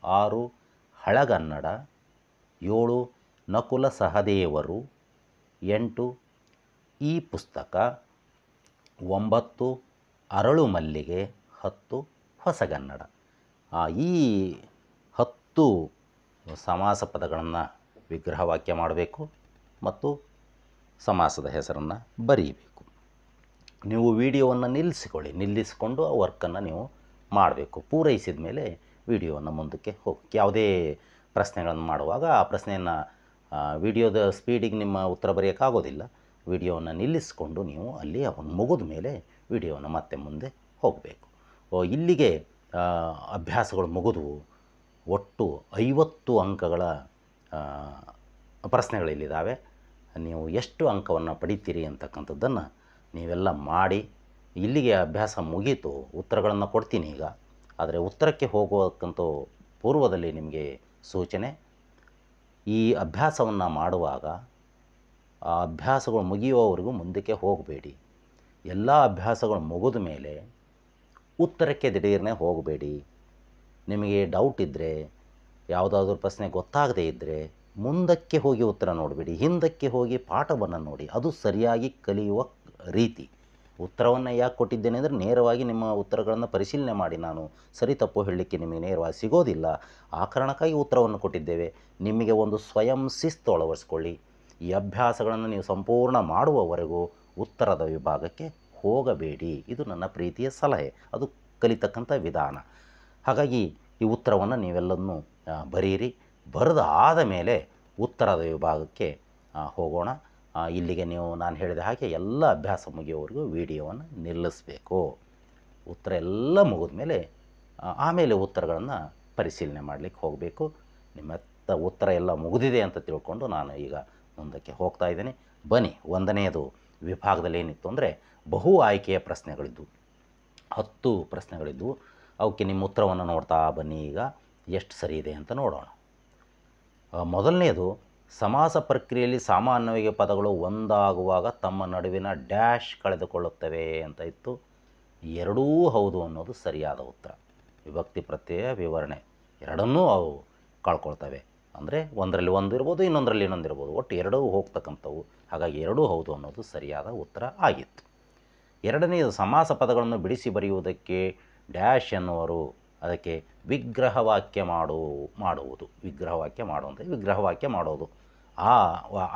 S1: 6 ಹಳಗನ್ನಡ, 7 ನಕುಲ ಸಹದೇವರು, 8 ಈ ಪುಸ್ತಕ, 9 ಅರಳು ಮಲ್ಲಿಗೆ, 10 ಹೊಸಗನ್ನಡ. ಈ 10 ಸಮಾಸ ಪದಗಳನ್ನು ವಿಗ್ರಹ ವಾಕ್ಯ ಮಾಡಬೇಕು ಮತ್ತು ಸಮಾಸದ ಹೆಸರನ್ನು ಬರೀಬೇಕು. ನೀವು ವಿಡಿಯೋವನ್ನು ನಿಲ್ಲಿಸಿಕೊಂಡು ಆ ವರ್ಕನ್ನು ನೀವು ಮಾಡಬೇಕು. ಪೂರೈಸಿದ ಮೇಲೆ ವಿಡಿಯೋವನ್ನು ಮುಂದಕ್ಕೆ ಹೋಗಿ ಯಾವುದೇ ಪ್ರಶ್ನೆಗಳನ್ನು ಮಾಡುವಾಗ ಆ ಪ್ರಶ್ನೆಯನ್ನು ವಿಡಿಯೋದ ಸ್ಪೀಡಿಗೆ ನಿಮ್ಮ ಉತ್ತರ ಬರೆಯೋಕ್ಕಾಗೋದಿಲ್ಲ. ವಿಡಿಯೋವನ್ನು ನಿಲ್ಲಿಸಿಕೊಂಡು ನೀವು ಅಲ್ಲಿ ಅವನು ಮುಗಿದ ಮೇಲೆ ವಿಡಿಯೋವನ್ನು ಮತ್ತೆ ಮುಂದೆ ಹೋಗಬೇಕು. ಇಲ್ಲಿಗೆ ಅಭ್ಯಾಸಗಳು ಮುಗಿದವು. ಒಟ್ಟು 50 ಅಂಕಗಳ ಪ್ರಶ್ನೆಗಳಿಲ್ಲಿದ್ದಾವೆ. ನೀವು ಎಷ್ಟು ಅಂಕವನ್ನು ಪಡಿತೀರಿ ಅಂತಕ್ಕಂಥದ್ದನ್ನು ನೀವೆಲ್ಲ ಮಾಡಿ. ಇಲ್ಲಿಗೆ ಅಭ್ಯಾಸ ಮುಗೀತು. ಉತ್ತರಗಳನ್ನು ಕೊಡ್ತೀನಿ ಈಗ. ಆದರೆ ಉತ್ತರಕ್ಕೆ ಹೋಗೋಕ್ಕಂತೂ ಪೂರ್ವದಲ್ಲಿ ನಿಮಗೆ ಸೂಚನೆ, ಈ ಅಭ್ಯಾಸವನ್ನು ಮಾಡುವಾಗ ಆ ಅಭ್ಯಾಸಗಳು ಮುಗಿಯುವವರೆಗೂ ಮುಂದಕ್ಕೆ ಹೋಗಬೇಡಿ. ಎಲ್ಲ ಅಭ್ಯಾಸಗಳು ಮುಗಿದ ಮೇಲೆ ಉತ್ತರಕ್ಕೆ ದಿಢೀರನೆ ಹೋಗಬೇಡಿ. ನಿಮಗೆ ಡೌಟ್ ಇದ್ದರೆ, ಯಾವುದಾದ್ರೂ ಪ್ರಶ್ನೆ ಗೊತ್ತಾಗದೇ ಇದ್ದರೆ ಮುಂದಕ್ಕೆ ಹೋಗಿ ಉತ್ತರ ನೋಡಬೇಡಿ, ಹಿಂದಕ್ಕೆ ಹೋಗಿ ಪಾಠವನ್ನು ನೋಡಿ. ಅದು ಸರಿಯಾಗಿ ಕಲಿಯುವ ರೀತಿ. ಉತ್ತರವನ್ನು ಯಾಕೆ ಕೊಟ್ಟಿದ್ದೇನೆ ಅಂದರೆ ನೇರವಾಗಿ ನಿಮ್ಮ ಉತ್ತರಗಳನ್ನು ಪರಿಶೀಲನೆ ಮಾಡಿ ನಾನು ಸರಿ ತಪ್ಪು ಹೇಳಲಿಕ್ಕೆ ನಿಮಗೆ ನೇರವಾಗಿ ಸಿಗೋದಿಲ್ಲ. ಆ ಕಾರಣಕ್ಕಾಗಿ ಉತ್ತರವನ್ನು ಕೊಟ್ಟಿದ್ದೇವೆ. ನಿಮಗೆ ಒಂದು ಸ್ವಯಂ ಶಿಸ್ತು ಅಳವಡಿಸ್ಕೊಳ್ಳಿ. ಈ ಅಭ್ಯಾಸಗಳನ್ನು ನೀವು ಸಂಪೂರ್ಣ ಮಾಡುವವರೆಗೂ ಉತ್ತರದ ವಿಭಾಗಕ್ಕೆ ಹೋಗಬೇಡಿ. ಇದು ನನ್ನ ಪ್ರೀತಿಯ ಸಲಹೆ. ಅದು ಕಲಿತಕ್ಕಂಥ ವಿಧಾನ. ಹಾಗಾಗಿ ಈ ಉತ್ತರವನ್ನು ನೀವೆಲ್ಲನೂ ಬರೀರಿ. ಬರೆದು ಆದ ಮೇಲೆ ಉತ್ತರದ ವಿಭಾಗಕ್ಕೆ ಹೋಗೋಣ. ಇಲ್ಲಿಗೆ ನೀವು ನಾನು ಹೇಳಿದ ಹಾಗೆ ಎಲ್ಲ ಅಭ್ಯಾಸ ಮುಗಿಯೋವರೆಗೂ ವಿಡಿಯೋವನ್ನು ನಿಲ್ಲಿಸಬೇಕು. ಉತ್ತರ ಎಲ್ಲ ಮುಗಿದ ಮೇಲೆ ಆಮೇಲೆ ಉತ್ತರಗಳನ್ನು ಪರಿಶೀಲನೆ ಮಾಡಲಿಕ್ಕೆ ಹೋಗಬೇಕು. ನಿಮ್ಮ ಉತ್ತರ ಎಲ್ಲ ಮುಗಿದಿದೆ ಅಂತ ತಿಳ್ಕೊಂಡು ನಾನು ಈಗ ಮುಂದಕ್ಕೆ ಹೋಗ್ತಾ ಇದ್ದೇನೆ. ಬನ್ನಿ, 1ನೇದು ವಿಭಾಗದಲ್ಲಿ ಏನಿತ್ತು ಅಂದರೆ ಬಹು ಆಯ್ಕೆಯ ಪ್ರಶ್ನೆಗಳಿದ್ದವು. 10 ಪ್ರಶ್ನೆಗಳಿದ್ದವು. ಅವಕ್ಕೆ ನಿಮ್ಮ ಉತ್ತರವನ್ನು ನೋಡ್ತಾ ಬನ್ನಿ. ಈಗ ಎಷ್ಟು ಸರಿ ಇದೆ ಅಂತ ನೋಡೋಣ. ಮೊದಲನೇದು, ಸಮಾಸ ಪ್ರಕ್ರಿಯೆಯಲ್ಲಿ ಸಾಮಾನ್ಯವಾಗಿ ಪದಗಳು ಒಂದಾಗುವಾಗ ತಮ್ಮ ನಡುವಿನ ಡ್ಯಾಶ್ ಕಳೆದುಕೊಳ್ಳುತ್ತವೆ ಅಂತ ಇತ್ತು. ಎರಡೂ ಹೌದು ಅನ್ನೋದು ಸರಿಯಾದ ಉತ್ತರ. ವಿಭಕ್ತಿ ಪ್ರತ್ಯಯ ವಿವರಣೆ ಎರಡನ್ನೂ ಅವು ಕಳ್ಕೊಳ್ತವೆ. ಅಂದರೆ ಒಂದರಲ್ಲಿ ಒಂದು ಇರ್ಬೋದು, ಇನ್ನೊಂದರಲ್ಲಿ ಇನ್ನೊಂದು ಇರ್ಬೋದು, ಒಟ್ಟು ಎರಡೂ ಹೋಗ್ತಕ್ಕಂಥವು. ಹಾಗಾಗಿ ಎರಡೂ ಹೌದು ಅನ್ನೋದು ಸರಿಯಾದ ಉತ್ತರ ಆಗಿತ್ತು. ಎರಡನೆಯದು, ಸಮಾಸ ಪದಗಳನ್ನು ಬಿಡಿಸಿ ಬರೆಯುವುದಕ್ಕೆ ಡ್ಯಾಶ್ ಎನ್ನುವರು. ಅದಕ್ಕೆ ವಿಗ್ರಹವಾಕ್ಯ ಮಾಡುವುದು. ವಿಗ್ರಹವಾಕ್ಯ ಮಾಡುವಂಥ ವಿಗ್ರಹವಾಕ್ಯ ಮಾಡೋದು ಆ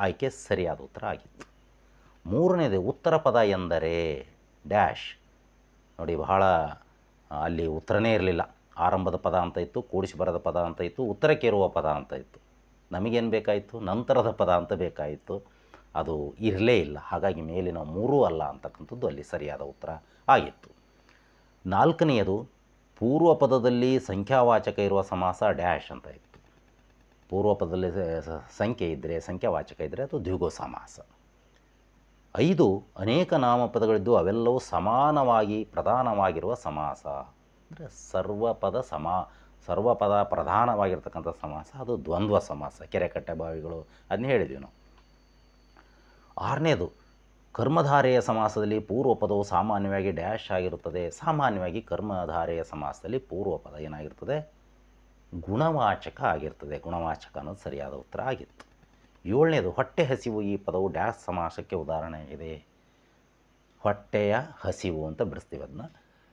S1: ಆಯ್ಕೆ ಸರಿಯಾದ ಉತ್ತರ ಆಗಿತ್ತು. ಮೂರನೇದು, ಉತ್ತರ ಪದ ಎಂದರೆ ಡ್ಯಾಶ್. ನೋಡಿ, ಬಹಳ ಅಲ್ಲಿ ಉತ್ತರನೇ ಇರಲಿಲ್ಲ. ಆರಂಭದ ಪದ ಅಂತ ಇತ್ತು, ಕೂಡಿಸಿ ಬರದ ಪದ ಅಂತ ಇತ್ತು, ಉತ್ತರಕ್ಕೆ ಇರುವ ಪದ ಅಂತ ಇತ್ತು. ನಮಗೇನು ಬೇಕಾಯಿತು? ನಂತರದ ಪದ ಅಂತ ಬೇಕಾಯಿತು. ಅದು ಇರಲೇ ಇಲ್ಲ. ಹಾಗಾಗಿ ಮೇಲಿನ 3 ಅಲ್ಲ ಅಂತಕ್ಕಂಥದ್ದು ಅಲ್ಲಿ ಸರಿಯಾದ ಉತ್ತರ ಆಗಿತ್ತು. ನಾಲ್ಕನೆಯದು, ಪೂರ್ವ ಪದದಲ್ಲಿ ಸಂಖ್ಯಾವಾಚಕ ಇರುವ ಸಮಾಸ ಡ್ಯಾಶ್ ಅಂತ ಇತ್ತು. ಪೂರ್ವ ಪದದಲ್ಲಿ ಸಂಖ್ಯೆ ಇದ್ದರೆ, ಸಂಖ್ಯಾವಾಚಕ ಇದ್ದರೆ ಅದು ದ್ವಿಗು ಸಮಾಸ. 5, ಅನೇಕ ನಾಮಪದಗಳಿದ್ದು ಅವೆಲ್ಲವೂ ಸಮಾನವಾಗಿ ಪ್ರಧಾನವಾಗಿರುವ ಸಮಾಸ. ಅಂದರೆ ಸರ್ವಪದ ಪ್ರಧಾನವಾಗಿರ್ತಕ್ಕಂಥ ಸಮಾಸ ಅದು ದ್ವಂದ್ವ ಸಮಾಸ. ಕೆರೆಕಟ್ಟೆ ಬಾವಿಗಳು ಅದನ್ನ ಹೇಳಿದ್ವಿ ನಾವು. 6ನೇದು, ಕರ್ಮಧಾರೆಯ ಸಮಾಸದಲ್ಲಿ ಪೂರ್ವ ಪದವು ಸಾಮಾನ್ಯವಾಗಿ ಡ್ಯಾಶ್ ಆಗಿರುತ್ತದೆ. ಸಾಮಾನ್ಯವಾಗಿ ಕರ್ಮಧಾರೆಯ ಸಮಾಸದಲ್ಲಿ ಪೂರ್ವ ಪದ ಏನಾಗಿರ್ತದೆ? ಗುಣವಾಚಕ ಆಗಿರ್ತದೆ. ಗುಣವಾಚಕ ಅನ್ನೋದು ಸರಿಯಾದ ಉತ್ತರ ಆಗಿತ್ತು. ಏಳನೇದು ಹೊಟ್ಟೆ ಹಸಿವು. ಈ ಪದವು ಡ್ಯಾಶ್ ಸಮಾಸಕ್ಕೆ ಉದಾಹರಣೆಯಾಗಿದೆ. ಹೊಟ್ಟೆಯ ಹಸಿವು ಅಂತ ಬಿಡಿಸ್ತೀವಿ ಅದನ್ನ.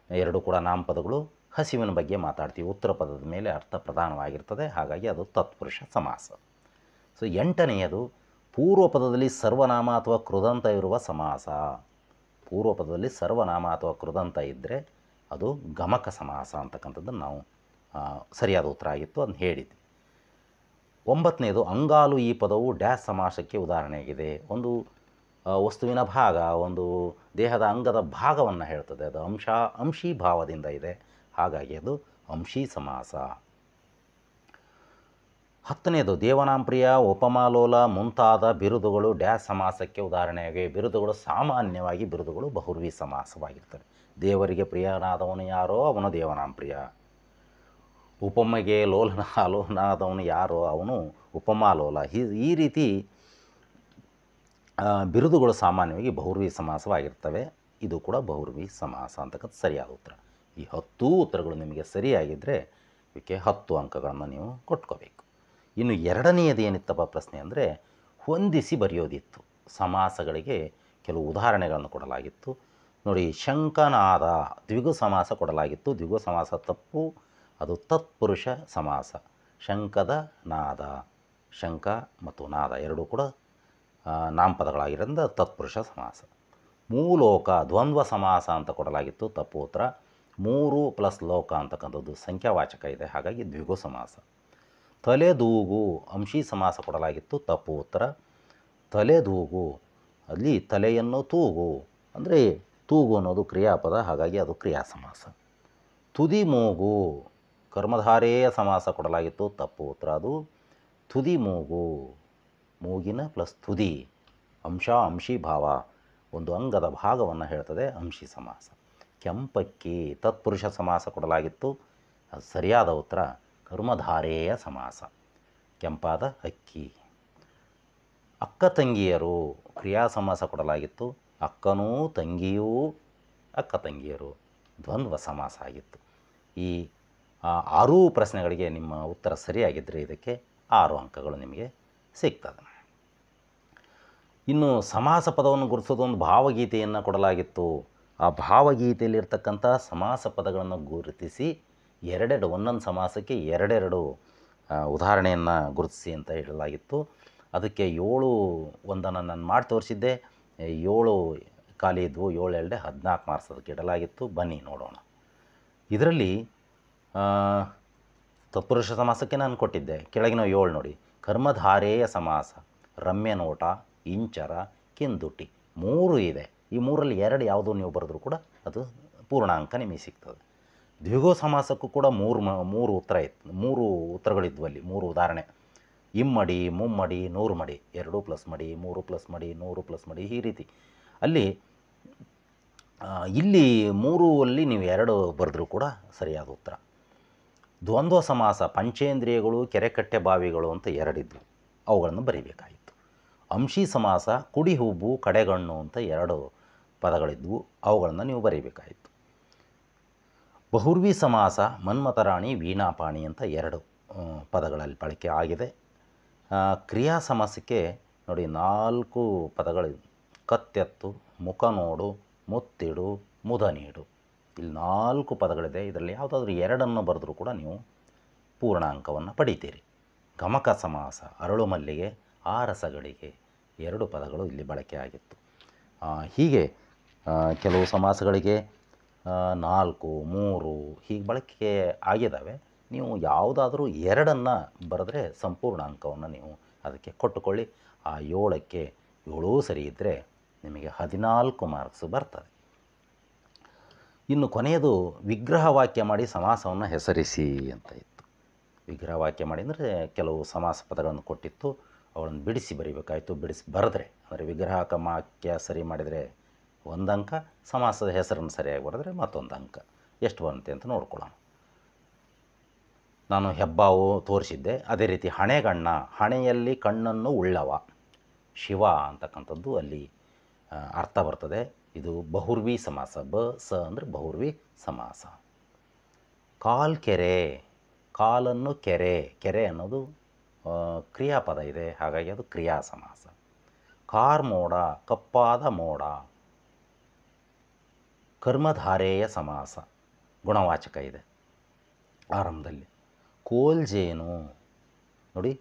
S1: ಎರಡು ಕೂಡ ನಾಮಪದಗಳು. ಹಸಿವಿನ ಬಗ್ಗೆ ಮಾತಾಡ್ತೀವಿ. ಉತ್ತರ ಪದದ ಮೇಲೆ ಅರ್ಥ ಪ್ರಧಾನವಾಗಿರ್ತದೆ, ಹಾಗಾಗಿ ಅದು ತತ್ಪುರುಷ ಸಮಾಸ. ಸೊ ಎಂಟನೆಯದು ಪೂರ್ವ ಪದದಲ್ಲಿ ಸರ್ವನಾಮ ಅಥವಾ ಕೃದಂತ ಇರುವ ಸಮಾಸ. ಪೂರ್ವ ಪದದಲ್ಲಿ ಸರ್ವನಾಮ ಅಥವಾ ಕೃದಂತ ಇದ್ದರೆ ಅದು ಗಮಕ ಸಮಾಸ ಅಂತಕ್ಕಂಥದ್ದನ್ನು ನಾವು ಸರಿಯಾದ ಉತ್ತರ ಆಗಿತ್ತು, ಅದನ್ನು ಹೇಳಿದ್ವಿ. ಒಂಬತ್ತನೇದು ಅಂಗಾಲು. ಈ ಪದವು ಡ್ಯಾಶ್ ಸಮಾಸಕ್ಕೆ ಉದಾಹರಣೆಯಾಗಿದೆ. ಒಂದು ವಸ್ತುವಿನ ಭಾಗ, ಒಂದು ದೇಹದ ಅಂಗದ ಭಾಗವನ್ನು ಹೇಳ್ತದೆ. ಅದು ಅಂಶಿ ಭಾವದಿಂದ ಇದೆ, ಹಾಗಾಗಿ ಅದು ಅಂಶಿ ಸಮಾಸ. ಹತ್ತನೇದು ದೇವನಾಂಪ್ರಿಯ, ಉಪಮಾಲೋಲ ಮುಂತಾದ ಬಿರುದುಗಳು ಡ್ಯಾಶ್ ಸಮಾಸಕ್ಕೆ ಉದಾಹರಣೆಯಾಗಿವೆ. ಬಿರುದುಗಳು ಸಾಮಾನ್ಯವಾಗಿ ಬಿರುದುಗಳು ಬಹುರ್ವಿ ಸಮಾಸವಾಗಿರ್ತವೆ. ದೇವರಿಗೆ ಪ್ರಿಯನಾದವನು ಯಾರೋ ಅವನು ದೇವನಾಂಪ್ರಿಯ. ಉಪಮೆಗೆ ಲೋಲನಾದವನು ಯಾರೋ ಅವನು ಉಪಮಾಲೋಲ. ಈ ರೀತಿ ಬಿರುದುಗಳು ಸಾಮಾನ್ಯವಾಗಿ ಬಹುರ್ವಿ ಸಮಾಸವಾಗಿರ್ತವೆ. ಇದು ಕೂಡ ಬಹುರ್ವಿ ಸಮಾಸ ಅಂತಕ್ಕಂಥ ಸರಿಯಾದ ಉತ್ತರ. ಈ 10 ಉತ್ತರಗಳು ನಿಮಗೆ ಸರಿಯಾಗಿದ್ದರೆ ಇದಕ್ಕೆ 10 ಅಂಕಗಳನ್ನು ನೀವು ಕೊಟ್ಕೋಬೇಕು. ಇನ್ನು ಎರಡನೆಯದು ಏನಿತ್ತಪ್ಪ ಪ್ರಶ್ನೆ ಅಂದರೆ ಹೊಂದಿಸಿ ಬರೆಯೋದಿತ್ತು. ಸಮಾಸಗಳಿಗೆ ಕೆಲವು ಉದಾಹರಣೆಗಳನ್ನು ಕೊಡಲಾಗಿತ್ತು. ನೋಡಿ, ಶಂಕನಾದ ದ್ವಿಗು ಸಮಾಸ ಕೊಡಲಾಗಿತ್ತು. ದ್ವಿಗು ಸಮಾಸ ತಪ್ಪು, ಅದು ತತ್ಪುರುಷ ಸಮಾಸ. ಶಂಕದ ನಾದ, ಶಂಕ ಮತ್ತು ನಾದ ಎರಡೂ ಕೂಡ ನಾಮಪದಗಳಾಗಿರೋದ್ರಿಂದ ತತ್ಪುರುಷ ಸಮಾಸ. ಮೂಲೋಕ ದ್ವಂದ್ವ ಸಮಾಸ ಅಂತ ಕೊಡಲಾಗಿತ್ತು, ತಪ್ಪು ಉತ್ತರ. 3 + ಲೋಕ ಅಂತಕ್ಕಂಥದ್ದು ಸಂಖ್ಯಾವಾಚಕ ಇದೆ, ಹಾಗಾಗಿ ದ್ವಿಗು ಸಮಾಸ. ತಲೆದೂಗು ಅಂಶಿ ಸಮಾಸ ಕೊಡಲಾಗಿತ್ತು, ತಪ್ಪು ಉತ್ತರ. ತಲೆದೂಗು ಅಲ್ಲಿ ತಲೆಯನ್ನು ತೂಗು ಅಂದರೆ ತೂಗು ಅನ್ನೋದು ಕ್ರಿಯಾಪದ, ಹಾಗಾಗಿ ಅದು ಕ್ರಿಯಾ ಸಮಾಸ. ತುದಿ ಮೂಗು ಕರ್ಮಧಾರೇಯ ಸಮಾಸ ಕೊಡಲಾಗಿತ್ತು, ತಪ್ಪು ಉತ್ತರ. ಅದು ತುದಿ ಮೂಗು, ಮೂಗಿನ ಪ್ಲಸ್ ತುದಿ, ಅಂಶಿ ಭಾವ, ಒಂದು ಅಂಗದ ಭಾಗವನ್ನು ಹೇಳ್ತದೆ, ಅಂಶಿ ಸಮಾಸ. ಕೆಂಪಕ್ಕಿ ತತ್ಪುರುಷ ಸಮಾಸ ಕೊಡಲಾಗಿತ್ತು, ಅದು ಸರಿಯಾದ ಉತ್ತರ. ಕರ್ಮಧಾರೇಯ ಸಮಾಸ, ಕೆಂಪಾದ ಅಕ್ಕಿ. ಅಕ್ಕ ತಂಗಿಯರು ಕ್ರಿಯಾ ಸಮಾಸ ಕೊಡಲಾಗಿತ್ತು. ಅಕ್ಕನೂ ತಂಗಿಯೂ ಅಕ್ಕ ತಂಗಿಯರು ದ್ವಂದ್ವ ಸಮಾಸ ಆಗಿತ್ತು. ಈ 6 ಪ್ರಶ್ನೆಗಳಿಗೆ ನಿಮ್ಮ ಉತ್ತರ ಸರಿಯಾಗಿದ್ದರೆ ಇದಕ್ಕೆ 6 ಅಂಕಗಳು ನಿಮಗೆ ಸಿಗ್ತದೆ. ಇನ್ನು ಸಮಾಸ ಪದವನ್ನು ಗುರುತಿಸೋದು ಒಂದು ಭಾವಗೀತೆಯನ್ನು ಕೊಡಲಾಗಿತ್ತು. ಆ ಭಾವಗೀತೆಯಲ್ಲಿರ್ತಕ್ಕಂಥ ಸಮಾಸ ಪದಗಳನ್ನು ಗುರುತಿಸಿ ಒಂದೊಂದು ಸಮಾಸಕ್ಕೆ 2 ಉದಾಹರಣೆಯನ್ನು ಗುರುತಿಸಿ ಅಂತ ಹೇಳಲಾಗಿತ್ತು. ಅದಕ್ಕೆ 7 ಒಂದನ್ನು ನಾನು ಮಾಡಿ ತೋರಿಸಿದ್ದೆ. 7 ಖಾಲಿ ಇದ್ವು, 7 2 14 ಮಾರ್ಕ್ಸ್ ಅದಕ್ಕೆ ಇಡಲಾಗಿತ್ತು. ಬನ್ನಿ ನೋಡೋಣ. ಇದರಲ್ಲಿ ತತ್ಪುರುಷ ಸಮಾಸಕ್ಕೆ ನಾನು ಕೊಟ್ಟಿದ್ದೆ. ಕೆಳಗಿನ 7 ನೋಡಿ. ಕರ್ಮಧಾರೇಯ ಸಮಾಸ, ರಮ್ಯ ನೋಟ, ಇಂಚರ, ಕಿಂದುಟಿ 3 ಇದೆ. ಈ 3ರಲ್ಲಿ 2 ಯಾವುದೋ ನೀವು ಬರೆದ್ರೂ ಕೂಡ ಅದು ಪೂರ್ಣಾಂಕ ನಿಮಗೆ ಸಿಗ್ತದೆ. ದ್ವಿಗು ಸಮಾಸಕ್ಕೂ ಕೂಡ 3 ಉತ್ತರ ಇತ್ತು, 3 ಉತ್ತರಗಳಿದ್ವು ಅಲ್ಲಿ, 3 ಉದಾಹರಣೆ. ಇಮ್ಮಡಿ, ಮುಮ್ಮಡಿ, 100 ಮಡಿ, 2 + ಮಡಿ, 3 + ಮಡಿ, 100 + ಮಡಿ, ಈ ರೀತಿ. ಇಲ್ಲಿ 3 ನೀವು 2 ಬರೆದ್ರೂ ಕೂಡ ಸರಿಯಾದ ಉತ್ತರ. ದ್ವಂದ್ವ ಸಮಾಸ ಪಂಚೇಂದ್ರಿಯಗಳು, ಕೆರೆಕಟ್ಟೆ ಬಾವಿಗಳು ಅಂತ 2 ಇದ್ವು, ಅವುಗಳನ್ನು ಬರೀಬೇಕಾಗಿತ್ತು. ಅಂಶಿ ಸಮಾಸ ಕುಡಿ ಹುಬ್ಬು, ಕಡೆಗಣ್ಣು ಅಂತ 2 ಪದಗಳಿದ್ವು, ಅವುಗಳನ್ನು ನೀವು ಬರೀಬೇಕಾಗಿತ್ತು. ಬಹುರ್ವಿ ಸಮಾಸ ಮನ್ಮಥರಾಣಿ, ವೀಣಾಪಾಣಿ ಅಂತ 2 ಪದಗಳಲ್ಲಿ ಬಳಕೆ ಆಗಿದೆ. ಕ್ರಿಯಾ ಸಮಾಸಕ್ಕೆ ನೋಡಿ 4 ಪದಗಳು. ಕತ್ತೆತ್ತು, ಮುಖ ನೋಡು, ಮುತ್ತಿಡು, ಮುದ ನೀಡು, ಇಲ್ಲಿ 4 ಪದಗಳಿದೆ. ಇದರಲ್ಲಿ ಯಾವುದಾದ್ರೂ 2 ಬರೆದ್ರೂ ಕೂಡ ನೀವು ಪೂರ್ಣಾಂಕವನ್ನು ಪಡಿತೀರಿ. ಗಮಕ ಸಮಾಸ ಅರಳು ಮಲ್ಲಿಗೆ, ಆರಸಗಳಿಗೆ 2 ಪದಗಳು ಇಲ್ಲಿ ಬಳಕೆ ಆಗಿತ್ತು. ಹೀಗೆ ಕೆಲವು ಸಮಾಸಗಳಿಗೆ 4, 3 ಹೀಗೆ ಬಳಕೆ ಆಗಿದ್ದಾವೆ. ನೀವು ಯಾವುದಾದ್ರೂ 2 ಬರೆದ್ರೆ ಸಂಪೂರ್ಣ ಅಂಕವನ್ನು ನೀವು ಅದಕ್ಕೆ ಕೊಟ್ಟುಕೊಳ್ಳಿ. ಆ 7ಕ್ಕೆ 7 ಸರಿ ಇದ್ದರೆ ನಿಮಗೆ 14 ಮಾರ್ಕ್ಸ್ ಬರ್ತದೆ. ಇನ್ನು ಕೊನೆಯದು ವಿಗ್ರಹ ವಾಕ್ಯ ಮಾಡಿ ಸಮಾಸವನ್ನು ಹೆಸರಿಸಿ ಅಂತ ಇತ್ತು. ವಿಗ್ರಹ ವಾಕ್ಯ ಮಾಡಿ ಅಂದರೆ ಕೆಲವು ಸಮಾಸ ಪದಗಳನ್ನು ಕೊಟ್ಟಿತ್ತು, ಅವುಗಳನ್ನು ಬಿಡಿಸಿ ಬರೀಬೇಕಾಯಿತು. ಬಿಡಿಸಿ ಬರೆದ್ರೆ ಅಂದರೆ ವಿಗ್ರಹಕ ವಾಕ್ಯ ಸರಿ ಮಾಡಿದರೆ 1 ಅಂಕ, ಸಮಾಸದ ಹೆಸರನ್ನು ಸರಿಯಾಗಿ ಬರೆದ್ರೆ ಮತ್ತೊಂದು ಅಂಕ. ಎಷ್ಟು ಬರುತ್ತೆ ಅಂತ ನೋಡ್ಕೊಳ್ಳೋಣ. ನಾನು ಹೆಬ್ಬಾವು ತೋರಿಸಿದ್ದೆ. ಅದೇ ರೀತಿ ಹಣೆಗಣ್ಣ, ಹಣೆಯಲ್ಲಿ ಕಣ್ಣನ್ನು ಉಳ್ಳವ, ಶಿವ ಅಂತಕ್ಕಂಥದ್ದು ಅಲ್ಲಿ ಅರ್ಥ ಬರ್ತದೆ. ಇದು ಬಹುರ್ವಿ ಸಮಾಸ. ಸ ಅಂದರೆ ಬಹುರ್ವಿ ಸಮಾಸ. ಕಾಲ್ಕೆರೆ, ಕಾಲನ್ನು ಕೆರೆ, ಕೆರೆ ಅನ್ನೋದು ಕ್ರಿಯಾಪದ ಇದೆ, ಹಾಗಾಗಿ ಅದು ಕ್ರಿಯಾ ಸಮಾಸ. ಕಾರ್ಮೋಡ ಕಪ್ಪಾದ ಮೋಡ, ಕರ್ಮಧಾರೇಯ ಸಮಾಸ, ಗುಣವಾಚಕ ಇದೆ ಆರಂಭದಲ್ಲಿ. ಕೋಲ್ಜೇನು ನೋಡಿ,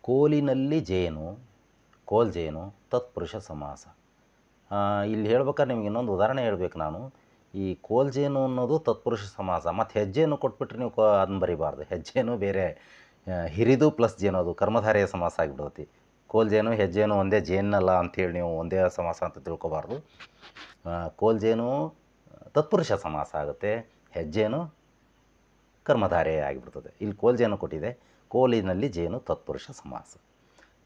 S1: ಕೋಲಿನಲ್ಲಿ ಜೇನು, ಕೋಲ್ಜೇನು ತತ್ಪುರುಷ ಸಮಾಸ. ಇಲ್ಲಿ ಹೇಳ್ಬೇಕಾದ್ರೆ ನಿಮ್ಗೆ ಇನ್ನೊಂದು ಉದಾಹರಣೆ ಹೇಳ್ಬೇಕು ನಾನು. ಈ ಕೋಲ್ಜೇನು ಅನ್ನೋದು ತತ್ಪುರುಷ ಸಮಾಸ, ಮತ್ತು ಹೆಜ್ಜೆಯನ್ನು ಕೊಟ್ಬಿಟ್ರೆ ನೀವು ಅದನ್ನ ಬರಿಬಾರ್ದು. ಹೆಜ್ಜೆನು ಬೇರೆ, ಹಿರಿದು ಪ್ಲಸ್ ಜೇನು ಅದು ಕರ್ಮಧಾರೆಯ ಸಮಾಸ ಆಗಿಬಿಡ್ತೈತಿ. ಕೋಲ್ಜೇನು ಹೆಜ್ಜೇನು ಒಂದೇ, ಜೇನಲ್ಲ ಅಂಥೇಳಿ ನೀವು ಒಂದೇ ಸಮಾಸ ಅಂತ ತಿಳ್ಕೊಬಾರ್ದು. ಕೋಲ್ಜೇನು ತತ್ಪುರುಷ ಸಮಾಸ ಆಗುತ್ತೆ, ಹೆಜ್ಜೇನು ಕರ್ಮಧಾರೆಯ ಆಗಿಬಿಡ್ತದೆ. ಇಲ್ಲಿ ಕೋಲ್ಜೇನು ಕೊಟ್ಟಿದೆ, ಕೋಲಿನಲ್ಲಿ ಜೇನು ತತ್ಪುರುಷ ಸಮಾಸ.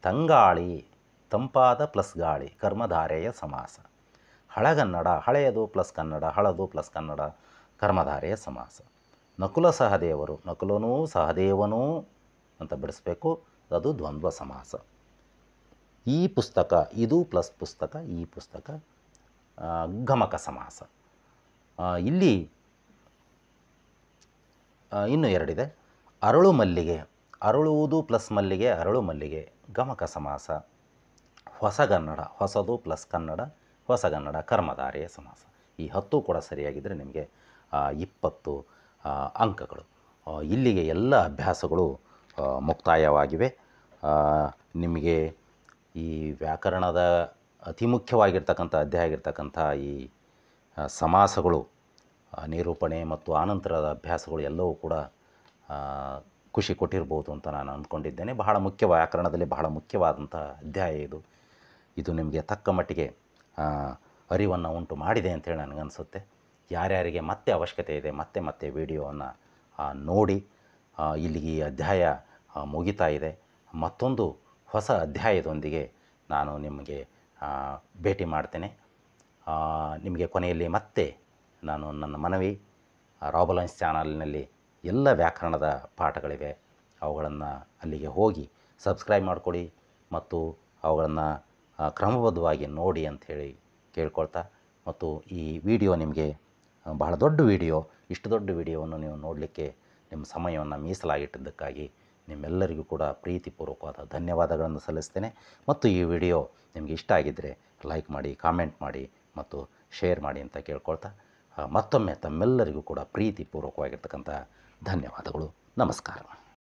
S1: ತಂಗಾಳಿ ತಂಪಾದ ಪ್ಲಸ್ ಗಾಳಿ, ಕರ್ಮಧಾರೆಯ ಸಮಾಸ. ಹಳಗನ್ನಡ ಹಳೆಯದು ಪ್ಲಸ್ ಕನ್ನಡ, ಹಳದು ಪ್ಲಸ್ ಕನ್ನಡ, ಕರ್ಮಧಾರೆಯ ಸಮಾಸ. ನಕುಲ ಸಹದೇವರು, ನಕುಲನೂ ಸಹದೇವನೂ ಅಂತ ಬಿಡಿಸ್ಬೇಕು, ಅದು ದ್ವಂದ್ವ ಸಮಾಸ. ಈ ಪುಸ್ತಕ, ಇದು ಪ್ಲಸ್ ಪುಸ್ತಕ, ಈ ಪುಸ್ತಕ ಗಮಕ ಸಮಾಸ. ಇಲ್ಲಿ ಇನ್ನೂ ಎರಡಿದೆ. ಅರಳು ಮಲ್ಲಿಗೆ, ಅರಳುವುದು ಪ್ಲಸ್ ಮಲ್ಲಿಗೆ, ಅರಳು ಮಲ್ಲಿಗೆ, ಗಮಕ ಸಮಾಸ. ಹೊಸಗನ್ನಡ, ಹೊಸದು ಪ್ಲಸ್ ಕನ್ನಡ, ಹೊಸಗನ್ನಡ, ಕರ್ಮಧಾರೆಯ ಸಮಾಸ. ಈ 10 ಕೂಡ ಸರಿಯಾಗಿದ್ದರೆ ನಿಮಗೆ 20 ಅಂಕಗಳು. ಇಲ್ಲಿಗೆ ಎಲ್ಲ ಅಭ್ಯಾಸಗಳು ಮುಕ್ತಾಯವಾಗಿವೆ. ನಿಮಗೆ ಈ ವ್ಯಾಕರಣದ ಅತಿ ಮುಖ್ಯವಾಗಿರ್ತಕ್ಕಂಥ ಅಧ್ಯಾಯ ಆಗಿರ್ತಕ್ಕಂಥ ಈ ಸಮಾಸಗಳು, ನಿರೂಪಣೆ ಮತ್ತು ಆನಂತರದ ಅಭ್ಯಾಸಗಳು ಎಲ್ಲವೂ ಕೂಡ ಖುಷಿ ಕೊಟ್ಟಿರ್ಬೋದು ಅಂತ ನಾನು ಅಂದ್ಕೊಂಡಿದ್ದೇನೆ. ಬಹಳ ಮುಖ್ಯ, ವ್ಯಾಕರಣದಲ್ಲಿ ಬಹಳ ಮುಖ್ಯವಾದಂಥ ಅಧ್ಯಾಯ ಇದು. ಇದು ನಿಮಗೆ ತಕ್ಕ ಮಟ್ಟಿಗೆ ಅರಿವನ್ನು ಉಂಟು ಮಾಡಿದೆ ಅಂತೇಳಿ ನನಗನ್ಸುತ್ತೆ. ಯಾರ್ಯಾರಿಗೆ ಮತ್ತೆ ಅವಶ್ಯಕತೆ ಇದೆ ಮತ್ತೆ ವಿಡಿಯೋವನ್ನು ನೋಡಿ. ಇಲ್ಲಿಗೆ ಈ ಅಧ್ಯಾಯ ಮುಗಿತಾ ಇದೆ. ಮತ್ತೊಂದು ಹೊಸ ಅಧ್ಯಾಯದೊಂದಿಗೆ ನಾನು ನಿಮಗೆ ಭೇಟಿ ಮಾಡ್ತೇನೆ. ನಿಮಗೆ ಕೊನೆಯಲ್ಲಿ ಮತ್ತೆ ನಾನು ನನ್ನ ಮನವಿ, ರಾಬಲೈನ್ಸ್ ಚಾನಲ್ನಲ್ಲಿ ಎಲ್ಲ ವ್ಯಾಕರಣದ ಪಾಠಗಳಿವೆ, ಅವುಗಳನ್ನು ಅಲ್ಲಿಗೆ ಹೋಗಿ ಸಬ್ಸ್ಕ್ರೈಬ್ ಮಾಡಿಕೊಡಿ ಮತ್ತು ಅವುಗಳನ್ನು ಕ್ರಮಬದ್ಧವಾಗಿ ನೋಡಿ ಅಂಥೇಳಿ ಕೇಳ್ಕೊಳ್ತಾ, ಮತ್ತು ಈ ವಿಡಿಯೋ ನಿಮಗೆ ಬಹಳ ದೊಡ್ಡ ವಿಡಿಯೋ, ಇಷ್ಟು ದೊಡ್ಡ ವಿಡಿಯೋವನ್ನು ನೀವು ನೋಡಲಿಕ್ಕೆ ನಿಮ್ಮ ಸಮಯವನ್ನು ಮೀಸಲಾಗಿಟ್ಟಿದ್ದಕ್ಕಾಗಿ ನಿಮ್ಮೆಲ್ಲರಿಗೂ ಕೂಡ ಪ್ರೀತಿಪೂರ್ವಕವಾದ ಧನ್ಯವಾದಗಳನ್ನು ಸಲ್ಲಿಸ್ತೇನೆ. ಮತ್ತು ಈ ವಿಡಿಯೋ ನಿಮಗೆ ಇಷ್ಟ ಆಗಿದ್ದರೆ ಲೈಕ್ ಮಾಡಿ, ಕಾಮೆಂಟ್ ಮಾಡಿ ಮತ್ತು ಶೇರ್ ಮಾಡಿ ಅಂತ ಕೇಳ್ಕೊಳ್ತಾ, ಮತ್ತೊಮ್ಮೆ ತಮ್ಮೆಲ್ಲರಿಗೂ ಕೂಡ ಪ್ರೀತಿಪೂರ್ವಕವಾಗಿರ್ತಕ್ಕಂಥ ಧನ್ಯವಾದಗಳು. ನಮಸ್ಕಾರ.